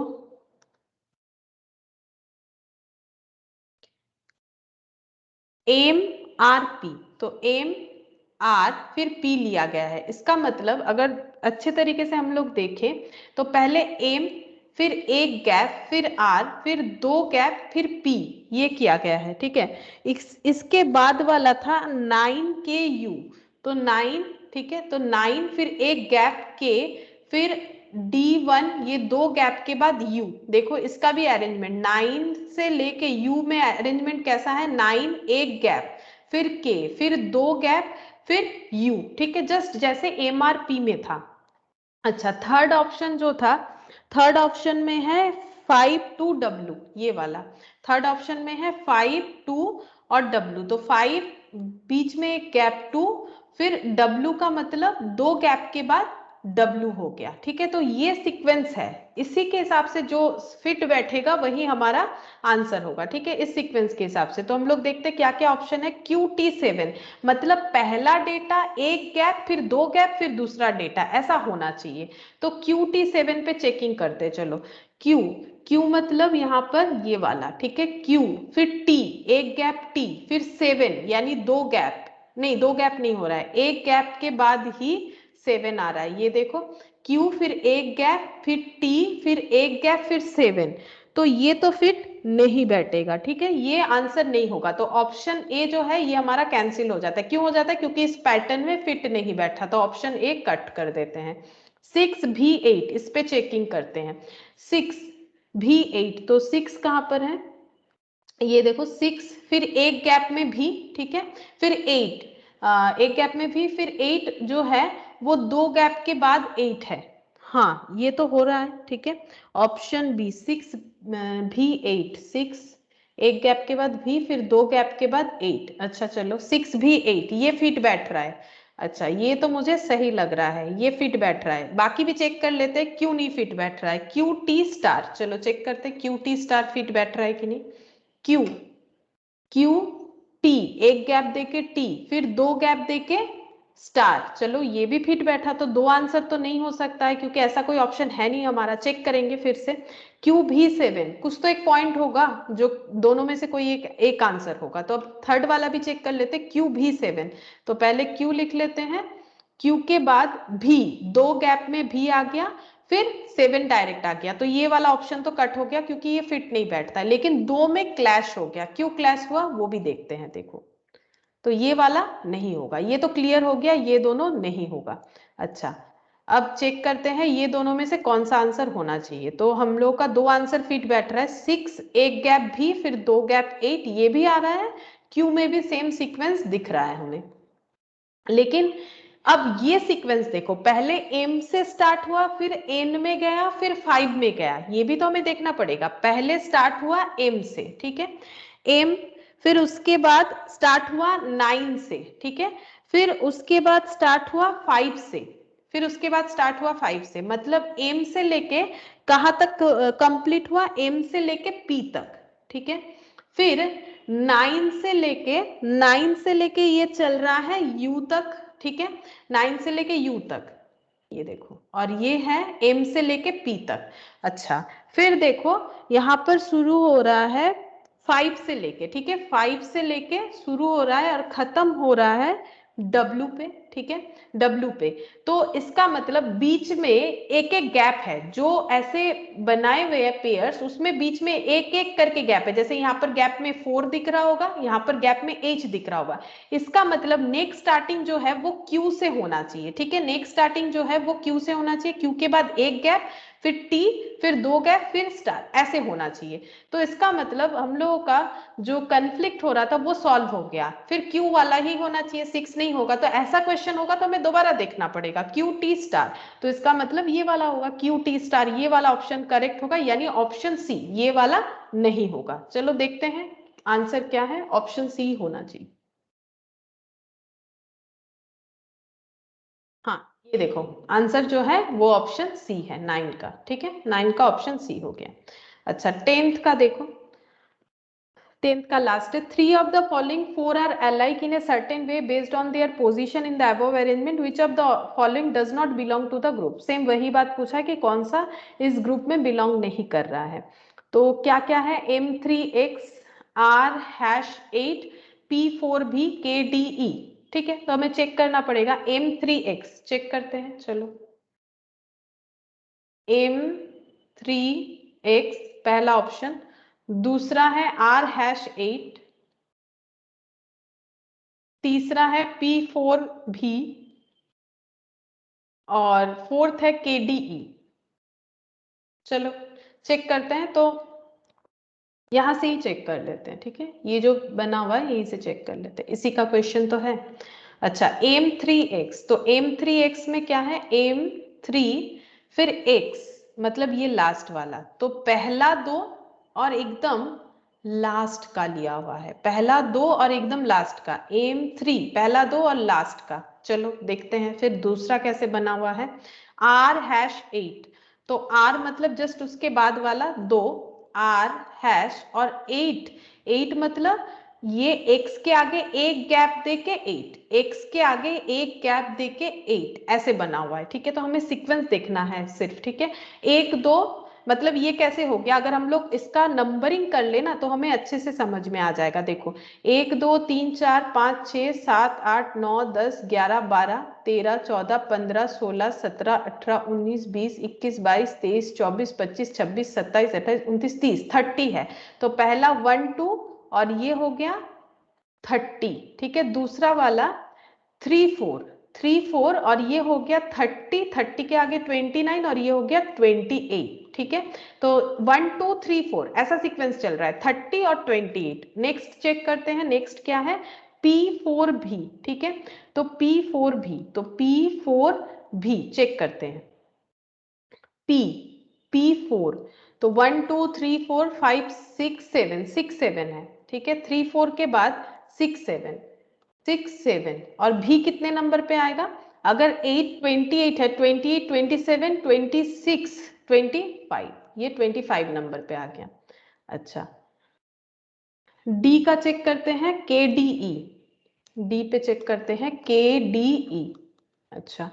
एम आर पी, तो एम आर फिर पी लिया गया है। इसका मतलब अगर अच्छे तरीके से हम लोग देखें तो पहले एम, फिर एक गैप, फिर आर, फिर दो गैप, फिर पी, ये किया गया है, ठीक है। इसके बाद वाला था 9 KU, तो 9, ठीक है, तो 9 फिर एक गैप के, फिर D1, ये दो गैप के बाद U। देखो इसका भी अरेंजमेंट 9 से लेके U में अरेंजमेंट कैसा है, 9 एक गैप, फिर K, फिर दो गैप, फिर U, ठीक है, जस्ट जैसे MRP में था। अच्छा, थर्ड ऑप्शन जो था, थर्ड ऑप्शन में है 5 to W, ये वाला थर्ड ऑप्शन में है 5 2 और W, तो 5 बीच में एक गैप 2, फिर W का मतलब दो गैप के बाद W हो गया, ठीक है। तो ये सीक्वेंस है, इसी के हिसाब से जो फिट बैठेगा वही हमारा आंसर होगा, ठीक है, इस सीक्वेंस के हिसाब से। तो हम लोग देखते हैं क्या क्या ऑप्शन है। QT7 मतलब पहला डेटा एक गैप, फिर दो गैप, फिर दूसरा डेटा, ऐसा होना चाहिए। तो QT7 पे चेकिंग करते, चलो क्यू मतलब यहाँ पर ये वाला, ठीक है, क्यू, फिर टी, एक गैप टी, फिर 7 यानी दो गैप, नहीं दो गैप नहीं हो रहा है, एक गैप के बाद ही 7 आ रहा है, ये देखो क्यू, फिर एक गैप, फिर टी, फिर एक गैप, फिर 7, तो ये तो फिट नहीं बैठेगा, ठीक है, ये आंसर नहीं होगा। तो ऑप्शन ए जो है ये हमारा कैंसिल हो जाता है। क्यों हो जाता है, क्योंकि इस पैटर्न में फिट नहीं बैठा, तो ऑप्शन ए कट कर देते हैं। 6V8, इस पे चेकिंग करते हैं। 6V8, तो 6 कहां पर है, ये देखो 6, फिर एक गैप में भी, ठीक है, फिर 8, एक गैप में भी, फिर 8 जो है वो दो गैप के बाद 8 है, हाँ ये तो हो रहा है, ठीक है। ऑप्शन बी 6V8, 6 एक गैप के बाद भी, फिर दो गैप के बाद 8, अच्छा चलो 6V8 ये फिट बैठ रहा है। अच्छा ये तो मुझे सही लग रहा है, ये फिट बैठ रहा है, बाकी भी चेक कर लेते हैं क्यों नहीं फिट बैठ रहा है। QT स्टार, चलो चेक करते हैं QT स्टार फिट बैठ रहा है कि नहीं। क्यू, क्यू टी, एक गैप देके टी, फिर दो गैप देके स्टार, चलो ये भी फिट बैठा, तो दो आंसर तो नहीं हो सकता है क्योंकि ऐसा कोई ऑप्शन है नहीं हमारा। चेक करेंगे फिर से। QV7, कुछ तो एक पॉइंट होगा जो दोनों में से कोई एक आंसर होगा, तो अब थर्ड वाला भी चेक कर लेते हैं। QV7, तो पहले क्यू लिख लेते हैं, क्यू के बाद भी, दो गैप में भी आ गया, फिर 7 डायरेक्ट आ गया, तो ये वाला ऑप्शन तो कट हो गया क्योंकि ये फिट नहीं बैठता है, लेकिन दो में क्लैश हो गया। क्यों क्लैश हुआ वो भी देखते हैं, देखो तो ये वाला नहीं होगा, ये तो क्लियर हो गया, ये दोनों नहीं होगा। अच्छा अब चेक करते हैं ये दोनों में से कौन सा आंसर होना चाहिए। तो हम लोग का दो आंसर फिट बैठ रहा है, 6 एक गैप भी, फिर दो गैप 8, ये भी आ रहा है। क्यू में भी सेम सीक्वेंस दिख रहा है हमें, लेकिन अब ये सीक्वेंस देखो, पहले एम से स्टार्ट हुआ, फिर एन में गया, फिर 5 में गया, ये भी तो हमें देखना पड़ेगा। पहले स्टार्ट हुआ एम से, ठीक है, एम, फिर उसके बाद स्टार्ट हुआ 9 से, ठीक है, फिर उसके बाद स्टार्ट हुआ 5 से, फिर उसके बाद स्टार्ट हुआ 5 से, मतलब एम से लेके कहां तक कंप्लीट हुआ, एम से लेके पी तक, ठीक है। फिर 9 से लेके ये चल रहा है यू तक, ठीक है, 9 से लेके यू तक, ये देखो, और ये है एम से लेके पी तक। अच्छा फिर देखो यहाँ पर शुरू हो रहा है 5 से लेके, ठीक है, 5 से लेके शुरू हो रहा है और खत्म हो रहा है W पे, ठीक है, W पे। तो इसका मतलब बीच में एक एक गैप है, जो ऐसे बनाए हुए हैं पेयर्स, उसमें बीच में एक एक करके गैप है, जैसे यहाँ पर गैप में 4 दिख रहा होगा, यहाँ पर गैप में H दिख रहा होगा। इसका मतलब नेक्स्ट स्टार्टिंग जो है वो Q से होना चाहिए, ठीक है, नेक्स्ट स्टार्टिंग जो है वो Q से होना चाहिए, Q के बाद एक गैप, फिर T, फिर दो गैप, फिर स्टार, ऐसे होना चाहिए। तो इसका मतलब हम लोगों का जो कन्फ्लिक्ट हो रहा था वो सॉल्व हो गया, फिर Q वाला ही होना चाहिए, 6 नहीं होगा, तो ऐसा क्वेश्चन होगा तो हमें दोबारा देखना पड़ेगा QT स्टार, तो इसका मतलब ये वाला होगा QT स्टार, ये वाला ऑप्शन करेक्ट होगा, यानी ऑप्शन सी ये वाला नहीं होगा। चलो देखते हैं आंसर क्या है, ऑप्शन सी होना चाहिए। हाँ, ये देखो आंसर जो है वो ऑप्शन सी है 9 का, ठीक है, 9 का ऑप्शन सी हो गया। अच्छा 10th का देखो, 10th का लास्ट है, 3 of the following 4 are alike in a certain way based on their position in the above arrangement, which of the following does not belong to the group। Same वही बात पूछा कि कौन सा इस ग्रुप में बिलोंग नहीं कर रहा है। तो क्या क्या है, M3X R#8 P4B KDE, ठीक है, तो हमें चेक करना पड़ेगा। M3X चेक करते हैं, चलो M3X पहला ऑप्शन, दूसरा है R#8, तीसरा है P4B और फोर्थ है KDE। चलो चेक करते हैं, तो यहां से ही चेक कर लेते हैं, ठीक है, ये जो बना हुआ है यहीं से चेक कर लेते हैं, इसी का क्वेश्चन तो है। अच्छा M3X, तो M3X में क्या है, M3 फिर X, मतलब ये लास्ट वाला, तो पहला दो और एकदम लास्ट का लिया हुआ है, पहला दो और एकदम लास्ट का, M3 पहला दो और लास्ट का। चलो देखते हैं फिर दूसरा कैसे बना हुआ है, R#8, तो R मतलब जस्ट उसके बाद वाला दो, R# और 8, 8 मतलब ये x के आगे एक गैप देके 8, x के आगे एक गैप देके 8, ऐसे बना हुआ है, ठीक है, तो हमें सीक्वेंस देखना है सिर्फ, ठीक है। एक दो मतलब ये कैसे हो गया, अगर हम लोग इसका नंबरिंग कर लेना तो हमें अच्छे से समझ में आ जाएगा। देखो 1 2 3 4 5 6 7 8 9 10 11 12 13 14 15 16 17 18 19 20 21 22 23 24 25 26 27 28 29 30, 30 है, तो पहला 1 2 और ये हो गया 30, ठीक है, दूसरा वाला 3 4, 3 4 और ये हो गया 30, 30 के आगे 29 और ये हो गया 28, ठीक है, तो 1 2 3 4 ऐसा सीक्वेंस चल रहा है, 30 और 28। नेक्स्ट चेक करते हैं, नेक्स्ट क्या है, P4B, ठीक है, तो P4B, तो P4B चेक करते हैं, P4, तो 1 2 3 4 5 6 7, 6 7 है, ठीक है, 3 4 के बाद 6 7, 6 7 और भी कितने नंबर पे आएगा, अगर 8 28 है, 28 27 26 25, ये 25 नंबर पे आ गया। अच्छा डी का चेक करते हैं, KDE, डी पे चेक करते हैं KDE। अच्छा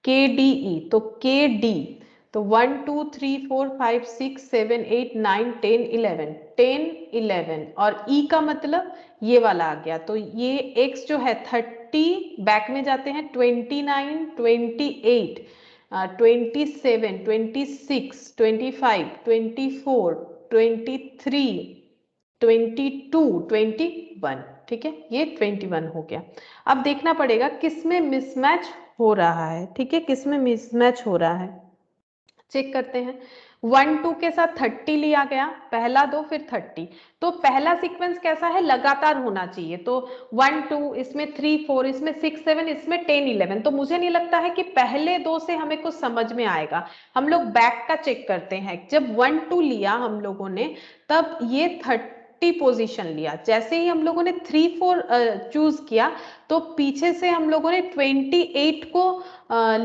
KDE, तो KD, तो 1 2 3 4 5 6 7 8 9 10 11, 10 11 और E का मतलब ये वाला आ गया, तो ये X जो है 30 बैक में जाते हैं, 29 28 27 26 25 24 23 22 21, ठीक है, ये 21 हो गया। अब देखना पड़ेगा किस में मिसमैच हो रहा है, ठीक है, किस में मिसमैच हो रहा है, चेक करते हैं। 1 2 के साथ 30 लिया गया, पहला दो फिर 30, तो पहला सीक्वेंस कैसा है, लगातार होना चाहिए, तो 1 2 इसमें 3 4 इसमें 6 7 इसमें 10 11, तो मुझे नहीं लगता है कि पहले दो से हमें कुछ समझ में आएगा। हम लोग बैक का चेक करते हैं, जब 1 2 लिया हम लोगों ने तब ये 30 पोजीशन लिया, जैसे ही हम लोगों ने 3 4 चूज किया तो पीछे से हम लोगों ने 28 को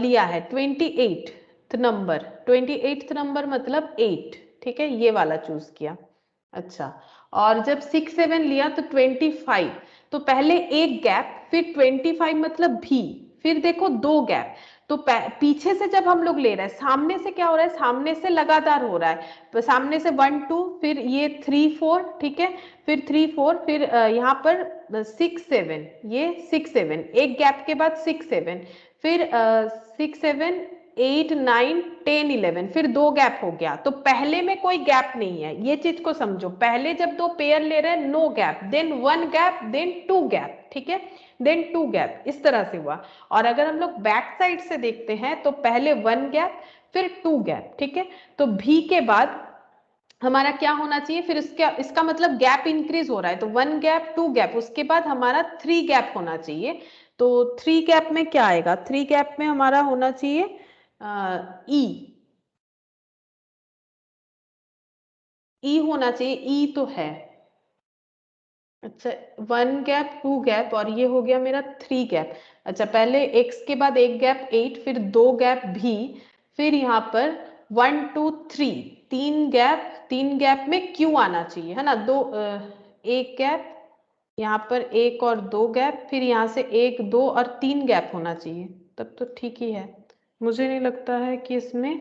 लिया है, 28th नंबर, 28th नंबर मतलब 8, ठीक है, ये वाला चूज किया। अच्छा और जब 6 7 लिया तो 25, तो पहले एक गैप फिर 25 मतलब भी, फिर देखो दो गैप, तो पीछे से जब हम लोग ले रहे हैं, सामने से क्या हो रहा है, सामने से लगातार हो रहा है, तो सामने से 1 2 फिर ये 3 4, ठीक है, फिर 3 4 फिर यहाँ पर 6 7, ये 6 7 एक गैप के बाद 6 7 फिर 6 7 8 9 10 11 फिर दो गैप हो गया, तो पहले में कोई गैप नहीं है, ये चीज को समझो, पहले जब दो पेयर ले रहे हैं no gap, then 1 gap then 2 gap, ठीक है, देन 2 गैप, इस तरह से हुआ। और अगर हम लोग बैक साइड से देखते हैं तो पहले 1 गैप फिर 2 गैप, ठीक है, तो भी के बाद हमारा क्या होना चाहिए, फिर इसका मतलब गैप इंक्रीज हो रहा है, तो 1 गैप 2 गैप, उसके बाद हमारा 3 गैप होना चाहिए, तो 3 गैप में क्या आएगा, 3 गैप में हमारा होना चाहिए ई, ई होना चाहिए, ई तो है, अच्छा 1 गैप 2 गैप और ये हो गया मेरा 3 गैप। अच्छा पहले x के बाद एक गैप 8, फिर 2 गैप भी, फिर यहाँ पर 1 2 3 तीन गैप में q आना चाहिए है ना। एक गैप, यहाँ पर एक और 2 गैप, फिर यहाँ से 1 2 और 3 गैप होना चाहिए, तब तो ठीक ही है। मुझे नहीं लगता है कि इसमें,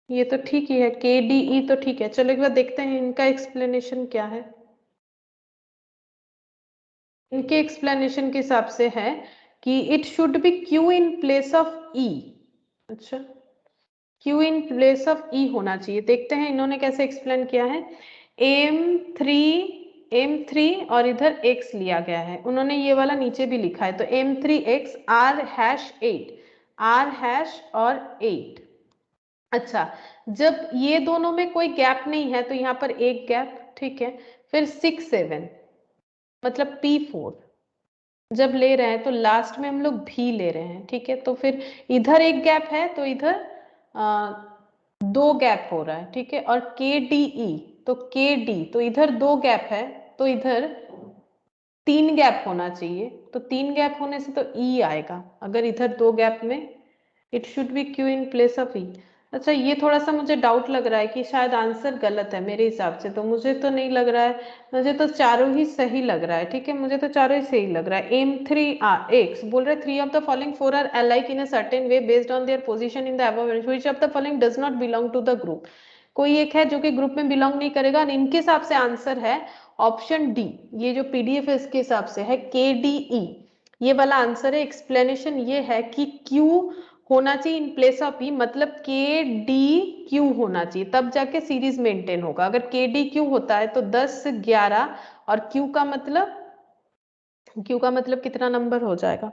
ये तो ठीक ही है, के डी ई तो ठीक है। चलो एक बार देखते हैं इनका एक्सप्लेनेशन क्या है। इनके एक्सप्लेनेशन के हिसाब से है कि it should be Q in place of E. अच्छा Q in place of E होना चाहिए। देखते हैं इन्होंने कैसे एक्सप्लेन किया है। एम थ्री और इधर x लिया गया है, उन्होंने ये वाला नीचे भी लिखा है, तो m3x r#8 r# और 8। अच्छा जब ये दोनों में कोई गैप नहीं है तो यहाँ पर एक गैप, ठीक है। फिर 6 7 मतलब P4 जब ले रहे हैं तो लास्ट में हम लोग भी ले रहे हैं, ठीक है। तो फिर इधर एक गैप है तो इधर 2 गैप हो रहा है, ठीक है। और के डी ई, तो के डी तो इधर 2 गैप है तो इधर 3 गैप होना चाहिए, तो 3 गैप होने से तो ई आएगा। अगर इधर 2 गैप में it should be Q in place of E. अच्छा ये थोड़ा सा मुझे डाउट लग रहा है कि शायद आंसर गलत है मेरे हिसाब से, तो मुझे तो नहीं लग रहा है, मुझे तो चारों ही सही लग रहा है, ठीक है। मुझे तो चारों ही सही लग रहा है। x बोल रहे 3 of the following 4 are alike in a certain way based on their position in the above, which of the following does not belong to the group. कोई एक है जो कि ग्रुप में बिलोंग नहीं करेगा, और इनके हिसाब से आंसर है ऑप्शन डी। ये जो पीडीएफ है इसके हिसाब से है के डी ई, ये वाला आंसर है। एक्सप्लेनेशन ये है कि क्यू होना चाहिए इन प्लेस ऑफ ई, मतलब के डी क्यू होना चाहिए, तब जाके सीरीज मेंटेन होगा। अगर के डी क्यू होता है तो 10 11 और क्यू का मतलब कितना नंबर हो जाएगा,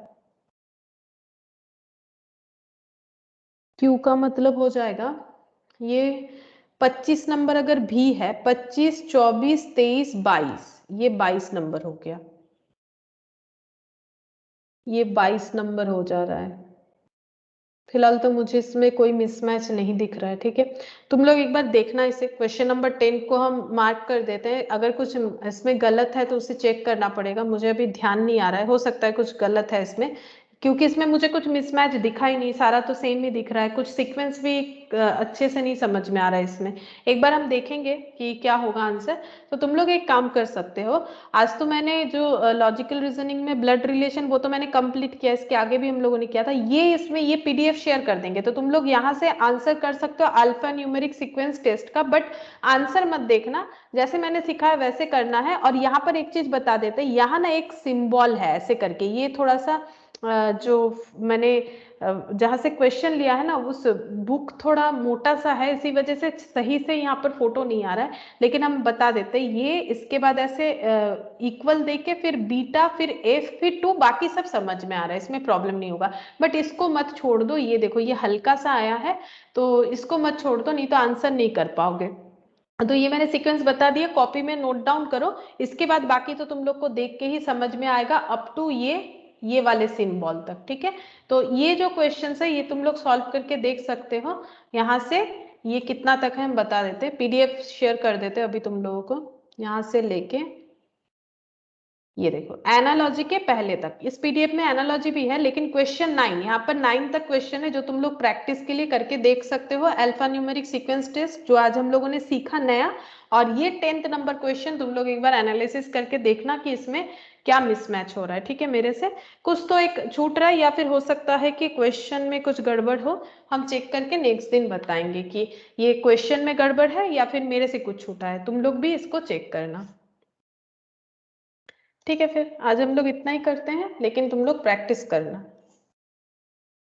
क्यू का मतलब हो जाएगा ये 25 नंबर। अगर भी है 25 24 23 22, ये 22 नंबर हो गया, ये 22 नंबर हो जा रहा है। फिलहाल तो मुझे इसमें कोई मिसमैच नहीं दिख रहा है, ठीक है। तुम लोग एक बार देखना इसे, क्वेश्चन नंबर 10 को हम मार्क कर देते हैं। अगर कुछ इसमें गलत है तो उसे चेक करना पड़ेगा, मुझे अभी ध्यान नहीं आ रहा है, हो सकता है कुछ गलत है इसमें, क्योंकि इसमें मुझे कुछ मिसमैच दिखा ही नहीं, सारा तो सेम ही दिख रहा है। कुछ सीक्वेंस भी अच्छे से नहीं समझ में आ रहा है इसमें। एक बार हम देखेंगे कि क्या होगा आंसर। तो तुम लोग एक काम कर सकते हो, आज तो मैंने जो लॉजिकल रीजनिंग में ब्लड रिलेशन वो तो मैंने कंप्लीट किया, इसके आगे भी हम लोगों ने किया था, ये इसमें ये पीडीएफ शेयर कर देंगे, तो तुम लोग यहाँ से आंसर कर सकते हो अल्फा न्यूमेरिक सीक्वेंस टेस्ट का। बट आंसर मत देखना, जैसे मैंने सिखाया वैसे करना है। और यहाँ पर एक चीज बता देते हैं, यहाँ ना एक सिंबल है ऐसे करके, ये थोड़ा सा जो मैंने जहां से क्वेश्चन लिया है ना उस बुक थोड़ा मोटा सा है, इसी वजह से सही से यहाँ पर फोटो नहीं आ रहा है। लेकिन हम बता देते हैं, ये इसके बाद ऐसे इक्वल देके फिर बीटा फिर एफ फिर 2, बाकी सब समझ में आ रहा है, इसमें प्रॉब्लम नहीं होगा। बट इसको मत छोड़ दो, ये देखो ये हल्का सा आया है, तो इसको मत छोड़ दो, नहीं तो आंसर नहीं कर पाओगे। तो ये मैंने सीक्वेंस बता दिया, कॉपी में नोट डाउन करो। इसके बाद बाकी तो तुम लोग को देख के ही समझ में आएगा अप टू ये वाले सिंबल तक, ठीक है। तो ये जो क्वेश्चन है ये तुम लोग सॉल्व करके देख सकते हो यहाँ से। ये कितना तक है हम बता देते हैं, पीडीएफ शेयर कर देते हैं अभी तुम लोगों को, यहाँ से लेके ये देखो एनालॉजी के पहले तक। इस पीडीएफ में एनालॉजी भी है, लेकिन क्वेश्चन 9, यहाँ पर 9 तक क्वेश्चन है जो तुम लोग प्रैक्टिस के लिए करके देख सकते हो। अल्फा न्यूमेरिक सीक्वेंस टेस्ट जो आज हम लोगों ने सीखा नया, और ये 10th नंबर क्वेश्चन तुम लोग एक बार एनालिसिस करके देखना कि इसमें क्या मिसमैच हो रहा है, ठीक है। मेरे से कुछ तो एक छूट रहा है, या फिर हो सकता है कि क्वेश्चन में कुछ गड़बड़ हो, हम चेक करके नेक्स्ट दिन बताएंगे कि ये क्वेश्चन में गड़बड़ है या फिर मेरे से कुछ छूटा है। तुम लोग भी इसको चेक करना, ठीक है। फिर आज हम लोग इतना ही करते हैं, लेकिन तुम लोग प्रैक्टिस करना।